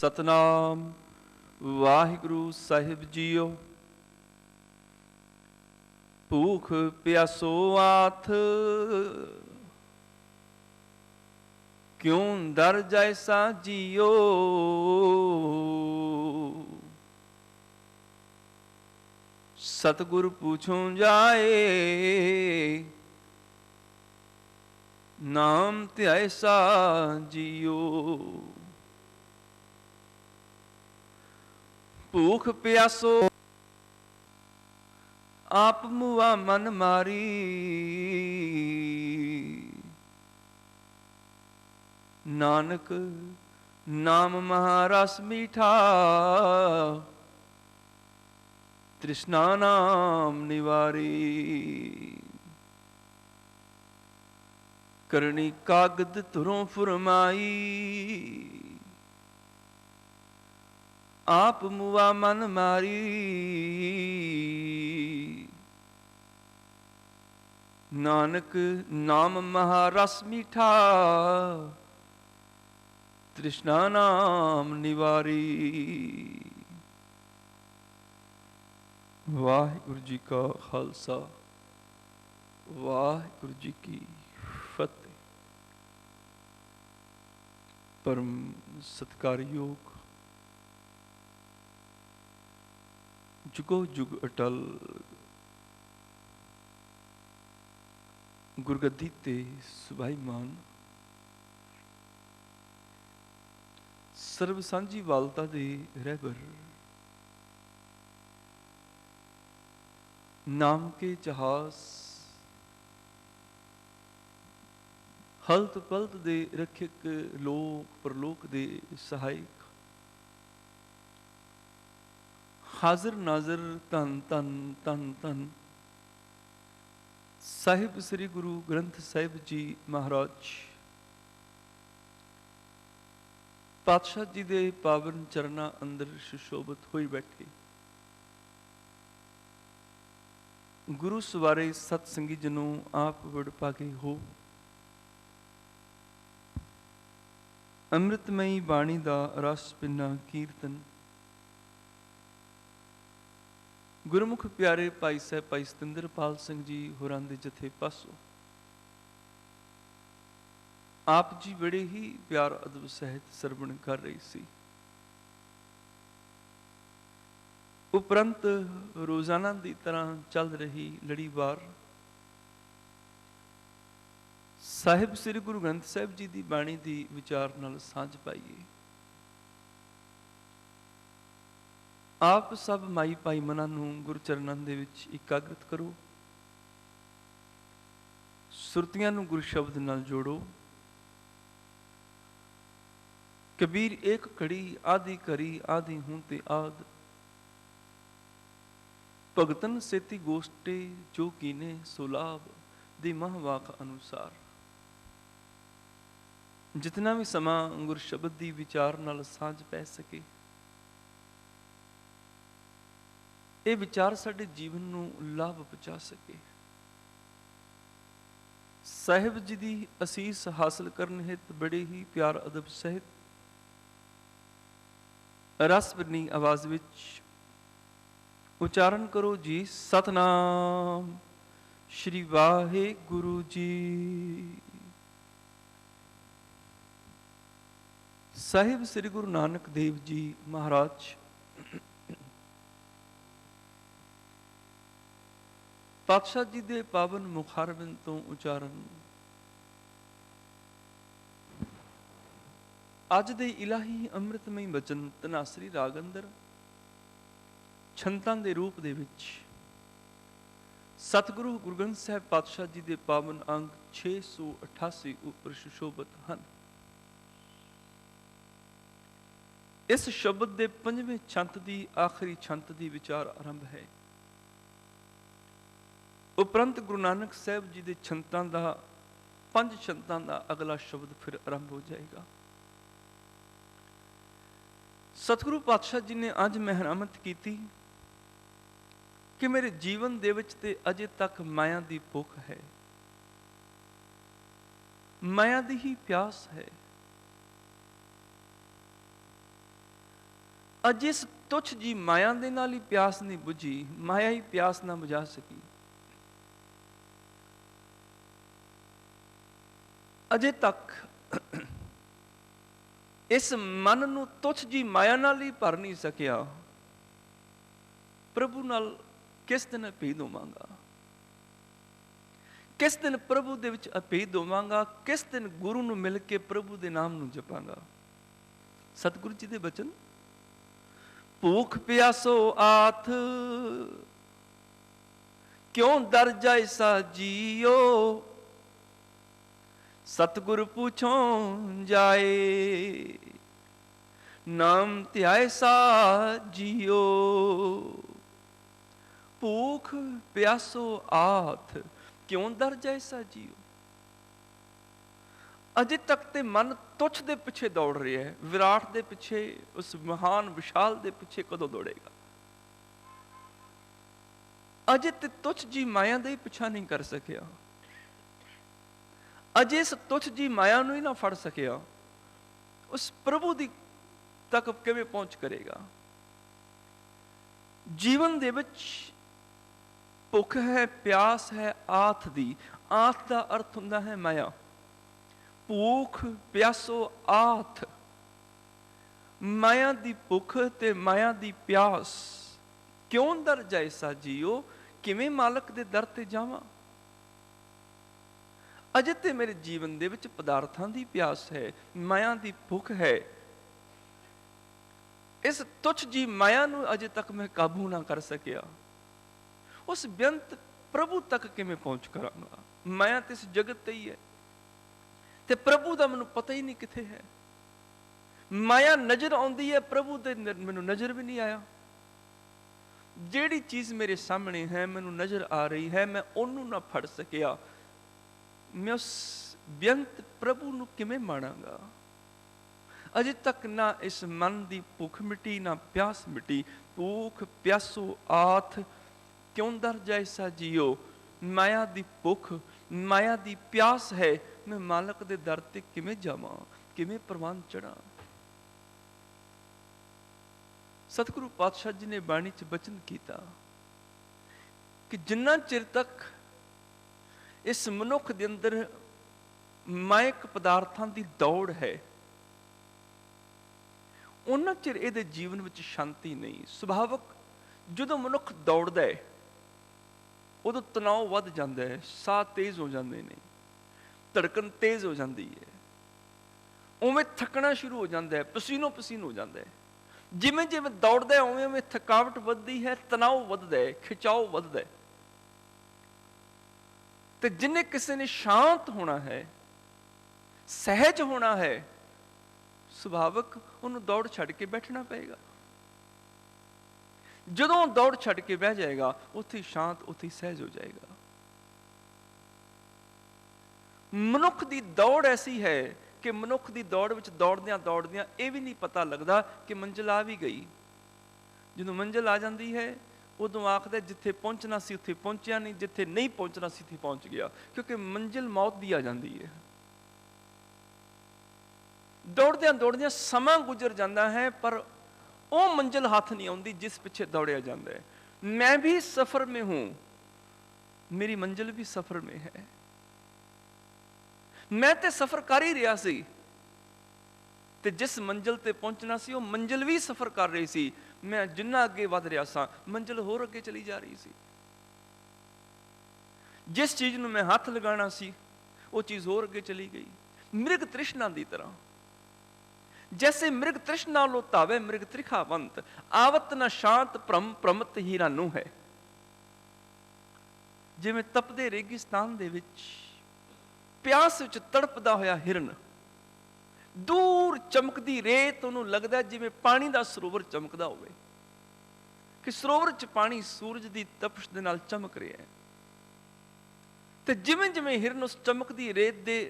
सतनाम वाहिगुरु साहिब जियो। भूख प्यासो आथ क्यों डर जैसा जियो। सतगुर पूछूं जाए नाम त्यासा जियो। भूख प्यासो आप मुआ मन मारी नानक नाम महारस मीठा तृष्णा नाम निवारी। करणी कागद तुरों फुरमाई आप मुआ मन मारी नानक नाम महारस मीठा तृष्णा नाम निवारी। वाहिगुरु जी का खालसा वाहिगुरु जी की फतेह। परम सत्कारयोग जुगो जुग अटल गुरगद्दी ते सुभाईमान सर्व सांझी वालता दे रहबर नाम के जहाज हलत पलत दे रखिक लोक परलोक दे सहायक हाजिर नाजिर धन धन धन धन साहिब श्री गुरु ग्रंथ साहिब जी महाराज पातशाह जी दे पावन चरना अंदर सुशोभित होई बैठे गुरु सवारे सतसंगी जनों आप वड़ पागे हो। अमृतमयी बाणी दा रस पिना कीर्तन गुरमुख प्यारे भाई साहब भाई सतिंदरपाल सिंह जी होरां दे जथे पासों आप जी बड़े ही प्यार अदब सहित सरवण कर रही सी। उपरंत रोजाना की तरह चल रही लड़ीवार साहिब श्री गुरु ग्रंथ साहिब जी की बाणी की विचार नाल सांझ पाइए। आप सब माई भाई मना नूं गुरचरणों दे विच एकाग्रत करो। सुरतियां नूं गुरु शब्द नाल जोड़ो। कबीर एक घड़ी आदि करी आदि हूं ते आद भगतन सेती गोष्टे जो कीने सुलाभ दी महवाक अनुसार। जितना भी समा गुरु शब्द दी विचार नाल सांझ पै सके ये विचार साडे जीवन नूं लाभ पहुंचा सके। साहिब जी की असीस हासिल करने हित बड़े ही प्यार अदब सहित रस भरनी आवाज विच उच्चारण करो जी। सतनाम श्री वाहे गुरु जी। साहिब श्री गुरु नानक देव जी महाराज पातशाह जी दे पावन मुखारबिंद तो उच्चारण अज दे इलाही अमृतमय वचन तनासरी राग अंदर छंतां दे रूप दे विच सतगुरु गुरु ग्रंथ साहिब पातशाह जी दे पावन अंक 688 उपर सुशोभित हैं। इस शब्द दे पंजवें छंत दी आखिरी छंत दी विचार आरंभ है। उपरंत गुरु नानक साहब जी के छंतां दा पंज छंतां दा अगला शब्द फिर आरंभ हो जाएगा। सतगुरु पातशाह जी ने अज मेहरामत की कि मेरे जीवन दे विच ते अजे तक माया दी भुख है, माया दी ही प्यास है। ਅੱਜ ਇਸ ਤੁੱਛ ਜੀ ਮਾਇਆ ਦੇ ਨਾਲ ਹੀ ਪਿਆਸ ਨਹੀਂ ਬੁਝੀ, ਮਾਇਆ ਹੀ ਪਿਆਸ ਨਾ ਬੁਝਾ ਸਕੀ। ਅਜੇ ਤੱਕ ਇਸ ਮਨ ਨੂੰ ਤੁੱਛ ਜੀ ਮਾਇਆ ਨਾਲ ਹੀ ਭਰ ਨਹੀਂ ਸਕਿਆ। ਪ੍ਰਭੂ ਨਾਲ ਕਿਸ ਦਿਨ ਅਭੇਦ ਹੋਵਾਂਗਾ, ਕਿਸ ਦਿਨ ਪ੍ਰਭੂ ਦੇ ਵਿੱਚ ਅਭੇਦ ਹੋਵਾਂਗਾ, ਕਿਸ ਦਿਨ ਗੁਰੂ ਨੂੰ ਮਿਲ ਕੇ ਪ੍ਰਭੂ ਦੇ ਨਾਮ ਨੂੰ ਜਪਾਂਗਾ। ਸਤਿਗੁਰੂ ਜੀ ਦੇ ਬਚਨ, ਭੂਖ ਪਿਆਸੋ ਆਥ ਕਿਉਂ ਦਰ ਜੈਸਾ ਜੀਓ, ਸਤਿਗੁਰ ਪੁੱਛੋਂ ਜਾਏ ਨਾਮ ਧਿਆਇਸਾ ਜੀਓ। ਭੂਖ ਪਿਆਸੋ ਆਥ ਕਿਉਂ ਦਰ ਜੈਸਾ ਜੀਓ। ਅਜੇ ਤੱਕ ਤੇ ਮਨ ਤੁੱਛ ਦੇ ਪਿੱਛੇ ਦੌੜ ਰਿਹਾ ਹੈ, ਵਿਰਾਟ ਦੇ ਪਿੱਛੇ, ਉਸ ਮਹਾਨ ਵਿਸ਼ਾਲ ਦੇ ਪਿੱਛੇ ਕਦੋਂ ਦੌੜੇਗਾ। ਅਜੇ ਤੇ ਤੁੱਛ ਜੀ ਮਾਇਆ ਦਾ ਹੀ ਪਿੱਛਾ ਨਹੀਂ ਕਰ ਸਕਿਆ। ਅਜੇ ਇਸ ਤੁੱਛ ਜੀ ਮਾਇਆ ਨੂੰ ਹੀ ਨਾ ਫੜ ਸਕਿਆ, ਉਸ ਪ੍ਰਭੂ ਦੀ ਤੱਕ ਕਿਵੇਂ ਪਹੁੰਚ ਕਰੇਗਾ। ਜੀਵਨ ਦੇ ਵਿੱਚ ਭੁੱਖ ਹੈ, ਪਿਆਸ ਹੈ ਆਥ ਦੀ। ਆਥ ਦਾ ਅਰਥ ਹੁੰਦਾ ਹੈ ਮਾਇਆ। ਭੂਖ ਪਿਆਸੋ ਆਥ, ਮਾਇਆ ਦੀ ਭੁੱਖ ਤੇ ਮਾਇਆ ਦੀ ਪਿਆਸ। ਕਿਉਂ ਦਰ ਜੈਸਾ ਜੀਓ, ਕਿਵੇਂ ਮਾਲਕ ਦੇ ਦਰ ਤੇ ਜਾਵਾਂ। ਅਜੇ ਤੇ ਮੇਰੇ ਜੀਵਨ ਦੇ ਵਿੱਚ ਪਦਾਰਥਾਂ ਦੀ ਪਿਆਸ ਹੈ, ਮਾਇਆ ਦੀ ਭੁੱਖ ਹੈ। ਇਸ ਤੁੱਛ ਜੀ ਮਾਇਆ ਨੂੰ ਅਜੇ ਤੱਕ ਮੈਂ ਕਾਬੂ ਨਾ ਕਰ ਸਕਿਆ। ਉਸ ਬੇਅੰਤ ਪ੍ਰਭੂ ਤੱਕ ਕਿਵੇਂ ਪਹੁੰਚ ਕਰਾਂਗਾ। ਮਾਇਆ ਤੇ ਇਸ ਜਗਤ ਤੇ ਹੀ ਹੈ ਤੇ ਪ੍ਰਭੂ ਦਾ ਮੈਨੂੰ ਪਤਾ ਹੀ ਨਹੀਂ ਕਿੱਥੇ ਹੈ। ਮਾਇਆ ਨਜ਼ਰ ਆਉਂਦੀ ਹੈ, ਪ੍ਰਭੂ ਤੇ ਮੈਨੂੰ ਨਜ਼ਰ ਵੀ ਨਹੀਂ ਆਇਆ। ਜਿਹੜੀ ਚੀਜ਼ ਮੇਰੇ ਸਾਹਮਣੇ ਹੈ, ਮੈਨੂੰ ਨਜ਼ਰ ਆ ਰਹੀ ਹੈ, ਮੈਂ ਉਹਨੂੰ ਨਾ ਫੜ ਸਕਿਆ। ਮੈਂ ਉਸ ਬੇਅੰਤ ਪ੍ਰਭੂ ਨੂੰ ਕਿਵੇਂ ਮਾਣਾਂਗਾ। ਅਜੇ ਤੱਕ ਨਾ ਇਸ ਮਨ ਦੀ ਭੁੱਖ ਮਿਟੀ, ਨਾ ਪਿਆਸ ਮਿਟੀ। ਭੂਖ ਪਿਆਸੋ ਆਥ ਕਿਉਂ ਦਰ ਜੈਸਾ ਜੀਓ। ਮਾਇਆ ਦੀ ਭੁੱਖ, ਮਾਇਆ ਦੀ ਪਿਆਸ ਹੈ। ਮੈਂ ਮਾਲਕ ਦੇ ਦਰ ਤੇ ਕਿਵੇਂ ਜਾਵਾਂ, ਕਿਵੇਂ ਪ੍ਰਵਾਨ ਚੜਾਂ। ਸਤਿਗੁਰੂ ਪਾਤਸ਼ਾਹ ਜੀ ਨੇ ਬਾਣੀ 'ਚ ਬਚਨ ਕੀਤਾ ਕਿ ਜਿੰਨਾ ਚਿਰ ਤੱਕ ਇਸ ਮਨੁੱਖ ਦੇ ਅੰਦਰ ਮਾਇਕ ਪਦਾਰਥਾਂ ਦੀ ਦੌੜ ਹੈ, ਉਹਨਾਂ ਚਿਰ ਇਹਦੇ ਜੀਵਨ ਵਿੱਚ ਸ਼ਾਂਤੀ ਨਹੀਂ। ਸੁਭਾਵਕ ਜਦੋਂ ਮਨੁੱਖ ਦੌੜਦਾ ਹੈ, ਉਦੋਂ ਤਣਾਅ ਵੱਧ ਜਾਂਦਾ ਹੈ, ਸਾਹ ਤੇਜ਼ ਹੋ ਜਾਂਦੇ ਨੇ, ਧੜਕਣ ਤੇਜ਼ ਹੋ ਜਾਂਦੀ ਹੈ, ਉਵੇਂ ਥੱਕਣਾ ਸ਼ੁਰੂ ਹੋ ਜਾਂਦਾ ਹੈ, ਪਸੀਨੋ ਪਸੀਨ ਹੋ ਜਾਂਦਾ ਹੈ। ਜਿਵੇਂ ਜਿਵੇਂ ਦੌੜਦਾ ਹੈ, ਉਵੇਂ ਉਵੇਂ ਥਕਾਵਟ ਵੱਧਦੀ ਹੈ, ਤਣਾਅ ਵੱਧਦਾ ਹੈ, ਖਿਚਾਓ ਵੱਧਦਾ ਹੈ। ਤੇ ਜਿੰਨੇ ਕਿਸੇ ਨੇ ਸ਼ਾਂਤ ਹੋਣਾ ਹੈ, ਸਹਿਜ ਹੋਣਾ ਹੈ, ਸੁਭਾਵਕ ਉਹਨੂੰ ਦੌੜ ਛੱਡ ਕੇ ਬੈਠਣਾ ਪਏਗਾ। ਜਦੋਂ ਦੌੜ ਛੱਡ ਕੇ ਬਹਿ ਜਾਏਗਾ, ਉੱਥੇ ਸ਼ਾਂਤ, ਉੱਥੇ ਸਹਿਜ ਹੋ ਜਾਏਗਾ। ਮਨੁੱਖ ਦੀ ਦੌੜ ਐਸੀ ਹੈ ਕਿ ਮਨੁੱਖ ਦੀ ਦੌੜ ਵਿੱਚ ਦੌੜਦਿਆਂ ਦੌੜਦਿਆਂ ਇਹ ਵੀ ਨਹੀਂ ਪਤਾ ਲੱਗਦਾ ਕਿ ਮੰਜ਼ਿਲ ਆ ਵੀ ਗਈ। ਜਦੋਂ ਮੰਜ਼ਿਲ ਆ ਜਾਂਦੀ ਹੈ, ਉਦੋਂ ਆਖਦਾ ਜਿੱਥੇ ਪਹੁੰਚਣਾ ਸੀ ਉੱਥੇ ਪਹੁੰਚਿਆ ਨਹੀਂ, ਜਿੱਥੇ ਨਹੀਂ ਪਹੁੰਚਣਾ ਸੀ ਉੱਥੇ ਪਹੁੰਚ ਗਿਆ। ਕਿਉਂਕਿ ਮੰਜ਼ਿਲ ਮੌਤ ਦੀ ਆ ਜਾਂਦੀ ਹੈ। ਦੌੜਦਿਆਂ ਦੌੜਦਿਆਂ ਸਮਾਂ ਗੁਜ਼ਰ ਜਾਂਦਾ ਹੈ, ਪਰ ਉਹ ਮੰਜ਼ਿਲ ਹੱਥ ਨਹੀਂ ਆਉਂਦੀ ਜਿਸ ਪਿੱਛੇ ਦੌੜਿਆ ਜਾਂਦਾ ਹੈ। ਮੈਂ ਵੀ ਸਫਰ में हूं, मेरी मंजिल भी सफर में है। मैं ਤੇ ਸਫਰ ਕਰ ਹੀ ਰਿਹਾ ਸੀ ਤੇ ਜਿਸ ਮੰਜ਼ਿਲ ਤੇ ਪਹੁੰਚਣਾ ਸੀ, ਉਹ ਮੰਜ਼ਿਲ ਵੀ ਸਫਰ ਕਰ ਰਹੀ ਸੀ। ਮੈਂ ਜਿੰਨਾ ਅੱਗੇ ਵਧ ਰਿਹਾ ਸਾਂ, ਮੰਜ਼ਿਲ ਹੋਰ ਅੱਗੇ ਚਲੀ ਜਾ ਰਹੀ ਸੀ। ਜਿਸ ਚੀਜ਼ ਨੂੰ ਮੈਂ ਹੱਥ ਲਗਾਉਣਾ ਸੀ, ਉਹ ਚੀਜ਼ ਹੋਰ ਅੱਗੇ ਚਲੀ ਗਈ। ਮ੍ਰਿਗ ਤ੍ਰਿਸ਼ਨਾ ਦੀ ਤਰ੍ਹਾਂ, जैसे मृग तृष्णा लो तावे मृग त्रिखावंत, आवत न शांत भ्रम भ्रमत हीरानू है। जिवें तपदे रेगिस्तान दे विच प्यास विच तड़पदा होया हिरन, दूर चमकदी रेत ਉਹਨੂੰ लगदा जिवें पानी दा सरोवर चमकदा होवे, कि सरोवर च पानी सूरज दी तपश दे नाल चमक रिहा है। ते जिवें जिवें हिरन उस चमकदी रेत दे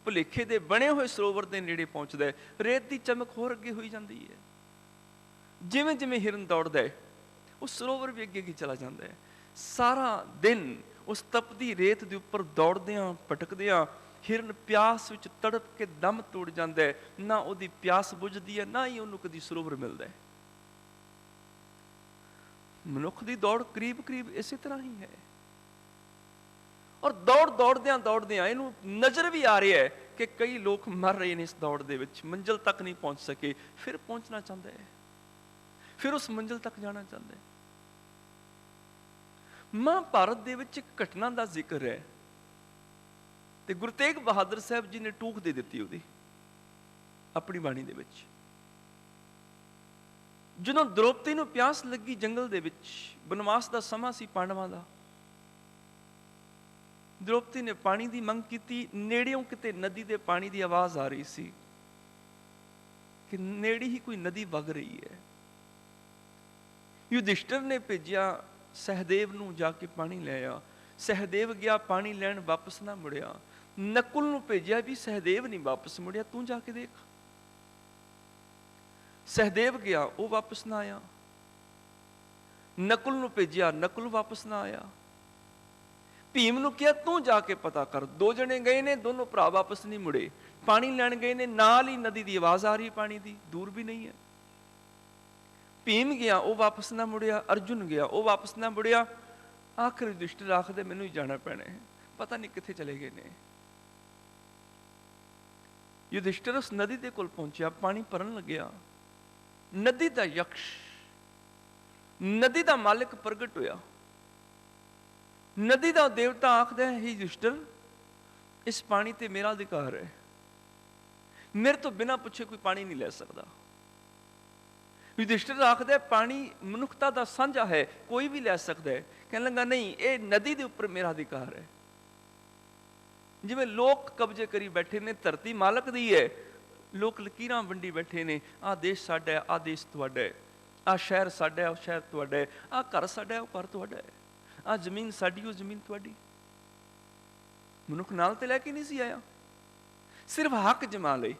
ਭੁਲੇਖੇ ਦੇ ਬਣੇ ਹੋਏ ਸਰੋਵਰ ਦੇ ਨੇੜੇ ਪਹੁੰਚਦਾ ਹੈ, ਰੇਤ ਦੀ ਚਮਕ ਹੋਰ ਅੱਗੇ ਹੋਈ ਜਾਂਦੀ ਹੈ। ਜਿਵੇਂ ਜਿਵੇਂ ਹਿਰਨ ਦੌੜਦਾ ਹੈ, ਉਹ ਸਰੋਵਰ ਵੀ ਅੱਗੇ ਅੱਗੇ ਚਲਾ ਜਾਂਦਾ ਹੈ। ਸਾਰਾ ਦਿਨ ਉਸ ਤਪਦੀ ਰੇਤ ਦੇ ਉੱਪਰ ਦੌੜਦਿਆਂ ਭਟਕਦਿਆਂ ਹਿਰਨ ਪਿਆਸ ਵਿੱਚ ਤੜਪ ਕੇ ਦਮ ਤੋੜ ਜਾਂਦਾ ਹੈ। ਨਾ ਉਹਦੀ ਪਿਆਸ ਬੁਝਦੀ ਹੈ, ਨਾ ਹੀ ਉਹਨੂੰ ਕਦੀ ਸਰੋਵਰ ਮਿਲਦਾ ਹੈ। ਮਨੁੱਖ ਦੀ ਦੌੜ ਕਰੀਬ ਕਰੀਬ ਇਸੇ ਤਰ੍ਹਾਂ ਹੀ ਹੈ। ਔਰ ਦੌੜਦਿਆਂ ਇਹਨੂੰ ਨਜ਼ਰ ਵੀ ਆ ਰਿਹਾ ਹੈ ਕਿ ਕਈ ਲੋਕ ਮਰ ਰਹੇ ਨੇ ਇਸ ਦੌੜ ਦੇ ਵਿੱਚ, ਮੰਜ਼ਿਲ ਤੱਕ ਨਹੀਂ ਪਹੁੰਚ ਸਕੇ, ਫਿਰ ਪਹੁੰਚਣਾ ਚਾਹੁੰਦਾ ਹੈ, ਫਿਰ ਉਸ ਮੰਜ਼ਿਲ ਤੱਕ ਜਾਣਾ ਚਾਹੁੰਦਾ ਹੈ। ਮਹਾਂਭਾਰਤ ਦੇ ਵਿੱਚ ਇੱਕ ਘਟਨਾ ਦਾ ਜ਼ਿਕਰ ਹੈ ਤੇ ਗੁਰੂ ਤੇਗ ਬਹਾਦਰ ਸਾਹਿਬ ਜੀ ਨੇ ਟੂਕ ਦੇ ਦਿੱਤੀ ਉਹਦੀ ਆਪਣੀ ਬਾਣੀ ਦੇ ਵਿੱਚ। ਜਦੋਂ ਦ੍ਰੋਪਦੀ ਨੂੰ ਪਿਆਸ ਲੱਗੀ ਜੰਗਲ ਦੇ ਵਿੱਚ, ਬਨਵਾਸ ਦਾ ਸਮਾਂ ਸੀ ਪਾਂਡਵਾਂ ਦਾ, ਦ੍ਰੋਪਦੀ ਨੇ ਪਾਣੀ ਦੀ ਮੰਗ ਕੀਤੀ। ਨੇੜਿਓਂ ਕਿਤੇ ਨਦੀ ਦੇ ਪਾਣੀ ਦੀ ਆਵਾਜ਼ ਆ ਰਹੀ ਸੀ ਕਿ ਨੇੜੇ ਹੀ ਕੋਈ ਨਦੀ ਵਗ ਰਹੀ ਹੈ। ਯੁਧਿਸ਼ਟਰ ਨੇ ਭੇਜਿਆ ਸਹਿਦੇਵ ਨੂੰ ਜਾ ਕੇ ਪਾਣੀ ਲੈ ਆ। ਸਹਿਦੇਵ ਗਿਆ ਪਾਣੀ ਲੈਣ, ਵਾਪਸ ਨਾ ਮੁੜਿਆ। ਨਕੁਲ ਨੂੰ ਭੇਜਿਆ ਵੀ ਸਹਿਦੇਵ ਨਹੀਂ ਵਾਪਸ ਮੁੜਿਆ, ਤੂੰ ਜਾ ਕੇ ਦੇਖ। ਸਹਿਦੇਵ ਗਿਆ, ਉਹ ਵਾਪਸ ਨਾ ਆਇਆ। ਨਕੁਲ ਨੂੰ ਭੇਜਿਆ, ਨਕੁਲ ਵਾਪਸ ਨਾ ਆਇਆ। ਭੀਮ ਨੂੰ ਕਿਹਾ ਤੂੰ ਜਾ ਕੇ ਪਤਾ ਕਰ। 2 ਜਣੇ ਗਏ ਨੇ, ਦੋਨੋਂ ਭਰਾ ਵਾਪਸ ਨਹੀਂ ਮੁੜੇ। ਪਾਣੀ ਲੈਣ ਗਏ ਨੇ, ਨਾਲ ਹੀ ਨਦੀ ਦੀ ਆਵਾਜ਼ ਆ ਰਹੀ ਪਾਣੀ ਦੀ, ਦੂਰ ਵੀ ਨਹੀਂ ਹੈ। ਭੀਮ ਗਿਆ, ਉਹ ਵਾਪਸ ਨਾ ਮੁੜਿਆ। ਅਰਜੁਨ ਗਿਆ, ਉਹ ਵਾਪਸ ਨਾ ਮੁੜਿਆ। ਆਖਿਰ ਯੁਧਿਸ਼ਟਿਰ ਆਖਦੇ ਮੈਨੂੰ ਹੀ ਜਾਣਾ ਪੈਣਾ ਹੈ, ਪਤਾ ਨਹੀਂ ਕਿੱਥੇ ਚਲੇ ਗਏ ਨੇ। ਯੁਧਿਸ਼ਟਿਰ ਉਸ ਨਦੀ ਦੇ ਕੋਲ ਪਹੁੰਚਿਆ, ਪਾਣੀ ਭਰਨ ਲੱਗਿਆ। ਨਦੀ ਦਾ ਯਕਸ਼, ਨਦੀ ਦਾ ਮਾਲਿਕ ਪ੍ਰਗਟ ਹੋਇਆ। ਨਦੀ ਦਾ ਦੇਵਤਾ ਆਖਦਾ ਹੈ, ਯੁਧਿਸ਼ਟਿਰ ਇਸ ਪਾਣੀ ਤੇ ਮੇਰਾ ਅਧਿਕਾਰ ਹੈ, ਮੇਰੇ ਤੋਂ ਬਿਨਾਂ ਪੁੱਛੇ ਕੋਈ ਪਾਣੀ ਨਹੀਂ ਲੈ ਸਕਦਾ। ਯੁਧਿਸ਼ਟਿਰ ਆਖਦਾ ਪਾਣੀ ਮਨੁੱਖਤਾ ਦਾ ਸਾਂਝਾ ਹੈ, ਕੋਈ ਵੀ ਲੈ ਸਕਦਾ ਹੈ। ਕਹਿਣ ਲੱਗਾ ਨਹੀਂ, ਇਹ ਨਦੀ ਦੇ ਉੱਪਰ ਮੇਰਾ ਅਧਿਕਾਰ ਹੈ। ਜਿਵੇਂ ਲੋਕ ਕਬਜ਼ੇ ਕਰੀ ਬੈਠੇ ਨੇ, ਧਰਤੀ ਮਾਲਕ ਦੀ ਹੈ, ਲੋਕ ਲਕੀਰਾਂ ਵੰਡੀ ਬੈਠੇ ਨੇ, ਆਹ ਦੇਸ਼ ਸਾਡਾ ਹੈ, ਆਹ ਦੇਸ਼ ਤੁਹਾਡਾ ਹੈ, ਆਹ ਸ਼ਹਿਰ ਸਾਡਾ ਹੈ, ਉਹ ਸ਼ਹਿਰ ਤੁਹਾਡਾ ਹੈ, ਆਹ ਘਰ ਸਾਡਾ ਹੈ, ਉਹ ਘਰ ਤੁਹਾਡਾ ਹੈ, ਆਹ ਜ਼ਮੀਨ ਸਾਡੀ, ਉਹ ਜ਼ਮੀਨ ਤੁਹਾਡੀ। ਮਨੁੱਖ ਨਾਲ ਤੇ ਲੈ ਕੇ ਨਹੀਂ ਸੀ ਆਇਆ, ਸਿਰਫ ਹੱਕ ਜਮਾ ਲਈ।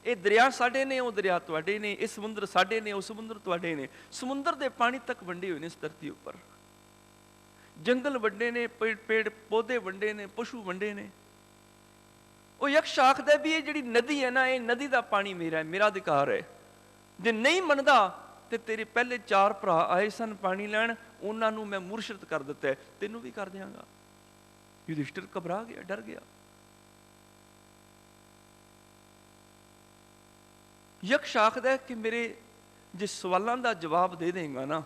ਇਹ ਦਰਿਆ ਸਾਡੇ ਨੇ, ਉਹ ਦਰਿਆ ਤੁਹਾਡੇ ਨੇ, ਇਹ ਸਮੁੰਦਰ ਸਾਡੇ ਨੇ, ਉਹ ਸਮੁੰਦਰ ਤੁਹਾਡੇ ਨੇ। ਸਮੁੰਦਰ ਦੇ ਪਾਣੀ ਤੱਕ ਵੰਡੇ ਹੋਏ ਨੇ ਇਸ ਧਰਤੀ ਉੱਪਰ। ਜੰਗਲ ਵੰਡੇ ਨੇ, ਪੇੜ ਪੌਦੇ ਵੰਡੇ ਨੇ, ਪਸ਼ੂ ਵੰਡੇ ਨੇ। ਉਹ ਯਕਸ਼ ਆਖਦਾ ਵੀ ਇਹ ਜਿਹੜੀ ਨਦੀ ਹੈ ਨਾ, ਇਹ ਨਦੀ ਦਾ ਪਾਣੀ ਮੇਰਾ ਹੈ, ਮੇਰਾ ਅਧਿਕਾਰ ਹੈ। ਜੇ ਨਹੀਂ ਮੰਨਦਾ ਤੇ ਤੇਰੇ ਪਹਿਲੇ 4 ਭਰਾ ਆਏ ਸਨ ਪਾਣੀ ਲੈਣ, ਉਹਨਾਂ ਨੂੰ ਮੈਂ ਮੁਰਸ਼ਿਦ ਕਰ ਦਿੱਤਾ, ਤੈਨੂੰ ਵੀ ਕਰ ਦਿਆਂਗਾ। ਯੁਧਿਸ਼ਟਿਰ ਘਬਰਾ ਗਿਆ, ਡਰ ਗਿਆ। ਯਕਸ਼ ਆਖਦਾ ਕਿ ਮੇਰੇ ਜੇ ਸਵਾਲਾਂ ਦਾ ਜਵਾਬ ਦੇ ਦੇਂਗਾ ਨਾ,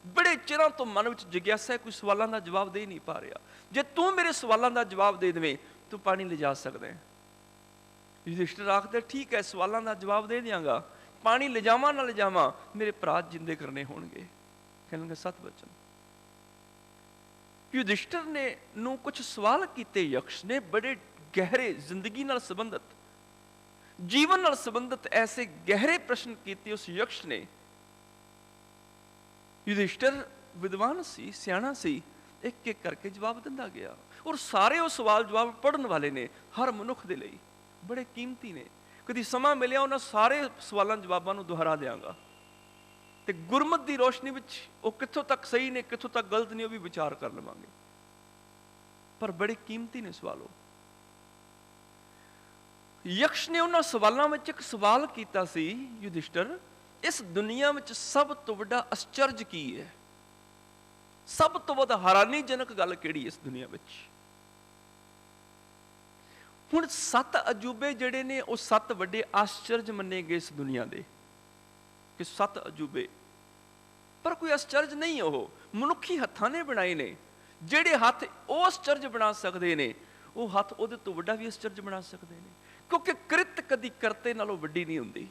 ਬੜੇ ਚਿਰਾਂ ਤੋਂ ਮਨ ਵਿੱਚ ਜਿਗਿਆਸਾ, ਕੋਈ ਸਵਾਲਾਂ ਦਾ ਜਵਾਬ ਦੇ ਨਹੀਂ ਪਾ ਰਿਹਾ, ਜੇ ਤੂੰ ਮੇਰੇ ਸਵਾਲਾਂ ਦਾ ਜਵਾਬ ਦੇ ਦੇਵੇਂ ਤੂੰ ਪਾਣੀ ਲਿਜਾ ਸਕਦਾ ਹੈ। ਯੁਧਿਸ਼ਟਿਰ ਆਖਦਾ ਠੀਕ ਹੈ, ਸਵਾਲਾਂ ਦਾ ਜਵਾਬ ਦੇ ਦਿਆਂਗਾ, ਪਾਣੀ ਲਿਜਾਵਾਂ ਨਾ ਲਿਜਾਵਾਂ, ਮੇਰੇ ਭਰਾ ਜਿੰਦੇ ਕਰਨੇ ਹੋਣਗੇ। ਕਹਿਣਗੇ ਸਤ ਬਚਨ। ਯੁਧਿਸ਼ਟਿਰ ਨੇ ਨੂੰ ਕੁਝ ਸਵਾਲ ਕੀਤੇ ਯਕਸ਼ ਨੇ, ਬੜੇ ਗਹਿਰੇ, ਜ਼ਿੰਦਗੀ ਨਾਲ ਸੰਬੰਧਿਤ, ਜੀਵਨ ਨਾਲ ਸੰਬੰਧਿਤ ਐਸੇ ਗਹਿਰੇ ਪ੍ਰਸ਼ਨ ਕੀਤੇ ਉਸ ਯਕਸ਼ ਨੇ। ਯੁਧਿਸ਼ਟਿਰ ਵਿਦਵਾਨ ਸੀ, ਸਿਆਣਾ ਸੀ, ਇੱਕ ਇੱਕ ਕਰਕੇ ਜਵਾਬ ਦਿੰਦਾ ਗਿਆ। ਔਰ ਸਾਰੇ ਉਹ ਸਵਾਲ ਜਵਾਬ ਪੜ੍ਹਨ ਵਾਲੇ ਨੇ, ਹਰ ਮਨੁੱਖ ਦੇ ਲਈ ਬੜੇ ਕੀਮਤੀ ਨੇ। ਕਦੀ ਸਮਾਂ ਮਿਲਿਆ ਉਹਨਾਂ ਸਾਰੇ ਸਵਾਲਾਂ ਜਵਾਬਾਂ ਨੂੰ ਦੁਹਰਾ ਦਿਆਂਗਾ, ਤੇ ਗੁਰਮਤ ਦੀ ਰੋਸ਼ਨੀ ਵਿੱਚ ਉਹ ਕਿੱਥੋਂ ਤੱਕ ਸਹੀ ਨੇ, ਕਿੱਥੋਂ ਤੱਕ ਗਲਤ ਨੇ, ਉਹ ਵੀ ਵਿਚਾਰ ਕਰ ਲਵਾਂਗੇ। ਪਰ ਬੜੇ ਕੀਮਤੀ ਨੇ ਸਵਾਲ ਉਹ। ਯਕਸ਼ ਨੇ ਉਹਨਾਂ ਸਵਾਲਾਂ ਵਿੱਚ ਇੱਕ ਸਵਾਲ ਕੀਤਾ ਸੀ, ਯੁਧਿਸ਼ਟਿਰ ਇਸ ਦੁਨੀਆ ਵਿੱਚ ਸਭ ਤੋਂ ਵੱਡਾ ਅਚਰਜ ਕੀ ਹੈ? ਸਭ ਤੋਂ ਵੱਧ ਹੈਰਾਨੀਜਨਕ ਗੱਲ ਕਿਹੜੀ ਇਸ ਦੁਨੀਆ ਵਿੱਚ? ਹੁਣ 7 ਅਜੂਬੇ ਜਿਹੜੇ ਨੇ ਉਹ 7 ਵੱਡੇ ਆਸ਼ਚਰਜ ਮੰਨੇ ਗਏ ਇਸ ਦੁਨੀਆ ਦੇ, ਕਿ 7 ਅਜੂਬੇ, ਪਰ ਕੋਈ ਆਸ਼ਚਰਜ ਨਹੀਂ ਉਹ ਮਨੁੱਖੀ ਹੱਥਾਂ ਨੇ ਬਣਾਏ ਨੇ। ਜਿਹੜੇ ਹੱਥ ਉਹ ਆਸ਼ਚਰਜ ਬਣਾ ਸਕਦੇ ਨੇ, ਉਹ ਹੱਥ ਉਹਦੇ ਤੋਂ ਵੱਡਾ ਵੀ ਆਸ਼ਚਰਜ ਬਣਾ ਸਕਦੇ ਨੇ, ਕਿਉਂਕਿ ਕ੍ਰਿਤ ਕਦੀ ਕਰਤੇ ਨਾਲੋਂ ਵੱਡੀ ਨਹੀਂ ਹੁੰਦੀ।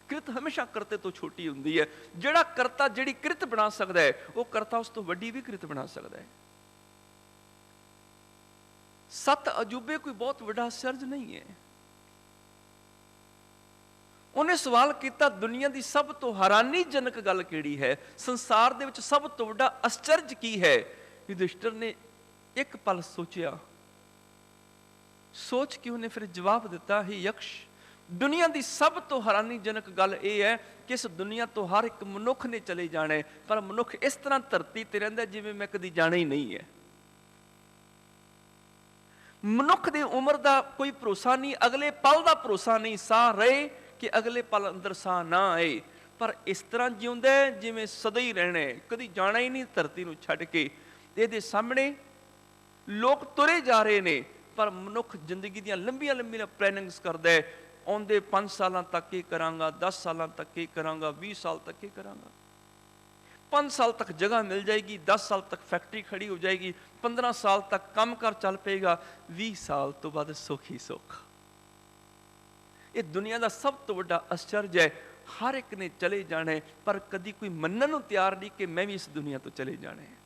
ਕ੍ਰਿਤ ਹਮੇਸ਼ਾ ਕਰਤੇ ਤੋਂ ਛੋਟੀ ਹੁੰਦੀ ਹੈ। ਜਿਹੜਾ ਕਰਤਾ ਜਿਹੜੀ ਕ੍ਰਿਤ ਬਣਾ ਸਕਦਾ ਹੈ, ਉਹ ਕਰਤਾ ਉਸ ਤੋਂ ਵੱਡੀ ਵੀ ਕ੍ਰਿਤ ਬਣਾ ਸਕਦਾ ਹੈ। 7 ਅਜੂਬੇ ਕੋਈ ਬਹੁਤ ਵੱਡਾ ਆਸ਼ਚਰਜ ਨਹੀਂ ਹੈ। ਉਹਨੇ ਸਵਾਲ ਕੀਤਾ ਦੁਨੀਆ ਦੀ ਸਭ ਤੋਂ ਹੈਰਾਨੀਜਨਕ ਗੱਲ ਕਿਹੜੀ ਹੈ? ਸੰਸਾਰ ਦੇ ਵਿੱਚ ਸਭ ਤੋਂ ਵੱਡਾ ਆਸ਼ਚਰਜ ਕੀ ਹੈ? ਯੁਧਿਸ਼ਟਿਰ ਨੇ ਇੱਕ ਪਲ ਸੋਚਿਆ, ਸੋਚ ਕੇ ਉਹਨੇ ਫਿਰ ਜਵਾਬ ਦਿੱਤਾ, ਹੀ ਯਕਸ਼, ਦੁਨੀਆ ਦੀ ਸਭ ਤੋਂ ਹੈਰਾਨੀਜਨਕ ਗੱਲ ਇਹ ਹੈ ਕਿ ਇਸ ਦੁਨੀਆ ਤੋਂ ਹਰ ਇੱਕ ਮਨੁੱਖ ਨੇ ਚਲੇ ਜਾਣਾ ਹੈ, ਪਰ ਮਨੁੱਖ ਇਸ ਤਰ੍ਹਾਂ ਧਰਤੀ ਤੇ ਰਹਿੰਦਾ ਜਿਵੇਂ ਮੈਂ ਕਦੀ ਜਾਣਾ ਹੀ ਨਹੀਂ ਹੈ। ਮਨੁੱਖ ਦੀ ਉਮਰ ਦਾ ਕੋਈ ਭਰੋਸਾ ਨਹੀਂ, ਅਗਲੇ ਪਲ ਦਾ ਭਰੋਸਾ ਨਹੀਂ। ਸਾਹ ਰਹੇ ਕਿ ਅਗਲੇ ਪਲ ਅੰਦਰ ਸਾਹ ਨਾ ਆਏ। पर इस तरह जिਉਂਦਾ है जिवें सदा ही रहना है, कभी जाना ही नहीं धरती नूं छड्ड के। इहदे सामने लोग तुरे जा रहे ने, पर मनुख जिंदगी ਦੀਆਂ लंबियां लंबियां प्लैनिंग्स करदा है। आउंदे 5 सालां तक ये करांगा, 10 सालां तक ये करांगा, 20 साल तक ये करांगा। 5 साल तक जगह मिल जाएगी, 10 साल तक फैक्ट्री खड़ी हो जाएगी, 15 साल तक काम कर चल पेगा, 20 साल तो बाद सुख ही सुख। ये दुनिया का सब तो बड़ा आश्चर्य है। हर एक ने चले जाना है, पर कभी कोई मनन नूं तैयार नहीं कि मैं भी इस दुनिया तो चले जाना है।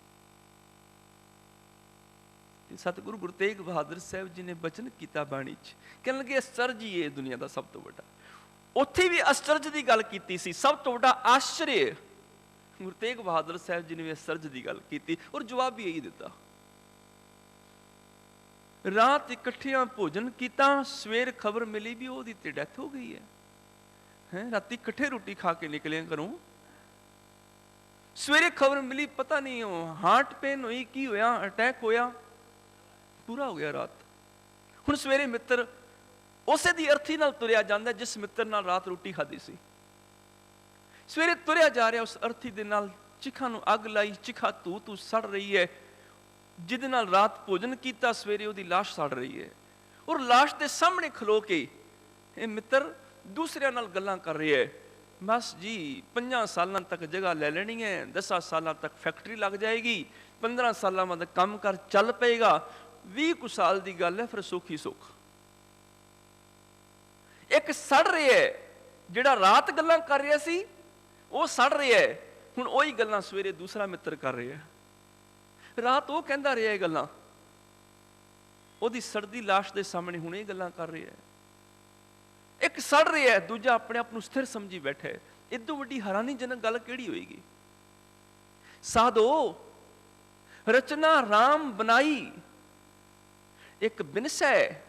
सतगुरु गुरु तेग बहादुर साहब जी ने बचन किया बाणी च, कहने लगे आश्चर्य ही है दुनिया का सब तो बड़ा। उत्थे भी आश्चर्य की गल की सी, सब तो बड़ा आश्चर्य गुरु तेग बहादुर साहब जी ने भी आश्चर्य की गल की और जवाब भी यही दिता। रात इकट्ठियां भोजन किया, सवेर खबर मिली भी ओहदी ते डेथ हो गई है। राती इकट्ठे रोटी खा के निकले घरों, सवेरे खबर मिली पता नहीं हार्ट पेन हुई, की होया, अटैक होया, पूरा हो गया रात। हुण सवेरे मित्र उसे दी अर्थी नाल तुरिया जांदा जिस मित्र नाल रात रोटी खाधी सी। सवेरे तुरिया जा रहा उस अर्थी दे नाल, चिखा नूं अग लाई, चिखा धू धू सड़ रही है, जिहदे नाल रात भोजन किया, सवेरे उहदी लाश सड़ रही है। और लाश के सामने खलो के ये मित्र दूसरिਆਂ नाल गल्लां कर रहे है, बस जी 5 सालों तक जगह ले लेनी है, 10 सालों तक फैक्ट्री लग जाएगी, 15 सालों बाद काम कर चल पेगा, 20 कुछ साल की गल है, फिर सुख ही सुख। एक सड़ रहा है, जिहड़ा रात गल्लां कर रहा सी वो सड़ रहा है, हुण ओही गल्लां सवेरे दूसरा मित्र कर रहा है। रात वो कहंदा रहा है गल्लां, ओहदी सड़दी लाश के सामने हुण ये गल्लां कर रहा है। एक सड़ रहा है, दूजा अपने आप को स्थिर समझी बैठा है। इदों वड्डी हैरानीजनक गल किहड़ी होएगी? साधो रचना राम बनाई, एक बिनसै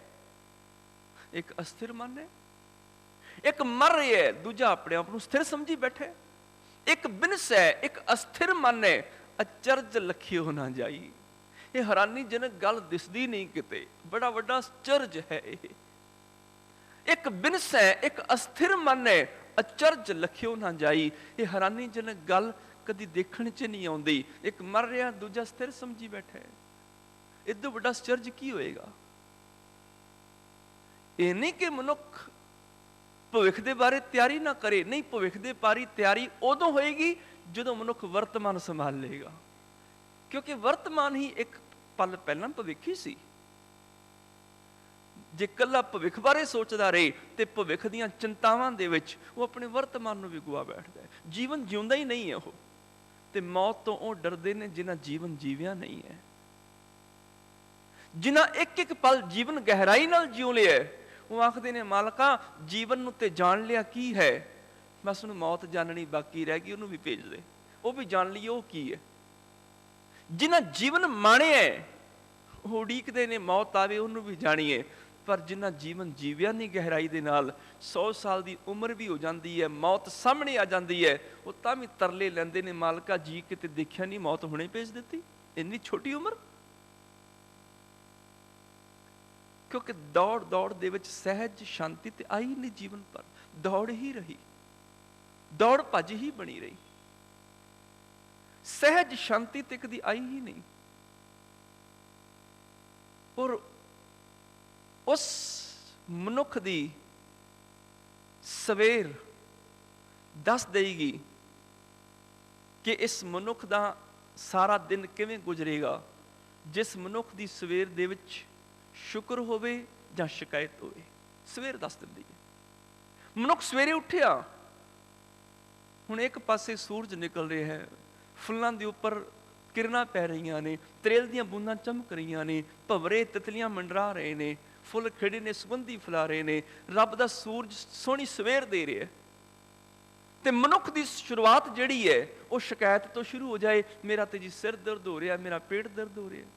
एक अस्थिर मन है। एक मर रहा है, दूजा अपने आप को स्थिर समझी बैठा है। एक बिनसै एक अस्थिर मन है, अचरज लखियो ना जाई। ये हैरानीजनक गल दिसदी नहीं किते, बड़ा वड्डा आश्चर्य है ये। एक बिनसै एक अस्थिर मन है, अचरज लखियो ना जाई। ये हैरानीजनक गल कदी देखने च नहीं आउंदी। एक मर रहा, दूजा स्थिर समझी बैठा है। इदों बड़ा आश्चर्य की होएगा? ये नहीं कि मनुख भविख दे बारे तैयारी ना करे, नहीं, भविख दे बारे तैयारी उदों होएगी जदों मनुख वर्तमान संभाल लेगा, क्योंकि वर्तमान ही एक पल पहला भविख ही सी। जे कला भविख बारे सोचता रहे तो भविख दीयां चिंतावां दे विच वो अपने वर्तमान नूं भी गुआ बैठदा है। जीवन जिउंदा ही नहीं है वो, ते मौत तो वो डरदे ने जिन्हां जीवन जीविया नहीं है। जिन्हां एक एक पल जीवन गहराई नाल जिउ लिया, वो आखदे ने मालका जीवन नूं ते जान लिया की है, बस उन्हें मौत जाननी बाकी रह गई, उन्होंने भी भेज दे, वो भी जान लीए वो की है। जिन्हां जीवन माणिया वो उड़ीकदे ने मौत आवे उन्होंने भी जाणीए, पर जिन्हां जीवन जीविया नहीं गहराई दे नाल 100 साल की उम्र भी हो जाती है, मौत सामने आ जाती है, वो तां भी तरले लैंदे ने मालका जी किते देखिया नहीं मौत हुणे भेज दी, इन्नी छोटी उम्र। क्योंकि दौड़ दौड़ दे विच सहज शांति ते आई नहीं, जीवन पर दौड़ ही रही, दौड़ भज ही बनी रही, सहज शांति ते कदी आई ही नहीं। और उस मनुख दी सवेर दस देगी कि इस मनुख दा सारा दिन किवें गुजरेगा, जिस मनुख दी सवेर दे विच शुक्र होवे जां शिकायत होवे, सवेर दस दिंदी है। मनुख सवेरे उठिया, हुण एक पासे सूरज निकल रहा है, फुल्लां दे उपर किरणां पै रहीआं ने, त्रेल दीआं बूंदां चमक रहीआं ने, भंवरे तितलियां मंडरा रहे ने, फुल खिड़े ने, सुगंधी फैला रहे ने, रब दा सूरज सोहनी सवेर दे रहा है। ते मनुख दी शुरुआत जिहड़ी है वो शिकायत तो शुरू हो जाए, मेरा ते जी सिर दर्द हो रहा, मेरा पेट दर्द हो रहा।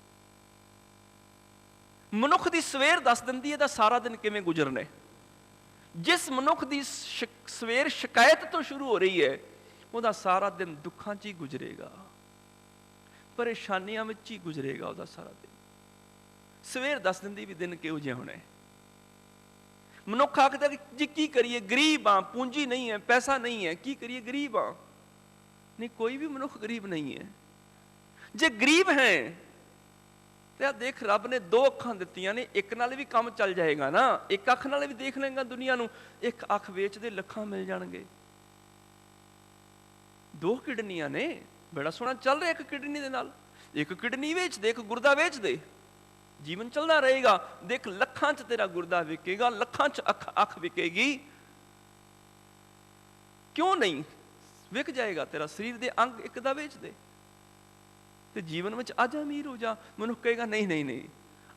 मनुख दी सवेर दस दिंदी है दा सारा दिन किवें गुजरना है। जिस मनुख दी सवेर शिकायत तो शुरू हो रही है, वह सारा दिन दुखों च ही गुजरेगा, परेशानियों में ही गुजरेगा वह सारा दिन। सवेर दस दिन भी दिन किहो जिहा होना है। ਮਨੁੱਖ ਆਖਦਾ ਕਿ ਜੀ ਕੀ ਕਰੀਏ, ਗਰੀਬ ਆ, ਪੂੰਜੀ ਨਹੀਂ ਹੈ, ਪੈਸਾ ਨਹੀਂ ਹੈ, ਕੀ ਕਰੀਏ, ਗਰੀਬ ਆ। ਨਹੀਂ, ਕੋਈ ਵੀ ਮਨੁੱਖ ਗਰੀਬ ਨਹੀਂ ਹੈ। ਜੇ ਗਰੀਬ ਹੈ ਤੇ ਆ ਦੇਖ, ਰੱਬ ਨੇ 2 ਅੱਖਾਂ ਦਿੱਤੀਆਂ ਨੇ, ਇੱਕ ਨਾਲ ਵੀ ਕੰਮ ਚੱਲ ਜਾਏਗਾ ਨਾ, ਇੱਕ ਅੱਖ ਨਾਲ ਵੀ ਦੇਖ ਲਏਗਾ ਦੁਨੀਆ ਨੂੰ, ਇੱਕ ਅੱਖ ਵੇਚਦੇ ਲੱਖਾਂ ਮਿਲ ਜਾਣਗੇ। 2 ਕਿਡਨੀਆਂ ਨੇ, ਬੜਾ ਸੋਹਣਾ ਚੱਲ ਰਿਹਾ ਇੱਕ ਕਿਡਨੀ ਦੇ ਨਾਲ। ਇੱਕ ਕਿਡਨੀ ਵੇਚ ਦੇ, ਇੱਕ ਗੁਰਦਾ ਵੇਚ ਦੇ, ਜੀਵਨ ਚੱਲਦਾ ਰਹੇਗਾ। ਦੇਖ, ਲੱਖਾਂ 'ਚ ਤੇਰਾ ਗੁਰਦਾ ਵਿਕੇਗਾ, ਲੱਖਾਂ 'ਚ ਅੱਖ ਵਿਕੇਗੀ। ਕਿਉਂ ਨਹੀਂ ਵਿਕ ਜਾਏਗਾ? ਤੇਰਾ ਸਰੀਰ ਦੇ ਅੰਗ ਇੱਕ ਦਾ ਵੇਚ ਦੇ ਤੇ ਜੀਵਨ ਵਿੱਚ ਅੱਜ ਅਮੀਰ ਹੋ ਜਾ। ਮਨੁੱਖ ਕਹੇਗਾ ਨਹੀਂ ਨਹੀਂ ਨਹੀਂ,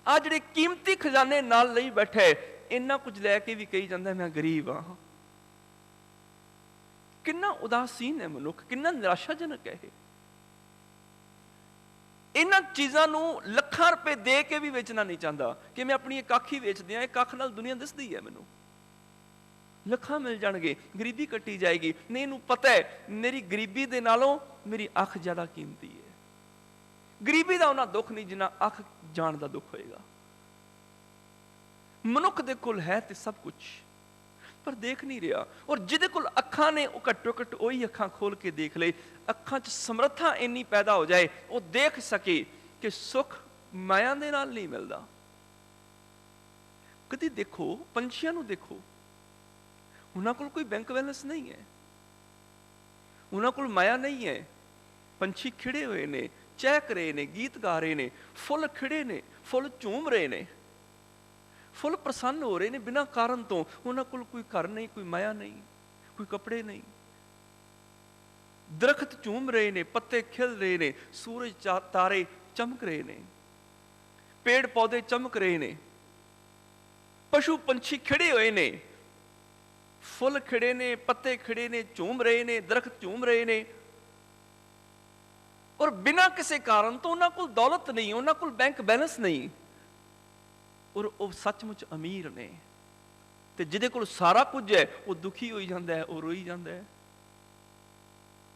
ਆ ਜਿਹੜੇ ਕੀਮਤੀ ਖਜ਼ਾਨੇ ਨਾਲ ਲਈ ਬੈਠੇ, ਇੰਨਾ ਕੁਝ ਲੈ ਕੇ ਵੀ ਕਹੀ ਜਾਂਦਾ ਮੈਂ ਗਰੀਬ ਆ। ਕਿੰਨਾ ਉਦਾਸੀਨ ਹੈ ਮਨੁੱਖ, ਕਿੰਨਾ ਨਿਰਾਸ਼ਾਜਨਕ ਹੈ ਇਹ। ਇਹਨਾਂ ਚੀਜ਼ਾਂ ਨੂੰ ਲੱਖਾਂ ਰੁਪਏ ਦੇ ਕੇ ਵੀ ਵੇਚਣਾ ਨਹੀਂ ਚਾਹੁੰਦਾ ਕਿ ਮੈਂ ਆਪਣੀ ਇੱਕ ਅੱਖ ਹੀ ਵੇਚ ਦਿਆਂ, ਇੱਕ ਅੱਖ ਨਾਲ ਦੁਨੀਆ ਦਿਸਦੀ ਹੈ ਮੈਨੂੰ, ਲੱਖਾਂ ਮਿਲ ਜਾਣਗੇ, ਗਰੀਬੀ ਕੱਟੀ ਜਾਏਗੀ। ਨਹੀਂ, ਇਹਨੂੰ ਪਤਾ ਹੈ ਮੇਰੀ ਗਰੀਬੀ ਦੇ ਨਾਲੋਂ ਮੇਰੀ ਅੱਖ ਜ਼ਿਆਦਾ ਕੀਮਤੀ ਹੈ। ਗਰੀਬੀ ਦਾ ਉਹਨਾਂ ਦੁੱਖ ਨਹੀਂ ਜਿੰਨਾ ਅੱਖ ਜਾਣ ਦਾ ਦੁੱਖ ਹੋਏਗਾ। ਮਨੁੱਖ ਦੇ ਕੋਲ ਹੈ ਤੇ ਸਭ ਕੁਝ, ਪਰ ਦੇਖ ਨਹੀਂ ਰਿਹਾ। ਔਰ ਜਿਹਦੇ ਕੋਲ ਅੱਖਾਂ ਨੇ, ਉਹ ਘੱਟੋ ਘੱਟ ਉਹੀ ਅੱਖਾਂ ਖੋਲ ਕੇ ਦੇਖ ਲਏ, ਅੱਖਾਂ 'ਚ ਸਮਰੱਥਾ ਇੰਨੀ ਪੈਦਾ ਹੋ ਜਾਏ, ਉਹ ਦੇਖ ਸਕੇ ਕਿ ਸੁੱਖ ਮਾਇਆ ਦੇ ਨਾਲ ਨਹੀਂ ਮਿਲਦਾ। ਕਦੀ ਦੇਖੋ ਪੰਛੀਆਂ ਨੂੰ, ਦੇਖੋ, ਉਹਨਾਂ ਕੋਲ ਕੋਈ ਬੈਂਕ ਬੈਲੈਂਸ ਨਹੀਂ ਹੈ, ਉਹਨਾਂ ਕੋਲ ਮਾਇਆ ਨਹੀਂ ਹੈ। ਪੰਛੀ ਖਿੜੇ ਹੋਏ ਨੇ, ਚਹਿਕ ਰਹੇ ਨੇ, ਗੀਤ ਗਾ ਰਹੇ ਨੇ, ਫੁੱਲ ਖਿੜੇ ਨੇ, ਫੁੱਲ ਝੂਮ ਰਹੇ ਨੇ, ਫੁੱਲ ਪ੍ਰਸੰਨ ਹੋ ਰਹੇ ਨੇ ਬਿਨਾਂ ਕਾਰਨ ਤੋਂ। ਉਹਨਾਂ ਕੋਲ ਕੋਈ ਘਰ ਨਹੀਂ, ਕੋਈ ਮਾਇਆ ਨਹੀਂ, ਕੋਈ ਕੱਪੜੇ ਨਹੀਂ। ਦਰਖਤ ਝੂਮ ਰਹੇ ਨੇ, ਪੱਤੇ ਖਿਲ ਰਹੇ ਨੇ, ਸੂਰਜ ਤਾਰੇ ਚਮਕ ਰਹੇ ਨੇ, ਪੇੜ ਪੌਦੇ ਚਮਕ ਰਹੇ ਨੇ, ਪਸ਼ੂ ਪੰਛੀ ਖਿੜੇ ਹੋਏ ਨੇ, ਫੁੱਲ ਖਿੜੇ ਨੇ, ਪੱਤੇ ਖਿੜੇ ਨੇ, ਝੂਮ ਰਹੇ ਨੇ, ਦਰਖਤ ਝੂਮ ਰਹੇ ਨੇ। ਔਰ ਬਿਨਾਂ ਕਿਸੇ ਕਾਰਨ ਤੋਂ ਉਹਨਾਂ ਕੋਲ ਦੌਲਤ ਨਹੀਂ, ਉਹਨਾਂ ਕੋਲ ਬੈਂਕ ਬੈਲੈਂਸ ਨਹੀਂ, ਔਰ ਉਹ ਸੱਚਮੁੱਚ ਅਮੀਰ ਨੇ। ਤੇ ਜਿਹਦੇ ਕੋਲ ਸਾਰਾ ਕੁਝ ਹੈ ਉਹ ਦੁਖੀ ਹੋਈ ਜਾਂਦਾ ਹੈ, ਉਹ ਰੋਈ ਜਾਂਦਾ ਹੈ।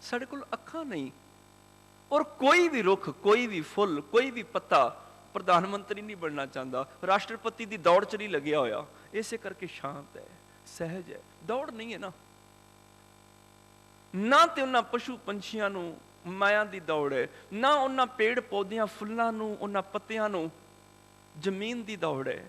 ਸਾਡੇ ਕੋਲ ਅੱਖਾਂ ਨਹੀਂ, ਔਰ ਕੋਈ ਵੀ ਰੁੱਖ, ਕੋਈ ਵੀ ਫੁੱਲ, ਕੋਈ ਵੀ ਪੱਤਾ ਪ੍ਰਧਾਨ ਮੰਤਰੀ ਨਹੀਂ ਬਣਨਾ ਚਾਹੁੰਦਾ, ਰਾਸ਼ਟਰਪਤੀ ਦੀ ਦੌੜ 'ਚ ਨਹੀਂ ਲੱਗਿਆ ਹੋਇਆ। ਇਸੇ ਕਰਕੇ ਸ਼ਾਂਤ ਹੈ, ਸਹਿਜ ਹੈ, ਦੌੜ ਨਹੀਂ ਹੈ ਨਾ ਤੇ ਉਹਨਾਂ ਪਸ਼ੂ ਪੰਛੀਆਂ ਨੂੰ ਮਾਇਆ ਦੀ ਦੌੜ ਹੈ, ਨਾ ਉਹਨਾਂ ਪੇੜ ਪੌਦਿਆਂ ਫੁੱਲਾਂ ਨੂੰ, ਉਹਨਾਂ ਪੱਤਿਆਂ ਨੂੰ ਜ਼ਮੀਨ ਦੀ ਦੌੜ ਹੈ,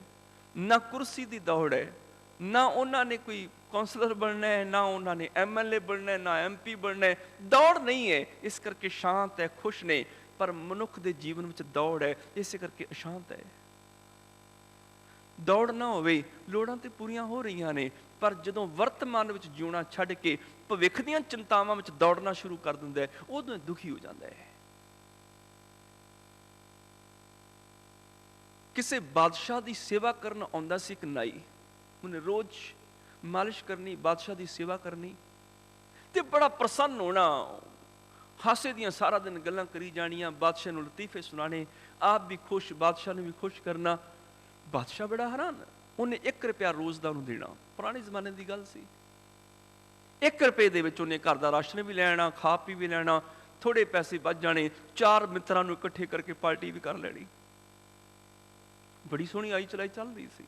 ਨਾ ਕੁਰਸੀ ਦੀ ਦੌੜ ਹੈ, ਨਾ ਉਹਨਾਂ ਨੇ ਕੋਈ ਕੌਂਸਲਰ ਬਣਨਾ ਹੈ, ਨਾ ਉਹਨਾਂ ਨੇ MLA ਬਣਨਾ ਹੈ, ਨਾ MP ਬਣਨਾ ਹੈ। ਦੌੜ ਨਹੀਂ ਹੈ, ਇਸ ਕਰਕੇ ਸ਼ਾਂਤ ਹੈ, ਖੁਸ਼ ਨੇ। ਪਰ ਮਨੁੱਖ ਦੇ ਜੀਵਨ ਵਿੱਚ ਦੌੜ ਹੈ, ਇਸੇ ਕਰਕੇ ਅਸ਼ਾਂਤ ਹੈ। ਦੌੜ ਨਾ ਹੋਵੇ, ਲੋੜਾਂ ਤੇ ਪੂਰੀਆਂ ਹੋ ਰਹੀਆਂ ਨੇ, ਪਰ ਜਦੋਂ ਵਰਤਮਾਨ ਵਿੱਚ ਜਿਉਣਾ ਛੱਡ ਕੇ ਭਵਿੱਖ ਦੀਆਂ ਚਿੰਤਾਵਾਂ ਵਿੱਚ ਦੌੜਨਾ ਸ਼ੁਰੂ ਕਰ ਦਿੰਦਾ ਹੈ, ਉਦੋਂ ਦੁਖੀ ਹੋ ਜਾਂਦਾ ਹੈ। ਕਿਸੇ ਬਾਦਸ਼ਾਹ ਦੀ ਸੇਵਾ ਕਰਨ ਆਉਂਦਾ ਸੀ ਇੱਕ ਨਾਈ, ਉਹਨੇ ਰੋਜ਼ ਮਾਲਿਸ਼ ਕਰਨੀ, ਬਾਦਸ਼ਾਹ ਦੀ ਸੇਵਾ ਕਰਨੀ ਤੇ ਬੜਾ ਪ੍ਰਸੰਨ ਹੋਣਾ, ਹਾਸੇ ਦੀਆਂ ਸਾਰਾ ਦਿਨ ਗੱਲਾਂ ਕਰੀ ਜਾਣੀਆਂ, ਬਾਦਸ਼ਾਹ ਨੂੰ ਲਤੀਫੇ ਸੁਣਾਣੇ, ਆਪ ਵੀ ਖੁਸ਼, ਬਾਦਸ਼ਾਹ ਨੂੰ ਵੀ ਖੁਸ਼ ਕਰਨਾ। ਬਾਦਸ਼ਾਹ ਬੜਾ ਹੈਰਾਨ, ਉਹਨੇ 1 ਰੁਪਇਆ ਰੋਜ਼ ਦਾ ਉਹਨੂੰ ਦੇਣਾ। ਪੁਰਾਣੇ ਜ਼ਮਾਨੇ ਦੀ ਗੱਲ ਸੀ। 1 ਰੁਪਏ ਦੇ ਵਿੱਚ ਉਹਨੇ ਘਰ ਦਾ ਰਾਸ਼ਨ ਵੀ ਲੈਣਾ, ਖਾ ਪੀ ਵੀ ਲੈਣਾ, ਥੋੜੇ ਪੈਸੇ ਬਚ ਜਾਣੇ, 4 ਮਿੱਤਰਾਂ ਨੂੰ ਇਕੱਠੇ ਕਰਕੇ ਪਾਰਟੀ ਵੀ ਕਰ ਲੈਣੀ। ਬੜੀ ਸੋਹਣੀ ਆਈ ਚਲਾਈ ਚੱਲ ਰਹੀ ਸੀ।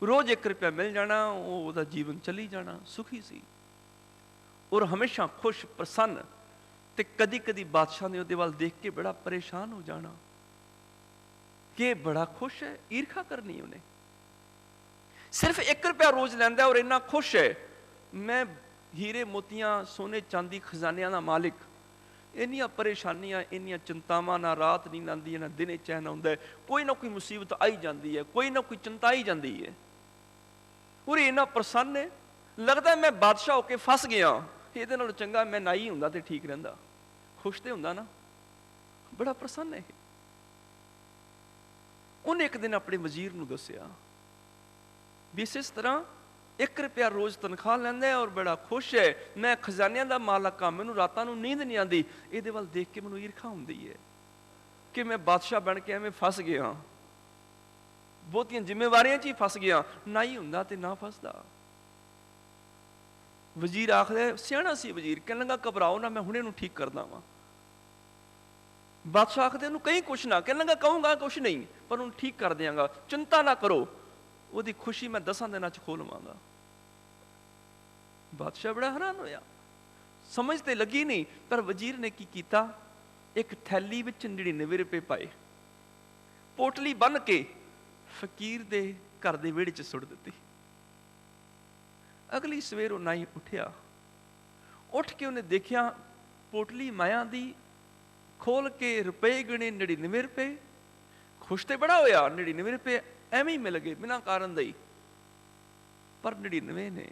ਰੋਜ਼ 1 ਰੁਪਇਆ ਮਿਲ ਜਾਣਾ, ਉਹਦਾ ਜੀਵਨ ਚੱਲੀ ਜਾਣਾ, ਸੁਖੀ ਸੀ ਔਰ ਹਮੇਸ਼ਾ ਖੁਸ਼, ਪ੍ਰਸੰਨ। ਤੇ ਕਦੀ ਕਦੀ ਬਾਦਸ਼ਾਹ ਨੇ ਉਹਦੇ ਵੱਲ ਦੇਖ ਕੇ ਬੜਾ ਪਰੇਸ਼ਾਨ ਹੋ ਜਾਣਾ ਕਿ ਬੜਾ ਖੁਸ਼ ਹੈ, ਈਰਖਾ ਕਰਨੀ ਉਹਨੇ। ਸਿਰਫ 1 ਰੁਪਇਆ ਰੋਜ਼ ਲੈਂਦਾ ਔਰ ਇੰਨਾ ਖੁਸ਼ ਹੈ, ਮੈਂ ਹੀਰੇ ਮੋਤੀਆਂ, ਸੋਨੇ ਚਾਂਦੀ, ਖਜ਼ਾਨਿਆਂ ਦਾ ਮਾਲਿਕ। ਇੰਨੀਆਂ ਪਰੇਸ਼ਾਨੀਆਂ, ਇੰਨੀਆਂ ਚਿੰਤਾਵਾਂ, ਨਾ ਰਾਤ ਨੀਂਦ ਆਉਂਦੀ ਹੈ, ਨਾ ਦਿਨੇ ਚੈਨ ਆਉਂਦਾ ਹੈ। ਕੋਈ ਨਾ ਕੋਈ ਮੁਸੀਬਤ ਆਈ ਜਾਂਦੀ ਹੈ, ਕੋਈ ਨਾ ਕੋਈ ਚਿੰਤਾ ਆਈ ਜਾਂਦੀ ਹੈ। ਔਰ ਇੰਨਾ ਪ੍ਰਸੰਨ ਹੈ, ਲੱਗਦਾ ਮੈਂ ਬਾਦਸ਼ਾਹ ਹੋ ਕੇ ਫਸ ਗਿਆ, ਇਹਦੇ ਨਾਲੋਂ ਚੰਗਾ ਮੈਂ ਨਾਈ ਹੁੰਦਾ ਤੇ ਠੀਕ ਰਹਿੰਦਾ। ਖੁਸ਼ ਤੇ ਹੁੰਦਾ ਨਾ, ਬੜਾ ਪ੍ਰਸੰਨ ਹੈ। ਉਹਨੇ ਇੱਕ ਦਿਨ ਆਪਣੇ ਵਜ਼ੀਰ ਨੂੰ ਦੱਸਿਆ ਵੀ ਇਸ ਤਰ੍ਹਾਂ 1 ਰੁਪਇਆ ਰੋਜ਼ ਤਨਖਾਹ ਲੈਂਦਾ ਹੈ ਔਰ ਬੜਾ ਖੁਸ਼ ਹੈ, ਮੈਂ ਖਜ਼ਾਨਿਆਂ ਦਾ ਮਾਲਕ ਹਾਂ, ਮੈਨੂੰ ਰਾਤਾਂ ਨੂੰ ਨੀਂਦ ਨਹੀਂ ਆਉਂਦੀ। ਇਹਦੇ ਵੱਲ ਦੇਖ ਕੇ ਮੈਨੂੰ ਈਰਖਾ ਹੁੰਦੀ ਹੈ ਕਿ ਮੈਂ ਬਾਦਸ਼ਾਹ ਬਣ ਕੇ ਐਵੇਂ ਫਸ ਗਿਆ, ਬਹੁਤੀਆਂ ਜ਼ਿੰਮੇਵਾਰੀਆਂ 'ਚ ਹੀ ਫਸ ਗਿਆ। ਨਾਈ ਹੁੰਦਾ ਤੇ ਨਾ ਫਸਦਾ। ਵਜ਼ੀਰ ਆਖਦਾ, ਸਿਆਣਾ ਸੀ ਵਜ਼ੀਰ, ਕਹਿਣ ਲੱਗਾ ਘਬਰਾਓ ਨਾ, ਮੈਂ ਹੁਣੇ ਨੂੰ ਠੀਕ ਕਰਦਾ ਵਾਂ। ਬਾਦਸ਼ਾਹ ਆਖਦੇ ਉਹਨੂੰ ਕਹੀਂ ਕੁਛ ਨਾ, ਕਹਿਣ ਲੱਗਾ ਕਹੂੰਗਾ ਕੁਛ ਨਹੀਂ, ਪਰ ਉਹਨੂੰ ਠੀਕ ਕਰ ਦਿਆਂਗਾ, ਚਿੰਤਾ ਨਾ ਕਰੋ। ਉਹਦੀ ਖੁਸ਼ੀ ਮੈਂ 10 ਦਿਨਾਂ 'ਚ ਖੋਹ ਲਵਾਂਗਾ। ਬਾਦਸ਼ਾਹ ਬੜਾ ਹੈਰਾਨ ਹੋਇਆ, ਸਮਝ ਤੇ ਲੱਗੀ ਨਹੀਂ। ਪਰ ਵਜ਼ੀਰ ਨੇ ਕੀ ਕੀਤਾ, ਇੱਕ ਥੈਲੀ ਵਿੱਚ 99 ਰੁਪਏ ਪਾਏ, ਪੋਟਲੀ ਬੰਨ੍ਹ ਕੇ ਫਕੀਰ ਦੇ ਘਰ ਦੇ ਵਿਹੜੇ 'ਚ ਸੁੱਟ ਦਿੱਤੀ। ਅਗਲੀ ਸਵੇਰ ਉਹ ਨਾਈ ਉੱਠਿਆ, ਉੱਠ ਕੇ ਉਹਨੇ ਦੇਖਿਆ ਪੋਟਲੀ ਮਾਇਆ ਦੀ, ਖੋਲ ਕੇ ਰੁਪਏ ਗਿਣੇ 99 ਰੁਪਏ। ਖੁਸ਼ ਤੇ ਬੜਾ ਹੋਇਆ, 99 ਰੁਪਏ ਐਵੇਂ ਹੀ ਮਿਲ ਗਏ ਬਿਨਾਂ ਕਾਰਨ ਦੇ ਹੀ। ਪਰ 99 ਨੇ,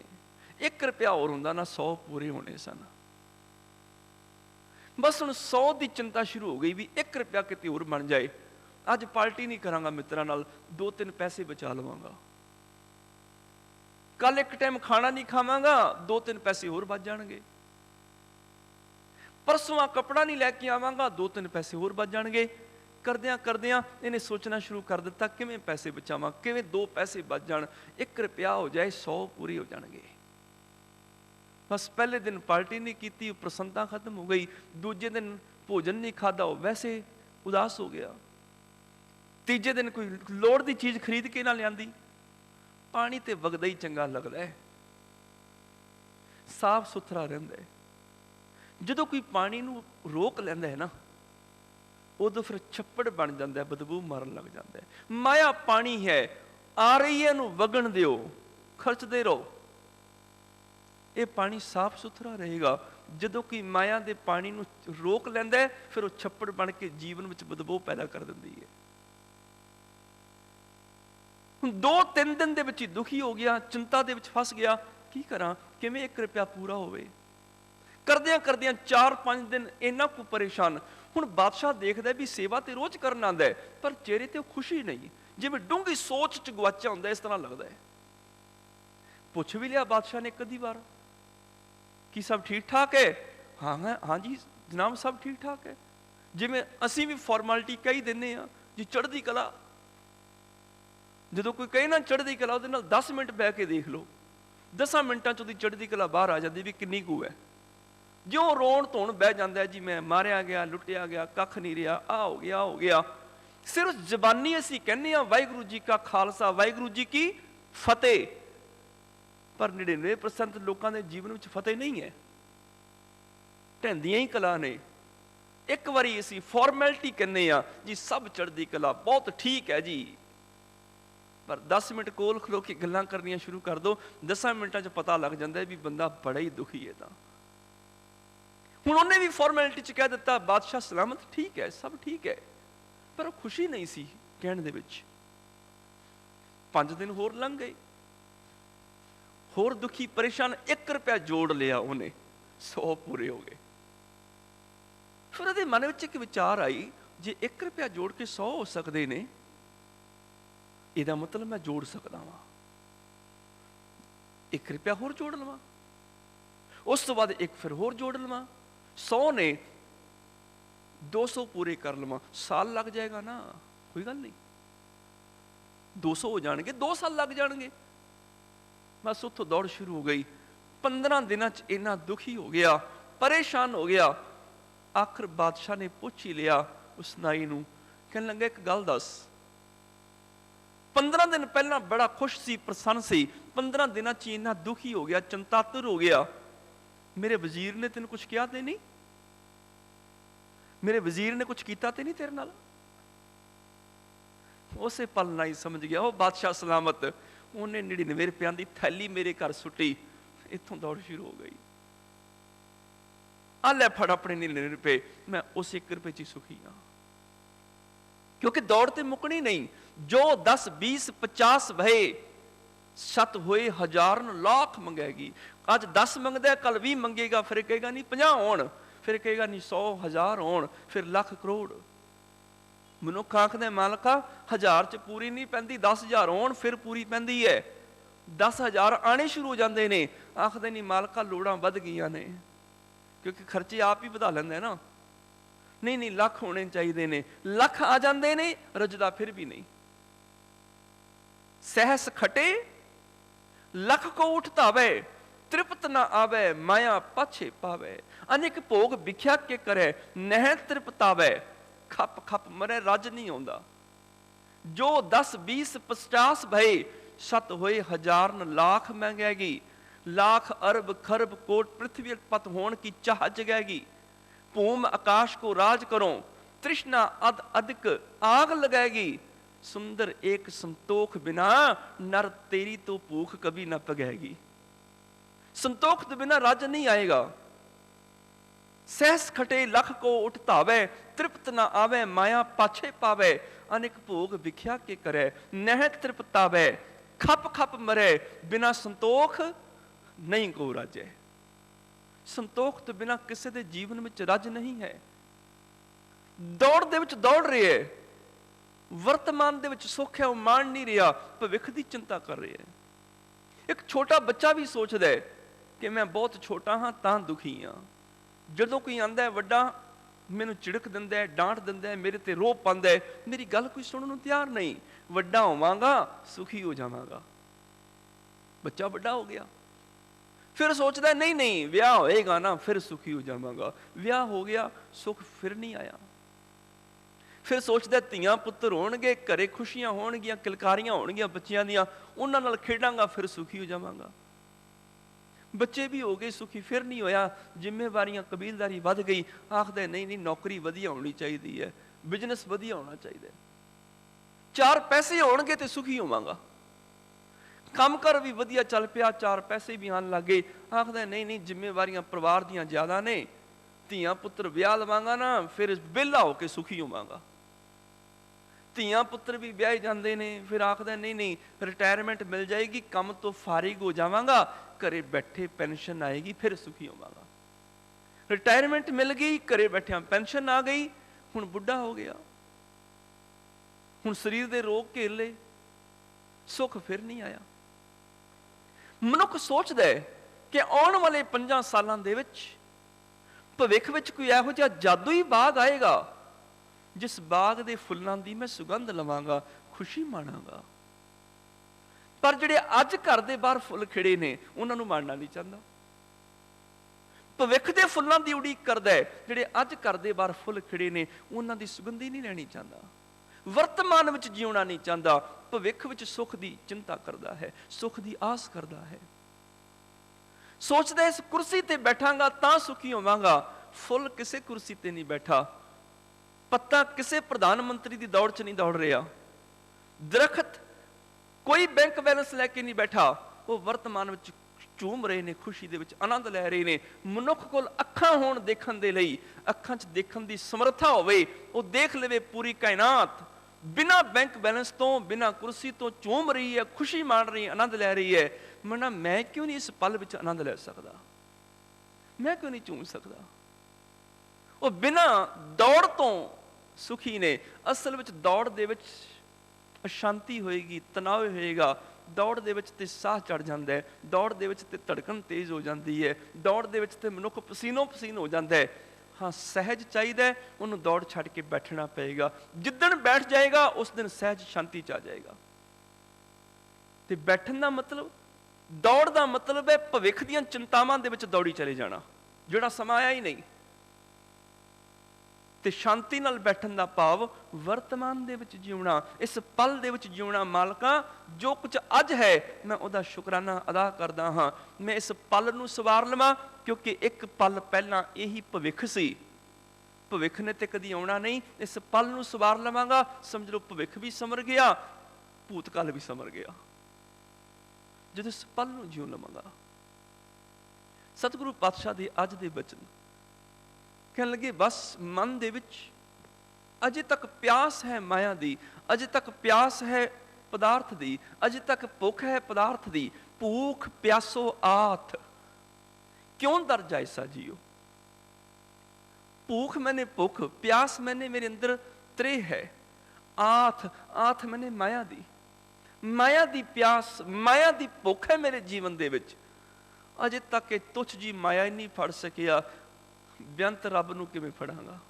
1 ਰੁਪਇਆ ਹੋਰ ਹੁੰਦਾ ਨਾ 100 ਪੂਰੇ ਹੋਣੇ ਸਨ। ਬਸ ਹੁਣ 100 ਦੀ ਚਿੰਤਾ ਸ਼ੁਰੂ ਹੋ ਗਈ ਵੀ 1 ਰੁਪਇਆ ਕਿਤੇ ਹੋਰ ਬਣ ਜਾਏ। ਅੱਜ ਪਾਰਟੀ ਨਹੀਂ ਕਰਾਂਗਾ ਮਿੱਤਰਾਂ ਨਾਲ, 2-3 ਪੈਸੇ ਬਚਾ ਲਵਾਂਗਾ। ਕੱਲ ਇੱਕ ਟਾਈਮ ਖਾਣਾ ਨਹੀਂ ਖਾਵਾਂਗਾ, 2-3 ਪੈਸੇ ਹੋਰ ਬਚ ਜਾਣਗੇ। ਪਰਸੋਂ ਕੱਪੜਾ ਨਹੀਂ ਲੈ ਕੇ ਆਵਾਂਗਾ, 2-3 ਪੈਸੇ ਹੋਰ ਬਚ ਜਾਣਗੇ। ਕਰਦਿਆਂ ਕਰਦਿਆਂ ਇਹਨੇ ਸੋਚਣਾ ਸ਼ੁਰੂ ਕਰ ਦਿੱਤਾ, ਕਿਵੇਂ ਪੈਸੇ ਬਚਾਵਾਂ, ਕਿਵੇਂ 2 ਪੈਸੇ ਬਚ ਜਾਣ, 1 ਰੁਪਇਆ ਹੋ ਜਾਏ, 100 ਪੂਰੇ ਹੋ ਜਾਣਗੇ। ਬਸ ਪਹਿਲੇ ਦਿਨ ਪਾਰਟੀ ਨਹੀਂ ਕੀਤੀ, ਉਹ ਪ੍ਰਸੰਨਤਾ ਖਤਮ ਹੋ ਗਈ। ਦੂਜੇ ਦਿਨ ਭੋਜਨ ਨਹੀਂ ਖਾਧਾ, ਉਹ ਵੈਸੇ ਉਦਾਸ ਹੋ ਗਿਆ। ਤੀਜੇ ਦਿਨ ਕੋਈ ਲੋੜ ਦੀ ਚੀਜ਼ ਖਰੀਦ ਕੇ ਨਾ ਲਿਆਂਦੀ। ਪਾਣੀ ਤੇ ਵਗਦਾ ਹੀ ਚੰਗਾ ਲੱਗਦਾ ਹੈ, ਸਾਫ ਸੁਥਰਾ ਰਹਿੰਦਾ ਹੈ। ਜਦੋਂ ਕੋਈ ਪਾਣੀ ਨੂੰ ਰੋਕ ਲੈਂਦਾ ਹੈ ਨਾ, ਉਦੋਂ ਫਿਰ ਛੱਪੜ ਬਣ ਜਾਂਦਾ ਹੈ, ਬਦਬੂ ਮਾਰਨ ਲੱਗ ਜਾਂਦਾ ਹੈ। ਮਾਇਆ ਪਾਣੀ ਹੈ, ਆ ਰਹੀ ਹੈ, ਇਹਨੂੰ ਵਗਣ ਦਿਓ, ਖਰਚਦੇ ਰਹੋ। ਇਹ ਪਾਣੀ ਸਾਫ ਸੁਥਰਾ ਰਹੇਗਾ। ਜਦੋਂ ਕੋਈ ਮਾਇਆ ਦੇ ਪਾਣੀ ਨੂੰ ਰੋਕ ਲੈਂਦਾ ਹੈ, ਫਿਰ ਉਹ ਛੱਪੜ ਬਣ ਕੇ ਜੀਵਨ ਵਿੱਚ ਬਦਬੂ ਪੈਦਾ ਕਰ ਦਿੰਦੀ ਹੈ। ਹੁਣ 2-3 ਦਿਨ ਦੇ ਵਿੱਚ ਹੀ ਦੁਖੀ ਹੋ ਗਿਆ, ਚਿੰਤਾ ਦੇ ਵਿੱਚ ਫਸ ਗਿਆ। ਕੀ ਕਰਾਂ, ਕਿਵੇਂ 1 ਰੁਪਇਆ ਪੂਰਾ ਹੋਵੇ। ਕਰਦਿਆਂ ਕਰਦਿਆਂ 4-5 ਦਿਨ ਇੰਨਾ ਕੁ ਪਰੇਸ਼ਾਨ। ਹੁਣ ਬਾਦਸ਼ਾਹ ਦੇਖਦਾ ਵੀ ਸੇਵਾ ਤੇ ਰੋਜ਼ ਕਰਨ ਆਉਂਦਾ ਹੈ, ਪਰ ਚਿਹਰੇ ਤੇ ਖੁਸ਼ੀ ਨਹੀਂ, ਜਿਵੇਂ ਡੂੰਘੀ ਸੋਚ ਚ ਗਵਾਚਿਆ ਹੁੰਦਾ, ਇਸ ਤਰ੍ਹਾਂ ਲੱਗਦਾ ਹੈ। ਪੁੱਛ ਵੀ ਲਿਆ ਬਾਦਸ਼ਾਹ ਨੇ ਕਦੀ ਵਾਰ, ਕੀ ਸਭ ਠੀਕ ਠਾਕ ਹੈ? ਹਾਂ ਜੀ ਜਨਾਬ, ਸਭ ਠੀਕ ਠਾਕ ਹੈ। ਜਿਵੇਂ ਅਸੀਂ ਵੀ ਫਾਰਮੈਲਿਟੀ ਕਹੀ ਦਿੰਦੇ ਹਾਂ ਜੀ, ਚੜ੍ਹਦੀ ਕਲਾ। ਜਦੋਂ ਕੋਈ ਕਹੇ ਨਾ ਚੜ੍ਹਦੀ ਕਲਾ, ਉਹਦੇ ਨਾਲ 10 ਮਿੰਟ ਬਹਿ ਕੇ ਦੇਖ ਲਓ, 10 ਮਿੰਟਾਂ 'ਚ ਉਹਦੀ ਚੜ੍ਹਦੀ ਕਲਾ ਬਾਹਰ ਆ ਜਾਂਦੀ ਵੀ ਕਿੰਨੀ ਕੁ ਹੈ। ਜਿਉਂ ਰੋਣ ਧੋਣ ਬਹਿ ਜਾਂਦਾ ਜੀ, ਮੈਂ ਮਾਰਿਆ ਗਿਆ, ਲੁੱਟਿਆ ਗਿਆ, ਕੱਖ ਨਹੀਂ ਰਿਹਾ, ਆਹ ਹੋ ਗਿਆ, ਹੋ ਗਿਆ। ਸਿਰਫ ਜ਼ਬਾਨੀ ਅਸੀਂ ਕਹਿੰਦੇ ਹਾਂ ਵਾਹਿਗੁਰੂ ਜੀ ਕਾ ਖਾਲਸਾ, ਵਾਹਿਗੁਰੂ ਜੀ ਕੀ ਫਤਿਹ, ਪਰ 99% ਲੋਕਾਂ ਦੇ ਜੀਵਨ ਵਿੱਚ ਫਤਿਹ ਨਹੀਂ ਹੈ, ਢਹਿੰਦੀਆਂ ਹੀ ਕਲਾ ਨੇ। ਇੱਕ ਵਾਰੀ ਅਸੀਂ ਫਾਰਮੈਲਿਟੀ ਕਹਿੰਦੇ ਹਾਂ ਜੀ, ਸਭ ਚੜ੍ਹਦੀ ਕਲਾ, ਬਹੁਤ ਠੀਕ ਹੈ ਜੀ, ਪਰ 10 ਮਿੰਟ ਕੋਲ ਖਲੋ ਕੇ ਗੱਲਾਂ ਕਰਨੀਆਂ ਸ਼ੁਰੂ ਕਰ ਦਿਓ, 10 ਮਿੰਟਾਂ 'ਚ ਪਤਾ ਲੱਗ ਜਾਂਦਾ ਵੀ ਬੰਦਾ ਬੜਾ ਹੀ ਦੁਖੀ ਹੈ। ਤਾਂ ਹੁਣ ਉਹਨੇ ਵੀ ਫਾਰਮੈਲਿਟੀ 'ਚ ਕਹਿ ਦਿੱਤਾ, ਬਾਦਸ਼ਾਹ ਸਲਾਮਤ, ਠੀਕ ਹੈ, ਸਭ ਠੀਕ ਹੈ, ਪਰ ਉਹ ਖੁਸ਼ੀ ਨਹੀਂ ਸੀ ਕਹਿਣ ਦੇ ਵਿੱਚ। 5 ਦਿਨ ਹੋਰ ਲੰਘ ਗਏ, ਹੋਰ ਦੁਖੀ ਪਰੇਸ਼ਾਨ। 1 ਰੁਪਇਆ ਜੋੜ ਲਿਆ ਉਹਨੇ, 100 ਪੂਰੇ ਹੋ ਗਏ। ਫਿਰ ਉਹਦੇ ਮਨ ਵਿੱਚ ਇੱਕ ਵਿਚਾਰ ਆਈ, ਜੇ 1 ਰੁਪਇਆ ਜੋੜ ਕੇ 100 ਹੋ ਸਕਦੇ ਨੇ, ਇਹਦਾ ਮਤਲਬ ਮੈਂ ਜੋੜ ਸਕਦਾ ਵਾਂ, 1 ਰੁਪਇਆ ਹੋਰ ਜੋੜ ਲਵਾਂ। ਉਸ ਤੋਂ ਬਾਅਦ 1 ਫਿਰ ਹੋਰ ਜੋੜ ਲਵਾਂ, 100 ਨੇ 200 ਪੂਰੇ ਕਰ ਲਵਾਂ। ਸਾਲ ਲੱਗ ਜਾਏਗਾ ਨਾ, ਕੋਈ ਗੱਲ ਨਹੀਂ, 200 ਹੋ ਜਾਣਗੇ, 2 ਸਾਲ ਲੱਗ ਜਾਣਗੇ। ਬਸ ਉੱਥੋਂ ਦੌੜ ਸ਼ੁਰੂ ਹੋ ਗਈ। 15 ਦਿਨਾਂ 'ਚ ਇੰਨਾ ਦੁਖੀ ਹੋ ਗਿਆ, ਪਰੇਸ਼ਾਨ ਹੋ ਗਿਆ। ਆਖਰ ਬਾਦਸ਼ਾਹ ਨੇ ਪੁੱਛ ਹੀ ਲਿਆ ਉਸ ਨਾਈ ਨੂੰ, ਕਹਿਣ ਲੱਗਾ, ਇੱਕ ਗੱਲ ਦੱਸ, 15 ਦਿਨ ਪਹਿਲਾਂ ਬੜਾ ਖੁਸ਼ ਸੀ, ਪ੍ਰਸੰਨ ਸੀ, 15 ਦਿਨਾਂ 'ਚ ਇੰਨਾ ਦੁਖੀ ਹੋ ਗਿਆ, ਚਿੰਤਾਤੁਰ ਹੋ ਗਿਆ। ਮੇਰੇ ਵਜ਼ੀਰ ਨੇ ਤੈਨੂੰ ਕੁਛ ਕਿਹਾ ਤੇ ਨਹੀਂ? ਮੇਰੇ ਵਜ਼ੀਰ ਨੇ ਕੁਛ ਕੀਤਾ ਤੇ ਨਹੀਂ ਤੇਰੇ ਨਾਲ? ਉਸੇ ਪਲ ਨਾਈ ਸਮਝ ਗਿਆ, ਉਹ ਬਾਦਸ਼ਾਹ ਸਲਾਮਤ। ਉਹਨੇ 99 ਰੁਪਇਆਂ ਦੀ ਥੈਲੀ ਮੇਰੇ ਘਰ ਸੁੱਟੀ। ਇੱਥੋਂ ਦੌੜ ਸ਼ੁਰੂ ਹੋ ਗਈ, ਆ ਲੈ ਫੜ ਆਪਣੇ 99 ਰੁਪਏ, ਮੈਂ ਉਸ 1 ਰੁਪਏ 'ਚ ਹੀ ਸੁਖੀ ਹਾਂ। ਕਿਉਂਕਿ ਦੌੜ ਤੇ ਮੁੱਕਣੀ ਨਹੀਂ। ਜੋ 10, 20, 50 ਵਹੇ, ਸਤ ਹੋਏ ਹਜ਼ਾਰਨ ਲੱਖ ਮੰਗੇਗੀ। ਅੱਜ 10 ਮੰਗਦਾ, ਕੱਲ 20 ਮੰਗੇਗਾ, ਫਿਰ ਕਹੇਗਾ ਨਹੀਂ 50 ਹੋਣ, ਫਿਰ ਕਹੇਗਾ ਨਹੀਂ 100, 1000 ਹੋਣ, ਫਿਰ ਲੱਖ, ਕਰੋੜ। ਮਨੁੱਖ ਆਖਦਾ, ਮਾਲਕਾ 1000 'ਚ ਪੂਰੀ ਨਹੀਂ ਪੈਂਦੀ, 10,000 ਹੋਣ ਫਿਰ ਪੂਰੀ ਪੈਂਦੀ ਹੈ। 10,000 ਆਣੇ ਸ਼ੁਰੂ ਹੋ ਜਾਂਦੇ ਨੇ, ਆਖਦੇ ਨਹੀਂ ਮਾਲਕਾ ਲੋੜਾਂ ਵੱਧ ਗਈਆਂ ਨੇ, ਕਿਉਂਕਿ ਖਰਚੇ ਆਪ ਹੀ ਵਧਾ ਲੈਂਦਾ ਨਾ। ਨਹੀਂ ਲੱਖ ਹੋਣੇ ਚਾਹੀਦੇ ਨੇ, ਲੱਖ ਆ ਜਾਂਦੇ ਨੇ, ਰਜਦਾ ਫਿਰ ਵੀ ਨਹੀਂ। ਸਹਿਸ ਖਟੇ ਲੱਖ ਕੋ ਉਠ ਧਾਵੇ, ਤ੍ਰਿਪਤ ਨਾ ਆਵੇ, ਮਾਇਆ ਪਾਛੇ ਪਾਵੇ। ਅਨੇਕ ਭੋਗ ਵਿਖਿਆ ਕੇ ਕਰੇ, ਨਹਿ ਤ੍ਰਿਪਤਾਵੇ। ਖੱਪ ਖੱਪ ਮਰੇ, ਰੱਜ ਨਹੀਂ ਆਉਂਦਾ। ਜੋ 10, 20, 50 ਭਏ, सत होए हजार न लाख महंगेगी, लाख अरब खरब कोट पृथ्वी पत होण की चाह जगेगी। भूम आकाश को राज करो, तृष्णा अद अधिक आग लगाएगी। सुंदर एक संतोख बिना, नर तेरी तो भूख कभी न पगेगी। संतोख के बिना राज नहीं आएगा। सहस खटे लख को उठ धावे, तृप्त न आवे माया पाछे पावे। अनेक भोग विख्या के करे, नह तृप्त आवे। खप खप मरे, बिना संतोख नहीं को राजे। संतोख तो बिना किसी के जीवन में रज नहीं है। दौड़ दे विच दौड़ रहे है, वर्तमान दे विच सुख है वो मान नहीं रहा, भविख की चिंता कर रहे है। एक छोटा बच्चा भी सोचता है कि मैं बहुत छोटा हाँ तां दुखी हाँ। ਜਦੋਂ कोई आंदा है वड्डा मैनू झिड़क दिंदा है, डांट दिंदा है, मेरे ते रोह पांदा है, मेरी गल कोई सुनने नूं तैयार नहीं। वड्डा होवांगा सुखी हो जावांगा। बच्चा वड्डा हो गया, फिर सोचता है नहीं नहीं विआह होएगा ना फिर सुखी हो जावांगा। विआह हो गया, सुख फिर नहीं आया। फिर सोचता है धीआं पुत्तर होणगे, घरे खुशियां होणगियां, किलकारियां होणगियां बच्चियां दियां, उन्हां नाल खेडांगा फिर सुखी हो जावांगा। बच्चे भी हो गए सुखी, फिर नहीं होया। जिम्मेवारियां कबीलदारी वध गई, आखदे नहीं नहीं नौकरी वधिया होनी चाहिए है, बिजनेस वधिया होना चाहिए, चार पैसे होणगे ते सुखी होवांगा। काम कर भी वधिया चल पिया, चार पैसे भी आन लग गए, आखदे नहीं नहीं जिम्मेवारियां परिवार दियां ज्यादा ने, धीआं पुत्र विआह लवांगा ना फिर बेला होके सुखी होवांगा। ਧੀਆਂ ਪੁੱਤਰ भी ਵਿਆਹੇ ਜਾਂਦੇ ਨੇ, फिर आखदा नहीं नहीं रिटायरमेंट मिल जाएगी, काम तो फारिग हो जावांगा, घरे बैठे पेंशन आएगी फिर सुखी होवांगा। रिटायरमेंट मिल गई, घरे बैठिया पेंशन आ गई, हुण बुढ़ा हो गया, हुण शरीर दे रोग घेर ले, सुख फिर नहीं आया। मनुख सोचदा है कि आउण वाले 5 सालां दे विच भविख विच कोई इहो जिहा जादूई बाग आएगा जिस बाग दे फुल्लां दी मैं सुगंध लवांगा, खुशी माणांगा। पर जिहड़े अज घर दे बाहर फुੱਲ खिड़े ने उन्हां नूं माणना नहीं चाहता। भविख दे फुल्लां दी उड़ीक करदा है, जिहड़े अज घर दे बाहर फुੱਲ खिड़े ने उन्हां दी सुगंधी नहीं लैणी चाहता। वर्तमान विच जीउणा नहीं चाहता, भविख विच सुख दी चिंता करदा है, सुख दी आस करदा है। सोचदा इस कुर्सी ते बैठांगा तां सुखी होवांगा। फुੱਲ किसे कुर्सी ते नहीं बैठा, पत्ता किसी प्रधानमंत्री की दौड़ च नहीं दौड़ रहा, दरखत कोई बैंक बैलेंस लैके नहीं बैठा, वो वर्तमान में झूम रहे ने, खुशी दे विच आनंद लै रहे ने। मनुख कोल अखां होण देखण दे लई, अखां च देखण दी समर्था होवे, वो देख लवे पूरी कायनात बिना बैंक बैलेंस तो, बिना कुर्सी तो झूम रही है, खुशी मान रही है, आनंद लै रही है। मना मैं क्यों नहीं इस पल विच आनंद लै सकदा, मैं क्यों नहीं झूम सकदा। वो बिना दौड़ तो सुखी ने। असल विच दौड़ दे विच अशांति होएगी, तनाव होएगा। दौड़ दे विच ते साह चढ़ जाता है, दौड़ दे विच ते धड़कन तेज हो जाती है, दौड़ दे विच ते मनुख पसीनो पसीन हो जाता है। हाँ सहज चाहिए, उन्होंने दौड़ छड़ के बैठना पएगा। जिद्दन बैठ जाएगा उस दिन सहज शांति च आ जाएगा। ते बैठन का मतलब, दौड़ का मतलब है भविख दीआं चिंतावां दे विच दौड़ी चले जाना, जिहड़ा समा आया ही नहीं। ते शांति नाल बैठन का भाव वर्तमान दे विच जीवना, इस पल दे विच जीवना। मालका जो कुछ अज है मैं उहदा शुकराना अदा करदा हाँ, मैं इस पल नूं सवार लवां, क्योंकि एक पल पहलां यही भविख सी। भविख ने ते कदी आउणा नहीं, इस पल नूं सवार लवांगा, समझ लो भविख भी समर गया, भूतकाल भी समर गया, जदों इस पल नूं जीव लवांगा। सतगुरु पातशाह दे अज दे बचन कहन लगे, बस मन दे विच अजे तक प्यास है माया दी, अजे तक प्यास है पदार्थ दी, अजे तक भुख है पदार्थ दी। भूख प्यासो आथ, क्यों दर जायसा जियो। भूख मैंने भुख, प्यास मैंने मेरे अंदर त्रे है, आथ आथ मैंने माया दी, माया दी प्यास, माया दी भुख है मेरे जीवन दे विच। अजे तक ये तुच्छ जी माया ही नहीं फड़ सकिया, बेअंत रब नूं किवें फड़ांगा।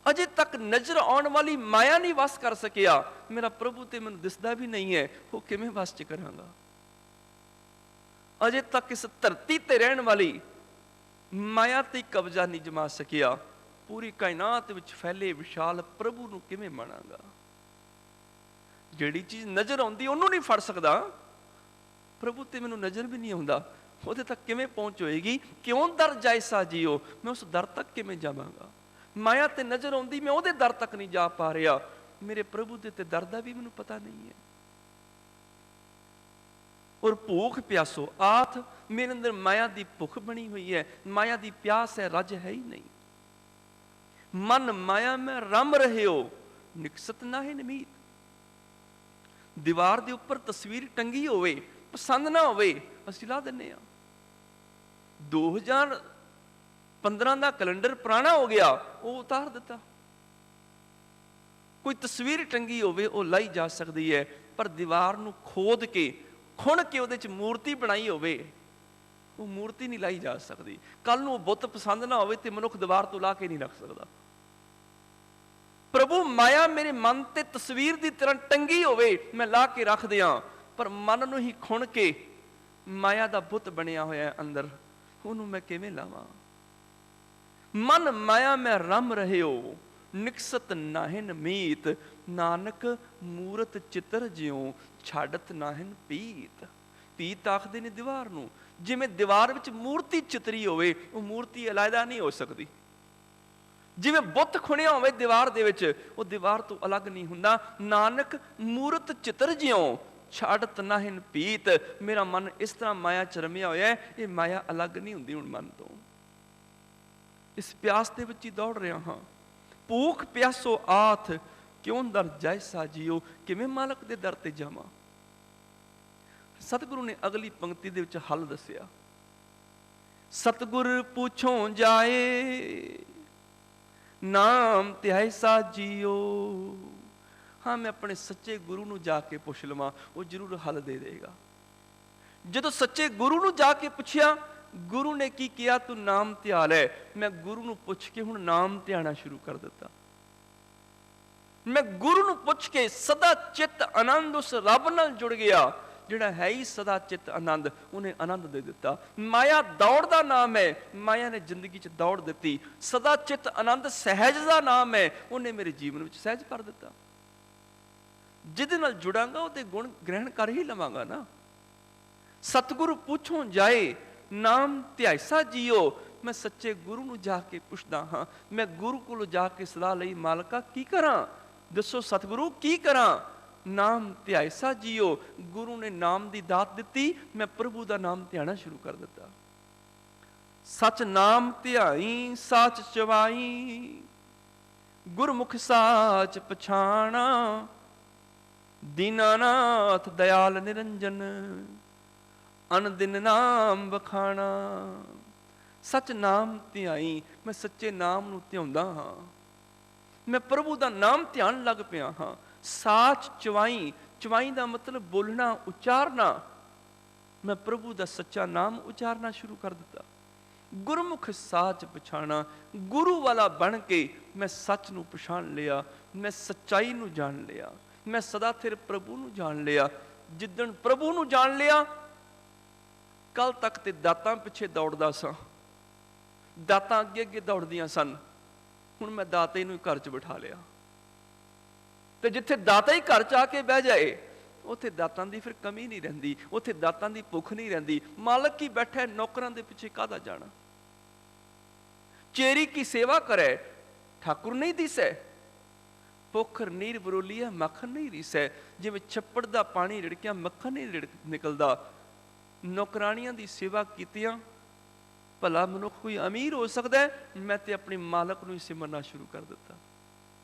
अजे तक नजर आने वाली माया नहीं वस कर सकिया, मेरा प्रभु ते मैनूं दिसदा भी नहीं है, वो किवें वस च करांगा। अजे तक इस धरती ते रहने वाली माया ते कब्जा नहीं जमा सकिया, पूरी कायनात विच फैले विशाल प्रभु नूं किवें मनांगा। ਜਿਹੜੀ ਚੀਜ਼ ਨਜ਼ਰ ਆਉਂਦੀ ਉਹਨੂੰ ਨਹੀਂ ਫੜ ਸਕਦਾ, ਪ੍ਰਭੂ ਤੇ ਮੈਨੂੰ ਨਜ਼ਰ ਵੀ ਨਹੀਂ ਆਉਂਦਾ, ਉਹਦੇ ਤੱਕ ਕਿਵੇਂ ਪਹੁੰਚ ਹੋਏਗੀ? ਕਿਉਂ ਦਰ ਜੈਸਾ ਜੀਓ, ਮੈਂ ਉਸ ਦਰ ਤੱਕ ਕਿਵੇਂ ਜਾਵਾਂਗਾ? ਮਾਇਆ ਤੇ ਨਜ਼ਰ ਆਉਂਦੀ, ਮੈਂ ਉਹਦੇ ਦਰ ਤੱਕ ਨਹੀਂ ਜਾ ਪਾ ਰਿਹਾ। ਮੇਰੇ ਪ੍ਰਭੂ ਦੇ ਤੇ ਦਰ ਦਾ ਵੀ ਮੈਨੂੰ ਪਤਾ ਨਹੀਂ ਹੈ। ਔਰ ਭੂਖ ਪਿਆਸੋ ਆਥ, ਮੇਰੇ ਅੰਦਰ ਮਾਇਆ ਦੀ ਭੁੱਖ ਬਣੀ ਹੋਈ ਹੈ, ਮਾਇਆ ਦੀ ਪਿਆਸ ਹੈ, ਰੱਜ ਹੈ ਹੀ ਨਹੀਂ। ਮਨ ਮਾਇਆ ਮੈਂ ਰਮ ਰਹਿਓ, ਨਿਕਸਤ ਨਾਹੀ ਨਿਮੀਤ। ਦੀਵਾਰ ਦੇ ਉੱਪਰ ਤਸਵੀਰ ਟੰਗੀ ਹੋਵੇ, ਪਸੰਦ ਨਾ ਹੋਵੇ, ਅਸੀਂ ਲਾ ਦਿੰਦੇ ਹਾਂ। 2015 ਦਾ ਕੈਲੰਡਰ ਪੁਰਾਣਾ ਹੋ ਗਿਆ, ਉਹ ਉਤਾਰ ਦਿੱਤਾ। ਕੋਈ ਤਸਵੀਰ ਟੰਗੀ ਹੋਵੇ ਉਹ ਲਾਈ ਜਾ ਸਕਦੀ ਹੈ, ਪਰ ਦੀਵਾਰ ਨੂੰ ਖੋਦ ਕੇ ਖੁਣ ਕੇ ਉਹਦੇ 'ਚ ਮੂਰਤੀ ਬਣਾਈ ਹੋਵੇ, ਉਹ ਮੂਰਤੀ ਨਹੀਂ ਲਾਈ ਜਾ ਸਕਦੀ। ਕੱਲ ਨੂੰ ਉਹ ਬੁੱਤ ਪਸੰਦ ਨਾ ਹੋਵੇ ਤੇ ਮਨੁੱਖ ਦੀਵਾਰ ਤੋਂ ਲਾ ਕੇ ਨਹੀਂ ਰੱਖ ਸਕਦਾ। ਪ੍ਰਭੂ ਮਾਇਆ ਮੇਰੇ ਮਨ ਤੇ ਤਸਵੀਰ ਦੀ ਤਰ੍ਹਾਂ ਟੰਗੀ ਹੋਵੇ, ਮੈਂ ਲਾ ਕੇ ਰੱਖ ਦਿਆਂ, ਪਰ ਮਨ ਨੂੰ ਹੀ ਖੁਣ ਕੇ ਮਾਇਆ ਦਾ ਬੁੱਤ ਬਣਿਆ ਹੋਇਆ ਅੰਦਰ, ਉਹਨੂੰ ਮੈਂ ਕਿਵੇਂ ਲਾਵਾਂ? ਮਨ ਮਾਇਆ ਮੈਂ ਰਮ ਰਹਿਓ, ਨਿਕਸਤ ਨਾਹਿਨ ਮੀਤ। ਨਾਨਕ ਮੂਰਤ ਚਿੱਤਰ ਜਿਉ, ਛੱਡਤ ਨਾਹਿਨ ਪੀਤ। ਪੀਤ ਆਖਦੇ ਨੇ ਦੀਵਾਰ ਨੂੰ। ਜਿਵੇਂ ਦੀਵਾਰ ਵਿੱਚ ਮੂਰਤੀ ਚਿੱਤਰੀ ਹੋਵੇ, ਉਹ ਮੂਰਤੀ ਅਲੱਗਾ ਨਹੀਂ ਹੋ ਸਕਦੀ। ਜਿਵੇਂ ਬੁੱਤ ਖੁਣਿਆ ਹੋਵੇ ਦੀਵਾਰ ਦੇ ਵਿੱਚ, ਉਹ ਦੀਵਾਰ ਤੋਂ ਅਲੱਗ ਨਹੀਂ ਹੁੰਦਾ। ਨਾਨਕ ਮੂਰਤ ਚਿੱਤਰ ਜਿਉ, ਛੱਡਤ ਨਾਹਿਨ ਪੀਤ। ਮੇਰਾ ਮਨ ਇਸ ਤਰ੍ਹਾਂ ਮਾਇਆ ਚ ਰਮਿਆ ਹੋਇਆ ਹੈ, ਇਹ ਮਾਇਆ ਅਲੱਗ ਨਹੀਂ ਹੁੰਦੀ ਹੁਣ ਮਨ ਤੋਂ। ਇਸ ਪਿਆਸ ਦੇ ਵਿੱਚ ਹੀ ਦੌੜ ਰਿਹਾ ਹਾਂ। ਭੂਖ ਪਿਆਸੋ ਆਥ, ਕਿਉਂ ਦਰ ਜੈਸਾ ਜੀਓ, ਕਿਵੇਂ ਮਾਲਕ ਦੇ ਦਰ ਤੇ ਜਾਵਾਂ? ਸਤਿਗੁਰੂ ਨੇ ਅਗਲੀ ਪੰਕਤੀ ਦੇ ਵਿੱਚ ਹੱਲ ਦੱਸਿਆ। ਸਤਿਗੁਰ ਪੁੱਛੋਂ ਜਾਏ, ਨਾਮ ਧਿਆਇਸਾ ਜੀਓ। ਹਾਂ, ਮੈਂ ਆਪਣੇ ਸੱਚੇ ਗੁਰੂ ਨੂੰ ਜਾ ਕੇ ਪੁੱਛ ਲਵਾਂ, ਉਹ ਜ਼ਰੂਰ ਹੱਲ ਦੇ ਦੇਗਾ। ਜਦੋਂ ਸੱਚੇ ਗੁਰੂ ਨੂੰ ਜਾ ਕੇ ਪੁੱਛਿਆ, ਗੁਰੂ ਨੇ ਕੀ ਕਿਹਾ? ਤੂੰ ਨਾਮ ਧਿਆ ਲੈ। ਮੈਂ ਗੁਰੂ ਨੂੰ ਪੁੱਛ ਕੇ ਹੁਣ ਨਾਮ ਧਿਆਣਾ ਸ਼ੁਰੂ ਕਰ ਦਿੱਤਾ। ਮੈਂ ਗੁਰੂ ਨੂੰ ਪੁੱਛ ਕੇ ਸਦਾ ਚਿੱਤ ਆਨੰਦ ਉਸ ਰੱਬ ਨਾਲ ਜੁੜ ਗਿਆ, ਜਿਹੜਾ ਹੈ ਹੀ ਸਦਾ ਚਿੱਤ ਆਨੰਦ। ਉਹਨੇ ਆਨੰਦ ਦੇ ਦਿੱਤਾ। ਮਾਇਆ ਦੌੜ ਦਾ ਨਾਮ ਹੈ, ਮਾਇਆ ਨੇ ਜ਼ਿੰਦਗੀ 'ਚ ਦੌੜ ਦਿੱਤੀ। ਸਦਾ ਚਿੱਤ ਆਨੰਦ ਸਹਿਜ ਦਾ ਨਾਮ ਹੈ, ਉਹਨੇ ਮੇਰੇ ਜੀਵਨ ਵਿੱਚ ਸਹਿਜ ਕਰ ਦਿੱਤਾ। ਜਿਹਦੇ ਨਾਲ ਜੁੜਾਂਗਾ ਉਹਦੇ ਗੁਣ ਗ੍ਰਹਿਣ ਕਰ ਹੀ ਲਵਾਂਗਾ ਨਾ। ਸਤਿਗੁਰੂ ਪੁੱਛੋਂ ਜਾਏ, ਨਾਮ ਧਿਆਇਸਾ ਜੀਓ। ਮੈਂ ਸੱਚੇ ਗੁਰੂ ਨੂੰ ਜਾ ਕੇ ਪੁੱਛਦਾ ਹਾਂ। ਮੈਂ ਗੁਰੂ ਕੋਲੋਂ ਜਾ ਕੇ ਸਲਾਹ ਲਈ, ਮਾਲਕਾ ਕੀ ਕਰਾਂ? ਦੱਸੋ ਸਤਿਗੁਰੂ ਕੀ ਕਰਾਂ? ਨਾਮ ਧਿਆਇਸਾ ਜੀਓ। ਗੁਰੂ ਨੇ ਨਾਮ ਦੀ ਦਾਤ ਦਿੱਤੀ, ਮੈਂ ਪ੍ਰਭੂ ਦਾ ਨਾਮ ਧਿਆਣਾ ਸ਼ੁਰੂ ਕਰ ਦਿੱਤਾ। ਸਚ ਨਾਮ ਧਿਆਈ ਸਾਚ ਚਵਾਈ, ਗੁਰਮੁਖ ਸਾਚ ਪਛਾਣਾ। ਦੀਨਾਨਾਥ ਦਇਆਲ ਨਿਰੰਜਨ, ਅਨ ਦਿਨ ਨਾਮ ਵਖਾਣਾ। ਸਚ ਨਾਮ ਧਿਆਈ, ਮੈਂ ਸੱਚੇ ਨਾਮ ਨੂੰ ਧਿਆਉਂਦਾ ਹਾਂ। ਮੈਂ ਪ੍ਰਭੂ ਦਾ ਨਾਮ ਧਿਆਨ ਲੱਗ ਪਿਆ ਹਾਂ। ਸਾਚ ਚਵਾਈ, ਚਵਾਈ ਦਾ ਮਤਲਬ ਬੋਲਣਾ, ਉਚਾਰਨਾ। ਮੈਂ ਪ੍ਰਭੂ ਦਾ ਸੱਚਾ ਨਾਮ ਉਚਾਰਨਾ ਸ਼ੁਰੂ ਕਰ ਦਿੱਤਾ। ਗੁਰਮੁਖ ਸਾਚ ਪਛਾਣਾ, ਗੁਰੂ ਵਾਲਾ ਬਣ ਕੇ ਮੈਂ ਸੱਚ ਨੂੰ ਪਛਾਣ ਲਿਆ। ਮੈਂ ਸੱਚਾਈ ਨੂੰ ਜਾਣ ਲਿਆ। ਮੈਂ ਸਦਾ ਥਿਰ ਪ੍ਰਭੂ ਨੂੰ ਜਾਣ ਲਿਆ। ਜਿੱਦਣ ਪ੍ਰਭੂ ਨੂੰ ਜਾਣ ਲਿਆ, ਕੱਲ ਤੱਕ ਤੇ ਦਾਤਾਂ ਪਿੱਛੇ ਦੌੜਦਾ ਸਾਂ, ਦਾਤਾਂ ਅੱਗੇ ਅੱਗੇ ਦੌੜਦੀਆਂ ਸਨ। ਹੁਣ ਮੈਂ ਦਾਤੇ ਨੂੰ ਘਰ 'ਚ ਬਿਠਾ ਲਿਆ। ਤੇ ਜਿੱਥੇ ਦਾਤਾ ਹੀ ਘਰ 'ਚ ਆ ਕੇ ਬਹਿ ਜਾਏ, ਉੱਥੇ ਦਾਤਾਂ ਦੀ ਫਿਰ ਕਮੀ ਨਹੀਂ ਰਹਿੰਦੀ, ਉੱਥੇ ਦਾਤਾਂ ਦੀ ਭੁੱਖ ਨਹੀਂ ਰਹਿੰਦੀ। ਮਾਲਕ ਹੀ ਬੈਠਾ, ਨੌਕਰਾਂ ਦੇ ਪਿੱਛੇ ਕਾਹਦਾ ਜਾਣਾ? ਚੇਰੀ ਕੀ ਸੇਵਾ ਕਰੇ, ਠਾਕੁਰ ਨਹੀਂ ਦਿਸੈ। ਪੋਖਰ ਨੀਰ ਬਰੋਲੀਆ, ਮੱਖਣ ਨਹੀਂ ਰੀਸੈ। ਜਿਵੇਂ ਛੱਪੜ ਦਾ ਪਾਣੀ ਰਿੜਕਿਆ, ਮੱਖਣ ਨਹੀਂ ਨਿਕਲਦਾ। ਨੌਕਰਾਣੀਆਂ ਦੀ ਸੇਵਾ ਕੀਤੀਆਂ, ਭਲਾ ਮਨੁੱਖ ਕੋਈ ਅਮੀਰ ਹੋ ਸਕਦਾ ਹੈ? ਮੈਂ ਤੇ ਆਪਣੇ ਮਾਲਕ ਨੂੰ ਹੀ ਸਿਮਰਨਾ ਸ਼ੁਰੂ ਕਰ ਦਿੱਤਾ।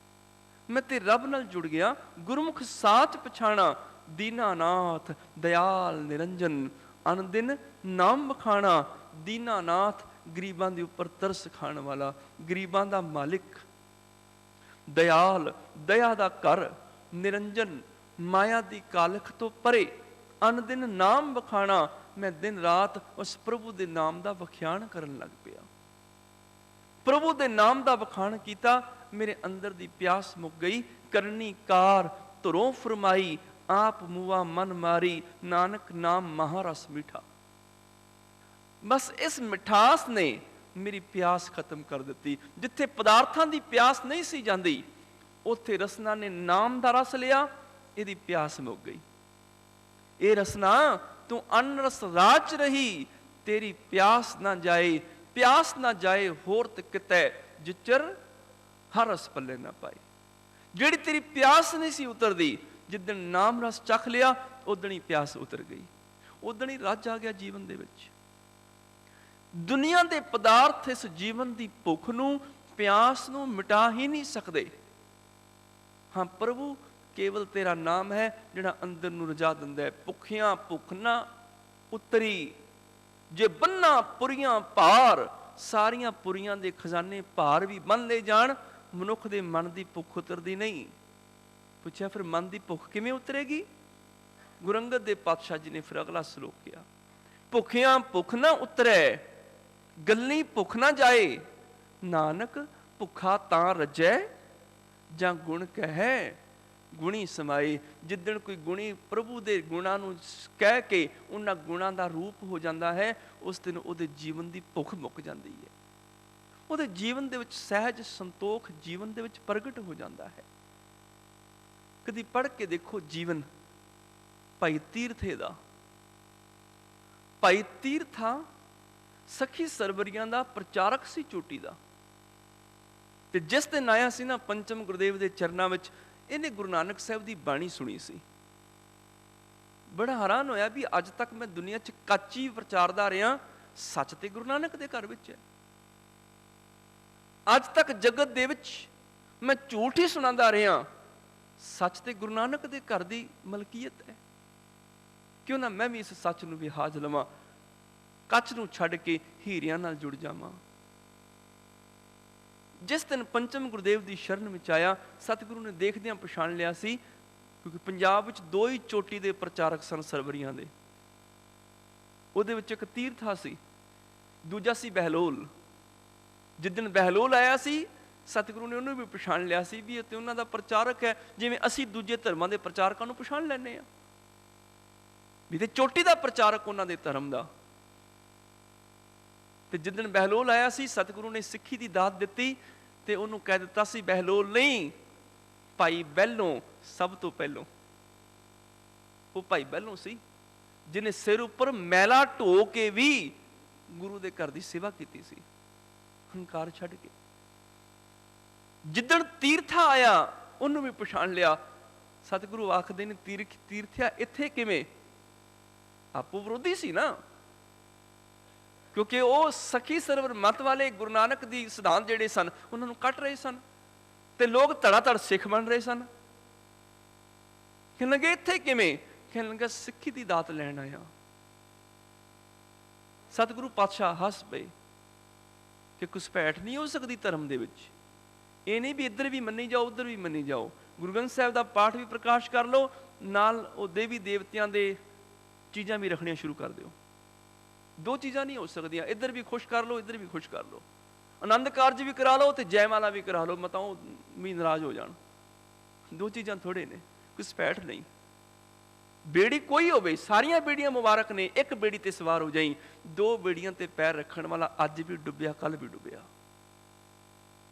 ਮੈਂ ਤੇ ਰੱਬ ਨਾਲ ਜੁੜ ਗਿਆ। ਗੁਰਮੁਖ ਸਾਚ ਪਛਾਣਾ, ਦੀਨਾਨਾਥ ਦਇਆਲ ਨਿਰੰਜਨ, ਅਨ ਦਿਨ ਨਾਮ ਵਖਾਣਾ। ਦੀਨਾਨਾਥ, ਗਰੀਬਾਂ ਦੇ ਉੱਪਰ ਤਰਸ ਖਾਣ ਵਾਲਾ, ਗਰੀਬਾਂ ਦਾ ਮਾਲਿਕ। ਦਇਆਲ, ਦਇਆ ਦਾ ਘਰ। ਨਿਰੰਜਨ, ਮਾਇਆ ਦੀ ਕਾਲਖ ਤੋਂ ਪਰੇ। ਅਨ ਦਿਨ ਨਾਮ ਵਖਾਣਾ, ਮੈਂ ਦਿਨ ਰਾਤ ਉਸ ਪ੍ਰਭੂ ਦੇ ਨਾਮ ਦਾ ਵਖਿਆਣ ਕਰਨ ਲੱਗ ਪਿਆ। ਪ੍ਰਭੂ ਦੇ ਨਾਮ ਦਾ ਵਖਾਣ ਕੀਤਾ, ਮੇਰੇ ਅੰਦਰ ਦੀ ਪਿਆਸ ਮੁੱਕ ਗਈ। ਕਰਨੀ ਕਾਰ ਧੁਰੋਂ ਫਰਮਾਈ, ਆਪ ਮੂਆ ਮਨ ਮਾਰੀ। ਨਾਨਕ ਨਾਮ ਮਹਾਰਸ ਮੀਠਾ। ਬਸ ਇਸ ਮਿਠਾਸ ਨੇ ਮੇਰੀ ਪਿਆਸ ਖਤਮ ਕਰ ਦਿੱਤੀ। ਜਿੱਥੇ ਪਦਾਰਥਾਂ ਦੀ ਪਿਆਸ ਨਹੀਂ ਸੀ ਜਾਂਦੀ, ਉੱਥੇ ਰਸਨਾ ਨੇ ਨਾਮ ਦਾ ਰਸ ਲਿਆ। ਇਹਦੀ ਪਿਆਸ ਮੁੱਕ ਗਈ। ਇਹ ਰਸਨਾ ਤੂੰ ਅਨ ਰਸ ਰਾਜ ਰਹੀ, ਤੇਰੀ ਪਿਆਸ ਨਾ ਜਾਏ, ਪਿਆਸ ਨਾ ਜਾਏ ਹੋਰ ਤੇ ਕਿਤੇ, ਜਿਚਰ ਹਰ ਰਸ ਪੱਲੇ ਨਾ ਪਾਏ। ਜਿਹੜੀ ਤੇਰੀ ਪਿਆਸ ਨਹੀਂ ਸੀ ਉਤਰਦੀ, ਜਿੱਦਣ ਨਾਮ ਰਸ ਚੱਖ ਲਿਆ ਉਦਣ ਹੀ ਪਿਆਸ ਉਤਰ ਗਈ, ਉਦਣ ਹੀ ਰੱਜ ਆ ਗਿਆ ਜੀਵਨ ਦੇ ਵਿੱਚ। ਦੁਨੀਆ ਦੇ ਪਦਾਰਥ ਇਸ ਜੀਵਨ ਦੀ ਭੁੱਖ ਨੂੰ, ਪਿਆਸ ਨੂੰ ਮਿਟਾ ਹੀ ਨਹੀਂ ਸਕਦੇ। ਹਾਂ ਪ੍ਰਭੂ, ਕੇਵਲ ਤੇਰਾ ਨਾਮ ਹੈ ਜਿਹੜਾ ਅੰਦਰ ਨੂੰ ਰਜਾ ਦਿੰਦਾ ਹੈ। ਭੁੱਖਿਆਂ ਭੁੱਖ ਨਾ ਉਤਰੀ, ਜੇ ਬੰਨਾ ਪੁਰੀਆਂ ਭਾਰ, ਸਾਰੀਆਂ ਪੁਰੀਆਂ ਦੇ ਖਜ਼ਾਨੇ ਭਾਰ ਵੀ ਬੰਨ ਲਏ ਜਾਣ, ਮਨੁੱਖ ਦੇ ਮਨ ਦੀ ਭੁੱਖ ਉਤਰਦੀ ਨਹੀਂ। ਪੁੱਛਿਆ ਫਿਰ ਮਨ ਦੀ ਭੁੱਖ ਕਿਵੇਂ ਉਤਰੇਗੀ? ਗੁਰੂ ਅੰਗਦ ਦੇਵ ਪਾਤਸ਼ਾਹ ਜੀ ਨੇ ਫਿਰ ਅਗਲਾ ਸ਼ਲੋਕ ਕਿਹਾ, ਭੁੱਖਿਆਂ ਭੁੱਖ ਨਾ ਉਤਰੈ, ਗੱਲੀ ਭੁੱਖ ਨਾ ਜਾਏ, ਨਾਨਕ ਭੁੱਖਾ ਤਾਂ ਰੱਜੈ, ਜਾਂ ਗੁਣ ਕਹੈ ਗੁਣੀ ਸਮਾਏ। ਜਿੱਦਣ ਕੋਈ ਗੁਣੀ ਪ੍ਰਭੂ ਦੇ ਗੁਣਾਂ ਨੂੰ ਕਹਿ ਕੇ ਉਹਨਾਂ ਗੁਣਾਂ ਦਾ ਰੂਪ ਹੋ ਜਾਂਦਾ ਹੈ, ਉਸ ਦਿਨ ਉਹਦੇ ਜੀਵਨ ਦੀ ਭੁੱਖ ਮੁੱਕ ਜਾਂਦੀ ਹੈ। ਉਹਦੇ ਜੀਵਨ ਦੇ ਵਿੱਚ ਸਹਿਜ ਸੰਤੋਖ ਜੀਵਨ ਦੇ ਵਿੱਚ ਪ੍ਰਗਟ ਹੋ ਜਾਂਦਾ ਹੈ। ਕਦੀ ਪੜ੍ਹ ਕੇ ਦੇਖੋ ਜੀਵਨ ਭਾਈ ਤੀਰਥੇ ਦਾ। ਭਾਈ ਤੀਰਥਾ ਸਖੀ ਸਰਵਰੀਆਂ ਦਾ ਪ੍ਰਚਾਰਕ ਸੀ ਚੋਟੀ ਦਾ, ਤੇ ਜਿਸ ਦਿਨ ਆਇਆ ਸੀ ਨਾ ਪੰਚਮ ਗੁਰਦੇਵ ਦੇ ਚਰਨਾਂ ਵਿੱਚ, ਇਹਨੇ ਗੁਰੂ ਨਾਨਕ ਸਾਹਿਬ ਦੀ ਬਾਣੀ ਸੁਣੀ ਸੀ। ਬੜਾ ਹੈਰਾਨ ਹੋਇਆ ਵੀ ਅੱਜ ਤੱਕ ਮੈਂ ਦੁਨੀਆ 'ਚ ਕੱਚੀ ਪ੍ਰਚਾਰਦਾ ਰਿਹਾ, ਸੱਚ ਤੇ ਗੁਰੂ ਨਾਨਕ ਦੇ ਘਰ ਵਿੱਚ ਹੈ। ਅੱਜ ਤੱਕ ਜਗਤ ਦੇ ਵਿੱਚ ਮੈਂ ਝੂਠ ਹੀ ਸੁਣਾਉਂਦਾ ਰਿਹਾ, ਸੱਚ ਤੇ ਗੁਰੂ ਨਾਨਕ ਦੇ ਘਰ ਦੀ ਮਲਕੀਅਤ ਹੈ। ਕਿਉਂ ਨਾ ਮੈਂ ਵੀ ਇਸ ਸੱਚ ਨੂੰ ਵਿਹਾਜ ਲਵਾਂ, ਕੱਚ ਨੂੰ ਛੱਡ ਕੇ ਹੀਰਿਆਂ ਨਾਲ ਜੁੜ ਜਾਵਾਂ। ਜਿਸ ਦਿਨ ਪੰਚਮ ਗੁਰਦੇਵ ਦੀ ਸ਼ਰਨ ਵਿੱਚ ਆਇਆ, ਸਤਿਗੁਰੂ ਨੇ ਦੇਖਦਿਆਂ ਪਛਾਣ ਲਿਆ ਸੀ, ਕਿਉਂਕਿ ਪੰਜਾਬ ਵਿੱਚ ਦੋ ਹੀ ਚੋਟੀ ਦੇ ਪ੍ਰਚਾਰਕ ਸਨ ਸਰਵਰੀਆਂ ਦੇ। ਉਹਦੇ ਵਿੱਚ ਇੱਕ ਤੀਰਥਾ ਸੀ, ਦੂਜਾ ਸੀ ਬਹਿਲੋਲ। ਜਿੱਦਣ ਬਹਿਲੋਲ ਆਇਆ ਸੀ, ਸਤਿਗੁਰੂ ਨੇ ਉਹਨੂੰ ਵੀ ਪਛਾਣ ਲਿਆ ਸੀ ਵੀ ਇਹ ਤੇ ਉਹਨਾਂ ਦਾ ਪ੍ਰਚਾਰਕ ਹੈ, ਜਿਵੇਂ ਅਸੀਂ ਦੂਜੇ ਧਰਮਾਂ ਦੇ ਪ੍ਰਚਾਰਕਾਂ ਨੂੰ ਪਛਾਣ ਲੈਂਦੇ ਹਾਂ ਵੀ ਤੇ ਚੋਟੀ ਦਾ ਪ੍ਰਚਾਰਕ ਉਹਨਾਂ ਦੇ ਧਰਮ ਦਾ। ਤੇ ਜਿੱਦਣ ਬਹਿਲੋਲ ਆਇਆ ਸੀ, ਸਤਿਗੁਰੂ ਨੇ ਸਿੱਖੀ ਦੀ ਦਾਤ ਦਿੱਤੀ ਤੇ ਉਹਨੂੰ ਕਹਿ ਦਿੱਤਾ ਸੀ, ਬਹਿਲੋਲ ਨਹੀਂ, ਭਾਈ ਬਹਿਲੋਂ ਸਭ ਤੋਂ ਪਹਿਲੋਂ। ਉਹ ਭਾਈ ਬਹਿਲੋਂ ਸੀ ਜਿਹਨੇ ਸਿਰ ਉੱਪਰ ਮੈਲਾ ਢੋ ਕੇ ਵੀ ਗੁਰੂ ਦੇ ਘਰ ਦੀ ਸੇਵਾ ਕੀਤੀ ਸੀ, ਹੰਕਾਰ ਛੱਡ ਕੇ। ਜਿੱਦਣ ਤੀਰਥਾ ਆਇਆ, ਉਹਨੂੰ ਵੀ ਪਛਾਣ ਲਿਆ। ਸਤਿਗੁਰੂ ਆਖਦੇ ਨੇ, ਤੀਰਥਿਆ ਇੱਥੇ ਕਿਵੇਂ? ਆਪੋ ਵਿਰੋਧੀ ਸੀ ਨਾ, ਕਿਉਂਕਿ ਉਹ ਸਖੀ ਸਰਵਰ ਮਤ ਵਾਲੇ ਗੁਰੂ ਨਾਨਕ ਦੀ ਸਿਧਾਂਤ ਜਿਹੜੇ ਸਨ ਉਹਨਾਂ ਨੂੰ ਕੱਟ ਰਹੇ ਸਨ, ਤੇ ਲੋਕ ਧੜਾ ਧੜ ਸਿੱਖ ਬਣ ਰਹੇ ਸਨ। ਕਹਿਣ ਲੱਗੇ ਇੱਥੇ ਕਿਵੇਂ? ਕਹਿਣ ਲੱਗਾ ਸਿੱਖੀ ਦੀ ਦਾਤ ਲੈਣ ਆਇਆ। ਸਤਿਗੁਰੂ ਪਾਤਸ਼ਾਹ ਹੱਸ ਪਏ ਕਿ ਘੁਸਪੈਠ ਨਹੀਂ ਹੋ ਸਕਦੀ ਧਰਮ ਦੇ ਵਿੱਚ। ਇਹ ਨਹੀਂ ਵੀ ਇੱਧਰ ਵੀ ਮੰਨੀ ਜਾਓ ਉੱਧਰ ਵੀ ਮੰਨੀ ਜਾਓ। ਗੁਰੂ ਗ੍ਰੰਥ ਸਾਹਿਬ ਦਾ ਪਾਠ ਵੀ ਪ੍ਰਕਾਸ਼ ਕਰ ਲਓ, ਨਾਲ ਉਹ ਦੇਵੀ ਦੇਵਤਿਆਂ ਦੇ ਚੀਜ਼ਾਂ ਵੀ ਰੱਖਣੀਆਂ ਸ਼ੁਰੂ ਕਰ ਦਿਓ। ਦੋ ਚੀਜ਼ਾਂ ਨਹੀਂ ਹੋ ਸਕਦੀਆਂ, ਇੱਧਰ ਵੀ ਖੁਸ਼ ਕਰ ਲਓ ਇੱਧਰ ਵੀ ਖੁਸ਼ ਕਰ ਲਓ। ਆਨੰਦ ਕਾਰਜ ਵੀ ਕਰਾ ਲਓ ਤੇ ਜੈਮਾਲਾ ਵੀ ਕਰਾ ਲਓ, ਮਤਾਂ ਉਹ ਵੀ ਨਾਰਾਜ਼ ਹੋ ਜਾਣ। ਦੋ ਚੀਜ਼ਾਂ ਥੋੜੇ ਨੇ, ਘੁਸਪੈਠ ਨਹੀਂ। ਬੇੜੀ ਕੋਈ ਹੋਵੇ, ਸਾਰੀਆਂ ਬੇੜੀਆਂ ਮੁਬਾਰਕ ਨੇ, ਇੱਕ ਬੇੜੀ ਤੇ ਸਵਾਰ ਹੋ ਜਾਈ। ਦੋ ਬੇੜੀਆਂ ਤੇ ਪੈਰ ਰੱਖਣ ਵਾਲਾ ਅੱਜ ਵੀ ਡੁੱਬਿਆ ਕੱਲ ਵੀ ਡੁੱਬਿਆ।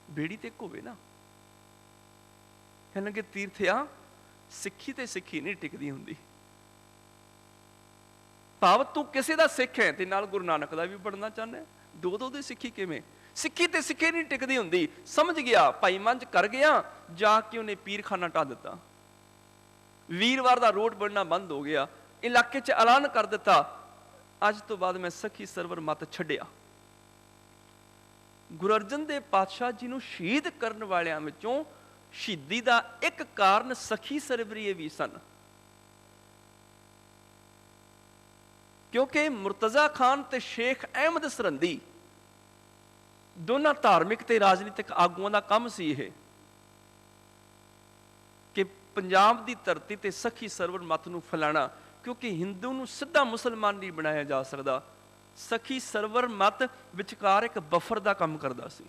ਬੇੜੀ ਤੇ ਇੱਕ ਹੋਵੇ ਨਾ। ਕਹਿਣ ਲੱਗੇ ਤੀਰਥਿਆ ਸਿੱਖੀ ਤੇ ਸਿੱਖੀ ਨਹੀਂ ਟਿਕਦੀ ਹੁੰਦੀ। ਭਾਵ ਤੂੰ ਕਿਸੇ ਦਾ ਸਿੱਖ ਹੈ ਤੇ ਨਾਲ ਗੁਰੂ ਨਾਨਕ ਦਾ ਵੀ ਬਣਨਾ ਚਾਹੁੰਦਾ, ਦੋ ਦੋ ਦੀ ਸਿੱਖੀ ਕਿਵੇਂ? ਸਿੱਖੀ ਤੇ ਸਿੱਖੀ ਨਹੀਂ ਟਿਕਦੀ ਹੁੰਦੀ। ਸਮਝ ਗਿਆ, ਭਾਈ ਮੰਝ ਕਰ ਗਿਆ, ਜਾ ਕੇ ਉਹਨੇ ਪੀਰਖਾਨਾ ਢਾ ਦਿੱਤਾ। ਵੀਰਵਾਰ ਦਾ ਰੋਡ ਬਣਨਾ ਬੰਦ ਹੋ ਗਿਆ। ਇਲਾਕੇ 'ਚ ਐਲਾਨ ਕਰ ਦਿੱਤਾ, ਅੱਜ ਤੋਂ ਬਾਅਦ ਮੈਂ ਸਖੀ ਸਰਵਰ ਮਤ ਛੱਡਿਆ। ਗੁਰੂ ਅਰਜਨ ਦੇਵ ਪਾਤਸ਼ਾਹ ਜੀ ਨੂੰ ਸ਼ਹੀਦ ਕਰਨ ਵਾਲਿਆਂ ਵਿੱਚੋਂ ਸ਼ਹੀਦੀ ਦਾ ਇੱਕ ਕਾਰਨ ਸਖੀ ਸਰਵਰੀਏ ਵੀ ਸਨ, ਕਿਉਂਕਿ ਮੁਰਤਜ਼ਾ ਖਾਨ ਤੇ ਸ਼ੇਖ ਅਹਿਮਦ ਸਰਹੰਦੀ ਦੋਨਾਂ ਧਾਰਮਿਕ ਤੇ ਰਾਜਨੀਤਿਕ ਆਗੂਆਂ ਦਾ ਕੰਮ ਸੀ ਇਹ, ਕਿ ਪੰਜਾਬ ਦੀ ਧਰਤੀ ਤੇ ਸਖੀ ਸਰਵਰ ਮਤ ਨੂੰ ਫੈਲਾਣਾ। ਕਿਉਂਕਿ ਹਿੰਦੂ ਨੂੰ ਸਿੱਧਾ ਮੁਸਲਮਾਨ ਨਹੀਂ ਬਣਾਇਆ ਜਾ ਸਕਦਾ। ਸਖੀ ਸਰਵਰ ਮਤ ਵਿਚਕਾਰ ਇੱਕ ਬਫਰ ਦਾ ਕੰਮ ਕਰਦਾ ਸੀ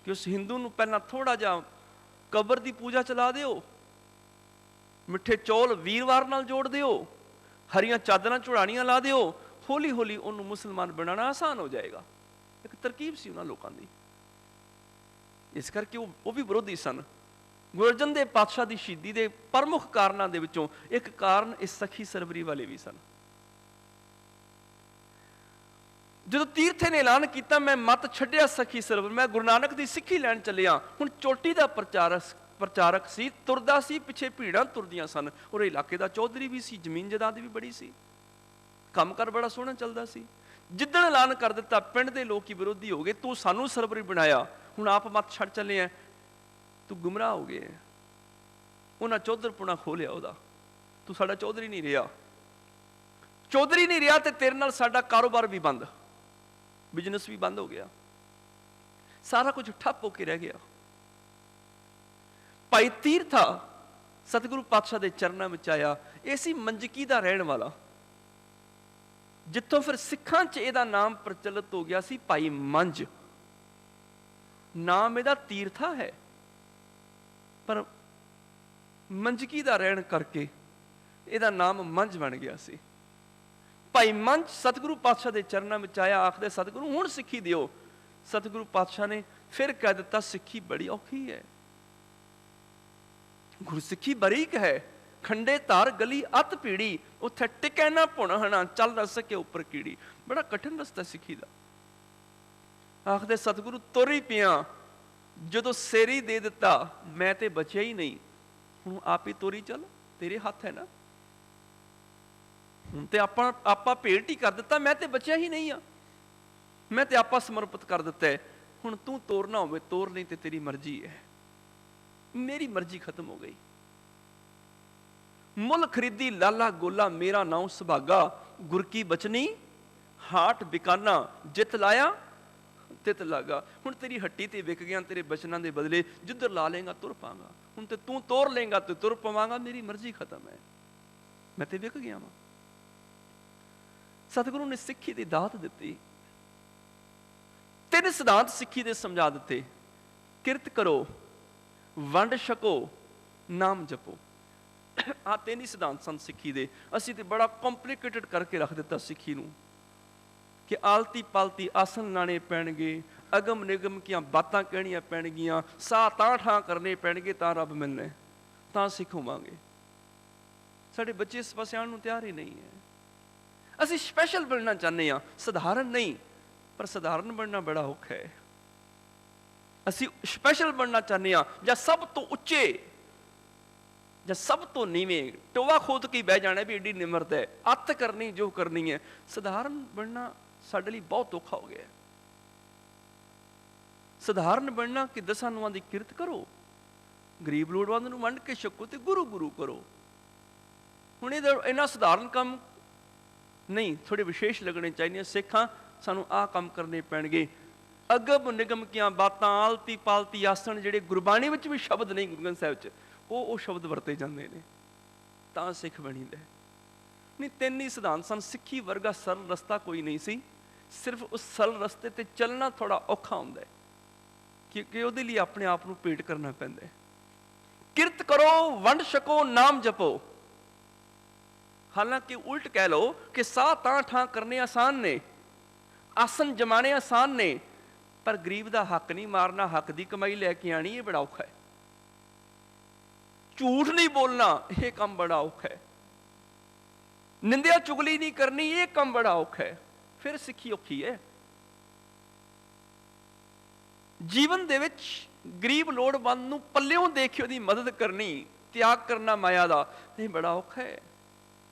ਕਿ ਉਸ ਹਿੰਦੂ ਨੂੰ ਪਹਿਲਾਂ ਥੋੜਾ ਜਿਹਾ ਕਬਰ ਦੀ ਪੂਜਾ ਚਲਾ ਦਿਓ, ਮਿੱਠੇ ਚੌਲ ਵੀਰਵਾਰ ਨਾਲ ਜੋੜ ਦਿਓ, ਹਰੀਆਂ ਚਾਦਰਾਂ ਚੁੜਾਣੀਆਂ ਲਾ ਦਿਓ, ਹੌਲੀ ਹੌਲੀ ਉਹਨੂੰ ਮੁਸਲਮਾਨ ਬਣਾਉਣਾ ਆਸਾਨ ਹੋ ਜਾਏਗਾ। ਇੱਕ ਤਰਕੀਬ ਸੀ ਉਹਨਾਂ ਲੋਕਾਂ ਦੀ। ਇਸ ਕਰਕੇ ਉਹ ਵੀ ਵਿਰੋਧੀ ਸਨ। ਗੁਰੂ ਅਰਜਨ ਦੇਵ ਪਾਤਸ਼ਾਹ ਦੀ ਸ਼ਹੀਦੀ ਦੇ ਪ੍ਰਮੁੱਖ ਕਾਰਨਾਂ ਦੇ ਵਿੱਚੋਂ ਇੱਕ ਕਾਰਨ ਇਸ ਸਖੀ ਸਰਵਰੀ ਵਾਲੇ ਵੀ ਸਨ। ਜਦੋਂ ਤੀਰਥੇ ਨੇ ਐਲਾਨ ਕੀਤਾ ਮੈਂ ਮਤ ਛੱਡਿਆ ਸਖੀ ਸਰਵਰ, ਮੈਂ ਗੁਰੂ ਨਾਨਕ ਦੀ ਸਿੱਖੀ ਲੈਣ ਚੱਲਿਆ। ਹੁਣ ਚੋਟੀ ਦਾ ਪ੍ਰਚਾਰਕ ਸੀ, ਤੁਰਦਾ ਸੀ, ਪਿੱਛੇ ਭੀੜਾਂ ਤੁਰਦੀਆਂ ਸਨ। ਔਰ ਇਲਾਕੇ ਦਾ ਚੌਧਰੀ ਵੀ ਸੀ, ਜ਼ਮੀਨ ਜਾਇਦਾਦ ਵੀ ਬੜੀ ਸੀ, ਕੰਮ ਕਾਰ ਬੜਾ ਸੋਹਣਾ ਚੱਲਦਾ ਸੀ। ਜਿੱਦਣ ਐਲਾਨ ਕਰ ਦਿੱਤਾ ਪਿੰਡ ਦੇ ਲੋਕ ਹੀ ਵਿਰੋਧੀ ਹੋ ਗਏ, ਤੂੰ ਸਾਨੂੰ ਸਰਵਰੀ ਬਣਾਇਆ, ਹੁਣ ਆਪ ਮਤ ਛੱਡ ਚੱਲੇ ਆ, ਤੂੰ ਗੁੰਮਰਾਹ ਹੋ ਗਏ। ਉਹਨਾਂ ਚੌਧਰਪੁਣਾ ਖੋਲਿਆ ਉਹਦਾ, ਤੂੰ ਸਾਡਾ ਚੌਧਰੀ ਨਹੀਂ ਰਿਹਾ, ਚੌਧਰੀ ਨਹੀਂ ਰਿਹਾ ਤੇ ਤੇਰੇ ਨਾਲ ਸਾਡਾ ਕਾਰੋਬਾਰ ਵੀ ਬੰਦ, ਬਿਜ਼ਨਸ ਵੀ ਬੰਦ ਹੋ ਗਿਆ, ਸਾਰਾ ਕੁਝ ਠੱਪ ਹੋ ਕੇ ਰਹਿ ਗਿਆ। ਭਾਈ ਤੀਰਥਾ ਸਤਿਗੁਰੂ ਪਾਤਸ਼ਾਹ ਦੇ ਚਰਨਾਂ ਵਿੱਚ ਆਇਆ। ਇਹ ਸੀ ਮੰਜਕੀ ਦਾ ਰਹਿਣ ਵਾਲਾ, ਜਿੱਥੋਂ ਫਿਰ ਸਿੱਖਾਂ 'ਚ ਇਹਦਾ ਨਾਮ ਪ੍ਰਚਲਿਤ ਹੋ ਗਿਆ ਸੀ ਭਾਈ ਮੰਝ। ਨਾਮ ਇਹਦਾ ਤੀਰਥਾ ਹੈ, ਪਰ ਮੰਜਕੀ ਦਾ ਰਹਿਣ ਕਰਕੇ ਇਹਦਾ ਨਾਮ ਮੰਝ ਬਣ ਗਿਆ ਸੀ। ਭਾਈ ਮੰਝ ਸਤਿਗੁਰੂ ਪਾਤਸ਼ਾਹ ਦੇ ਚਰਨਾਂ ਵਿੱਚ ਆਇਆ, ਆਖਦੇ ਸਤਿਗੁਰੂ ਹੁਣ ਸਿੱਖੀ ਦਿਓ। ਸਤਿਗੁਰੂ ਪਾਤਸ਼ਾਹ ਨੇ ਫਿਰ ਕਹਿ ਦਿੱਤਾ ਸਿੱਖੀ ਬੜੀ ਔਖੀ ਹੈ, ਗੁਰਸਿੱਖੀ ਬਰੀਕ ਹੈ, ਖੰਡੇ ਧਾਰ ਗਲੀ ਅਤ ਭੀੜੀ, ਉੱਥੇ ਟਿਕੈ ਨਾ ਭੁਣਹਣਾ, ਚੱਲ ਨਾ ਸਕੇ ਉੱਪਰ ਕੀੜੀ। ਬੜਾ ਕਠਿਨ ਰਸਤਾ ਸਿੱਖੀ ਦਾ। ਆਖਦੇ ਸਤਿਗੁਰੂ ਤੁਰ ਹੀ ਪਿਆ, ਜਦੋਂ ਸੇਰੀ ਦੇ ਦਿੱਤਾ ਮੈਂ ਤੇ ਬਚਿਆ ਹੀ ਨਹੀਂ, ਹੁਣ ਆਪ ਹੀ ਤੋਰੀ ਚੱਲ, ਤੇਰੇ ਹੱਥ ਹੈ ਨਾ, ਹੁਣ ਤੇ ਆਪਾਂ ਭੇਟ ਹੀ ਕਰ ਦਿੱਤਾ, ਮੈਂ ਤੇ ਬਚਿਆ ਹੀ ਨਹੀਂ ਆ, ਮੈਂ ਤੇ ਆਪਾਂ ਸਮਰਪਿਤ ਕਰ ਦਿੱਤਾ ਹੈ, ਹੁਣ ਤੂੰ ਤੋਰਨਾ ਹੋਵੇ ਤੋਰ, ਨਹੀਂ ਤੇ ਤੇਰੀ ਮਰਜ਼ੀ ਹੈ। ਮੇਰੀ ਮਰਜ਼ੀ ਖਤਮ ਹੋ ਗਈ। ਮੁੱਲ ਖਰੀਦੀ ਲਾਲਾ ਗੋਲਾ, ਮੇਰਾ ਨਾਮ ਸੁਭਾਗਾ, ਗੁਰ ਕੀ ਬਚਨੀ ਹਾਟ ਬਿਕਾਨਾ, ਜਿੱਤ ਲਾਇਆ ਤਿਤ ਲਾਗਾ। ਹੁਣ ਤੇਰੀ ਹੱਟੀ ਤੇ ਵਿਕ ਗਿਆ, ਤੇਰੇ ਬਚਨਾਂ ਦੇ ਬਦਲੇ ਜਿੱਧਰ ਲਾ ਲੇਗਾ ਤੁਰ ਪਾਂਗਾ, ਹੁਣ ਤੇ ਤੂੰ ਤੋਰ ਲੇਗਾ ਤੇ ਤੁਰ ਪਵਾਂਗਾ, ਮੇਰੀ ਮਰਜ਼ੀ ਖਤਮ ਹੈ, ਮੈਂ ਤੇ ਵਿਕ ਗਿਆ ਵਾਂ। ਸਤਿਗੁਰੂ ਨੇ ਸਿੱਖੀ ਦੀ ਦਾਤ ਦਿੱਤੀ, 3 ਸਿਧਾਂਤ ਸਿੱਖੀ ਦੇ ਸਮਝਾ ਦਿੱਤੇ। ਕਿਰਤ ਕਰੋ, ਵੰਡ ਛਕੋ, ਨਾਮ ਜਪੋ। ਆਹ 3 ਹੀ ਸਿਧਾਂਤ ਸਨ ਸਿੱਖੀ ਦੇ। ਅਸੀਂ ਤੇ ਬੜਾ ਕੰਪਲਿਕੇਟਡ ਕਰਕੇ ਰੱਖ ਦਿੱਤਾ ਸਿੱਖੀ ਨੂੰ, ਕਿ ਆਲਤੀ ਪਾਲਤੀ ਆਸਨ ਲਾਣੇ ਪੈਣਗੇ, ਅਗਮ ਨਿਗਮ ਕੀਆਂ ਬਾਤਾਂ ਕਹਿਣੀਆਂ ਪੈਣਗੀਆਂ, ਸਾਹ ਤਾਂ ਠਾਂ ਕਰਨੇ ਪੈਣਗੇ, ਤਾਂ ਰੱਬ ਮਿਲਣੇ, ਤਾਂ ਸਿੱਖ ਹੋਵਾਂਗੇ। ਸਾਡੇ ਬੱਚੇ ਇਸ ਪਾਸੇ ਆਉਣ ਨੂੰ ਤਿਆਰ ਹੀ ਨਹੀਂ ਹੈ। ਅਸੀਂ ਸਪੈਸ਼ਲ ਬਣਨਾ ਚਾਹੁੰਦੇ ਹਾਂ, ਸਧਾਰਨ ਨਹੀਂ, ਪਰ ਸਧਾਰਨ ਬਣਨਾ ਬੜਾ ਔਖਾ ਹੈ। ਅਸੀਂ ਸਪੈਸ਼ਲ ਬਣਨਾ ਚਾਹੁੰਦੇ ਹਾਂ, ਜਾਂ ਸਭ ਤੋਂ ਉੱਚੇ ਜਾਂ ਸਭ ਤੋਂ ਨੀਵੇਂ, ਟੋਆ ਖੋਦ ਕੇ ਬਹਿ ਜਾਣਾ ਵੀ ਏਡੀ ਨਿਮਰਤਾ ਹੈ, ਅੱਤ ਕਰਨੀ ਜੋ ਕਰਨੀ ਹੈ। ਸਧਾਰਨ ਬਣਨਾ ਸਾਡੇ ਲਈ ਬਹੁਤ ਔਖਾ ਹੋ ਗਿਆ। ਸਧਾਰਨ ਬਣਨਾ ਕਿ 10 ਨੂੰਆਂ ਦੀ ਕਿਰਤ ਕਰੋ, ਗਰੀਬ ਲੋੜਵੰਦ ਨੂੰ ਵੰਡ ਕੇ ਛਕੋ ਤੇ ਗੁਰੂ ਗੁਰੂ ਕਰੋ। ਹੁਣ ਇਹਨਾਂ ਸਧਾਰਨ ਕੰਮ ਨਹੀਂ, ਥੋੜੇ ਵਿਸ਼ੇਸ਼ ਲੱਗਣੇ ਚਾਹੀਦੇ। ਸਿੱਖਾਂ ਸਾਨੂੰ ਆਹ ਕੰਮ ਕਰਨੇ ਪੈਣਗੇ। ਅਗਮ ਨਿਗਮ ਕੀਆਂ ਬਾਤਾਂ, ਆਲਤੀ ਪਾਲਤੀ ਆਸਣ, ਜਿਹੜੇ ਗੁਰਬਾਣੀ ਵਿੱਚ ਵੀ ਸ਼ਬਦ ਨਹੀਂ, ਗੁਰੂ ਗ੍ਰੰਥ ਸਾਹਿਬ 'ਚ ਉਹ ਸ਼ਬਦ ਵਰਤੇ ਜਾਂਦੇ ਨੇ, ਤਾਂ ਸਿੱਖ ਬਣੀਦਾ। ਨਹੀਂ, 3 ਹੀ ਸਿਧਾਂਤ ਸਨ। ਸਿੱਖੀ ਵਰਗਾ ਸਰਲ ਰਸਤਾ ਕੋਈ ਨਹੀਂ ਸੀ। ਸਿਰਫ ਉਸ ਸਰਲ ਰਸਤੇ ਤੇ ਚੱਲਣਾ ਥੋੜਾ ਔਖਾ ਹੁੰਦਾ ਹੈ, ਕਿਉਂਕਿ ਉਹਦੇ ਲਈ ਆਪਣੇ ਆਪ ਨੂੰ ਭੇਟ ਕਰਨਾ ਪੈਂਦਾ ਹੈ। ਕਿਰਤ ਕਰੋ, ਵੰਡ ਛਕੋ, ਨਾਮ ਜਪੋ। ਹਾਲਾਂਕਿ ਉਲਟ ਕਹਿ ਲਓ ਕਿ ਸਾਹ ਤਾਂ ਠਾਂ ਕਰਨੇ ਆਸਾਨ ਨੇ, ਆਸਨ ਜਮਾਣੇ ਆਸਾਨ ਨੇ, ਪਰ ਗਰੀਬ ਦਾ ਹੱਕ ਨਹੀਂ ਮਾਰਨਾ, ਹੱਕ ਦੀ ਕਮਾਈ ਲੈ ਕੇ ਆਣੀ, ਇਹ ਬੜਾ ਔਖਾ ਹੈ। ਝੂਠ ਨਹੀਂ ਬੋਲਣਾ, ਇਹ ਕੰਮ ਬੜਾ ਔਖਾ ਹੈ। ਨਿੰਦਿਆ ਚੁਗਲੀ ਨਹੀਂ ਕਰਨੀ, ਇਹ ਕੰਮ ਬੜਾ ਔਖਾ ਹੈ। ਫਿਰ ਸਿੱਖੀ ਔਖੀ ਹੈ। ਜੀਵਨ ਦੇ ਵਿੱਚ ਗਰੀਬ ਲੋੜਵੰਦ ਨੂੰ ਪੱਲਿਓਂ ਦੇਖ ਕੇ ਉਹਦੀ ਮਦਦ ਕਰਨੀ, ਤਿਆਗ ਕਰਨਾ ਮਾਇਆ ਦਾ, ਇਹ ਬੜਾ ਔਖਾ ਹੈ।